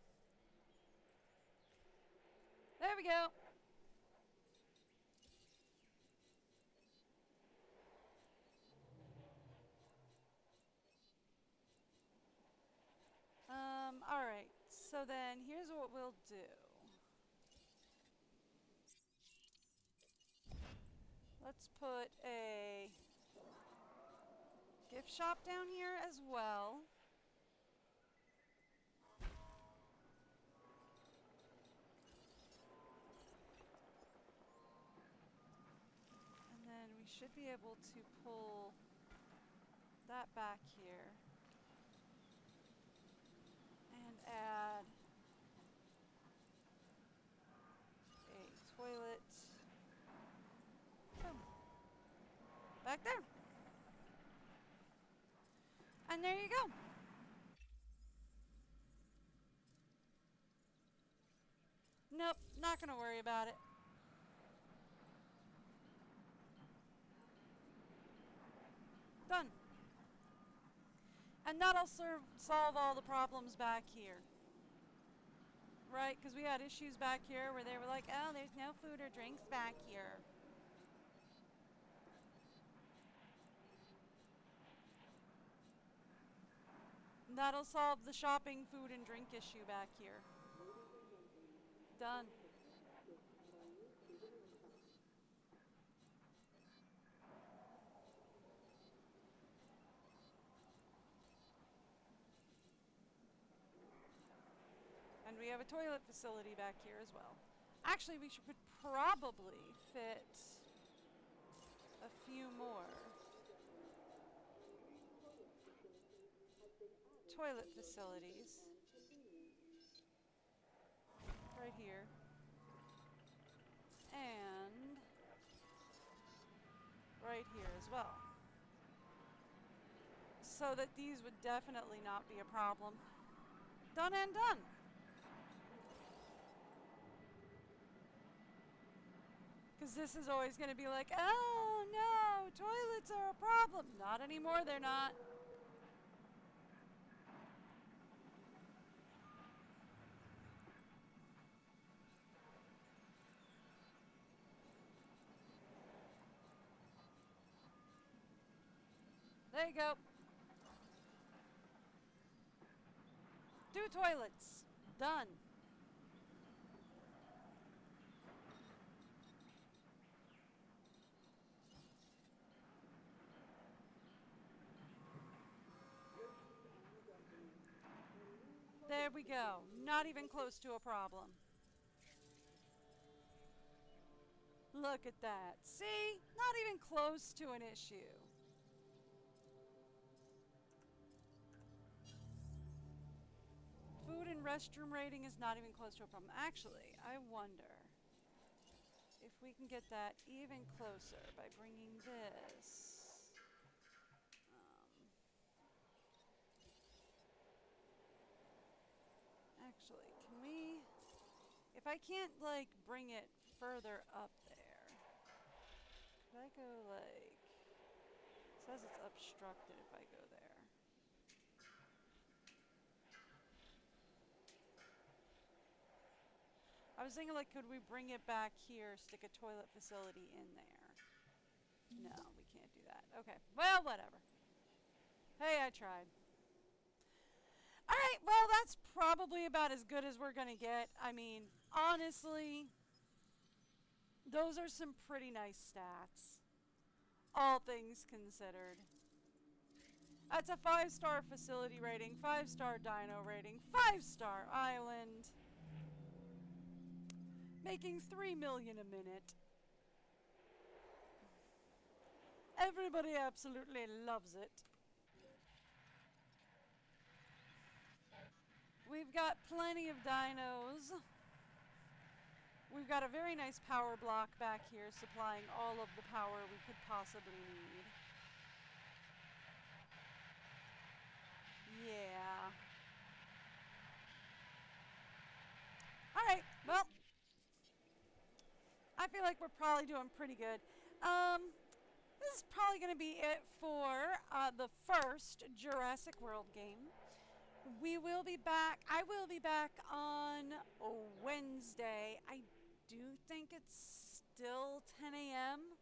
There we go. Alright. So then here's what we'll do. Let's put a gift shop down here as well. And then we should be able to pull that back here and add a toilet. Boom. Back there. And there you go. Nope, not gonna worry about it. Done. And that'll solve all the problems back here. Right? Because we had issues back here where they were like, oh, there's no food or drinks back here. And that'll solve the shopping, food, and drink issue back here. Done. And we have a toilet facility back here as well. Actually, we could probably fit a few more toilet facilities right here. And right here as well. So that these would definitely not be a problem. Done and done. Because this is always going to be like, oh no, toilets are a problem. Not anymore, they're not. There you go. 2 toilets. Done. There we go. Not even close to a problem. Look at that. See? Not even close to an issue. Food and restroom rating is not even close to a problem. Actually, I wonder if we can get that even closer by bringing this. Actually, can we, if I can't like bring it further up there, could I go like, it says it's obstructed if I go there. I was thinking, like, could we bring it back here, stick a toilet facility in there? No, we can't do that. Okay, well, whatever. Hey, I tried. Alright, well, that's probably about as good as we're gonna get. I mean, honestly, those are some pretty nice stats. All things considered. That's a 5-star facility rating, 5-star dino rating, 5-star island. Making 3 million a minute. Everybody absolutely loves it. We've got plenty of dinos. We've got a very nice power block back here supplying all of the power we could possibly need. Yeah. Alright, well, I feel like we're probably doing pretty good. This is probably going to be it for the first Jurassic World game. We will be back. I will be back on Wednesday. I do think it's still 10 a.m.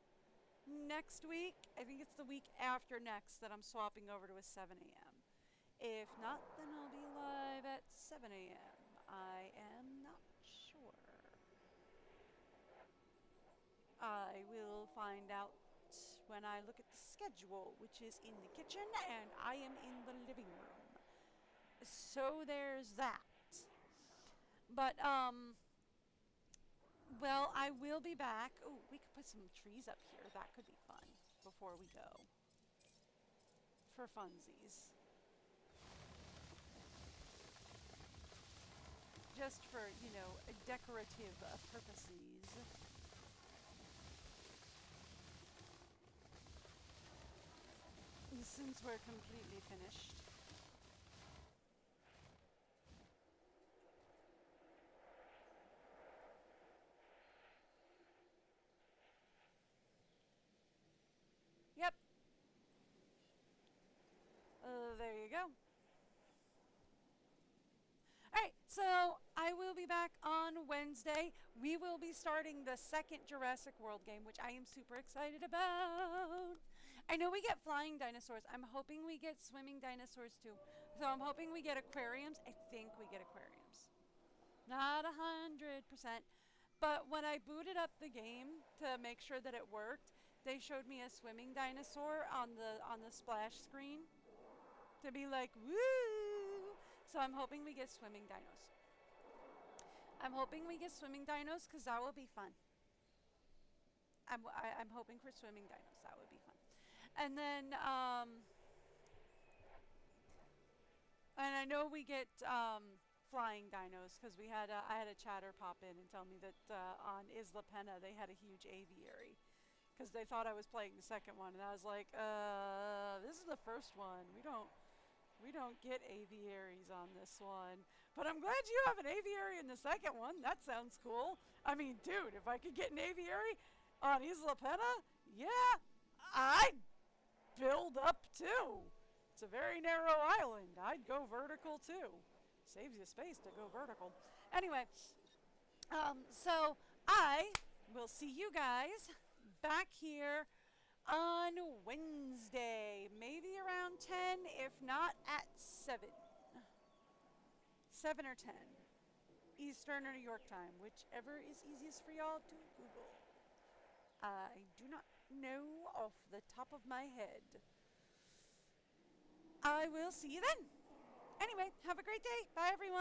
next week. I think it's the week after next that I'm swapping over to a 7 a.m. If not, then I'll be live at 7 a.m. I am not sure. I will find out when I look at the schedule, which is in the kitchen, and I am in the living room. So there's that. But, well, I will be back. Oh, we could put some trees up here. That could be fun before we go. For funsies. Just for, you know, decorative purposes. Since we're completely finished. Yep. There you go. Alright, so I will be back on Wednesday. We will be starting the second Jurassic World game, which I am super excited about. I know we get flying dinosaurs. I'm hoping we get swimming dinosaurs too. So I'm hoping we get aquariums. I think we get aquariums. Not 100%. But when I booted up the game to make sure that it worked, they showed me a swimming dinosaur on the splash screen to be like, woo! So I'm hoping we get swimming dinos. I'm hoping we get swimming dinos because that will be fun. I'm hoping for swimming dinos. That would be fun. And then, and I know we get flying dinos because I had a chatter pop in and tell me that on Isla they had a huge aviary because they thought I was playing the second one, and I was like, this is the first one. We don't get aviaries on this one. But I'm glad you have an aviary in the second one. That sounds cool. I mean, dude, if I could get an aviary on Isla Pena, yeah, I'd build up too. It's a very narrow island. I'd go vertical too. Saves you space to go vertical. Anyway, so I will see you guys back here on Wednesday, maybe around 10, if not at 7. 7 or 10. Eastern or New York time, whichever is easiest for y'all to Google. I do not know off the top of my head. I will see you then. Anyway, have a great day. Bye, everyone.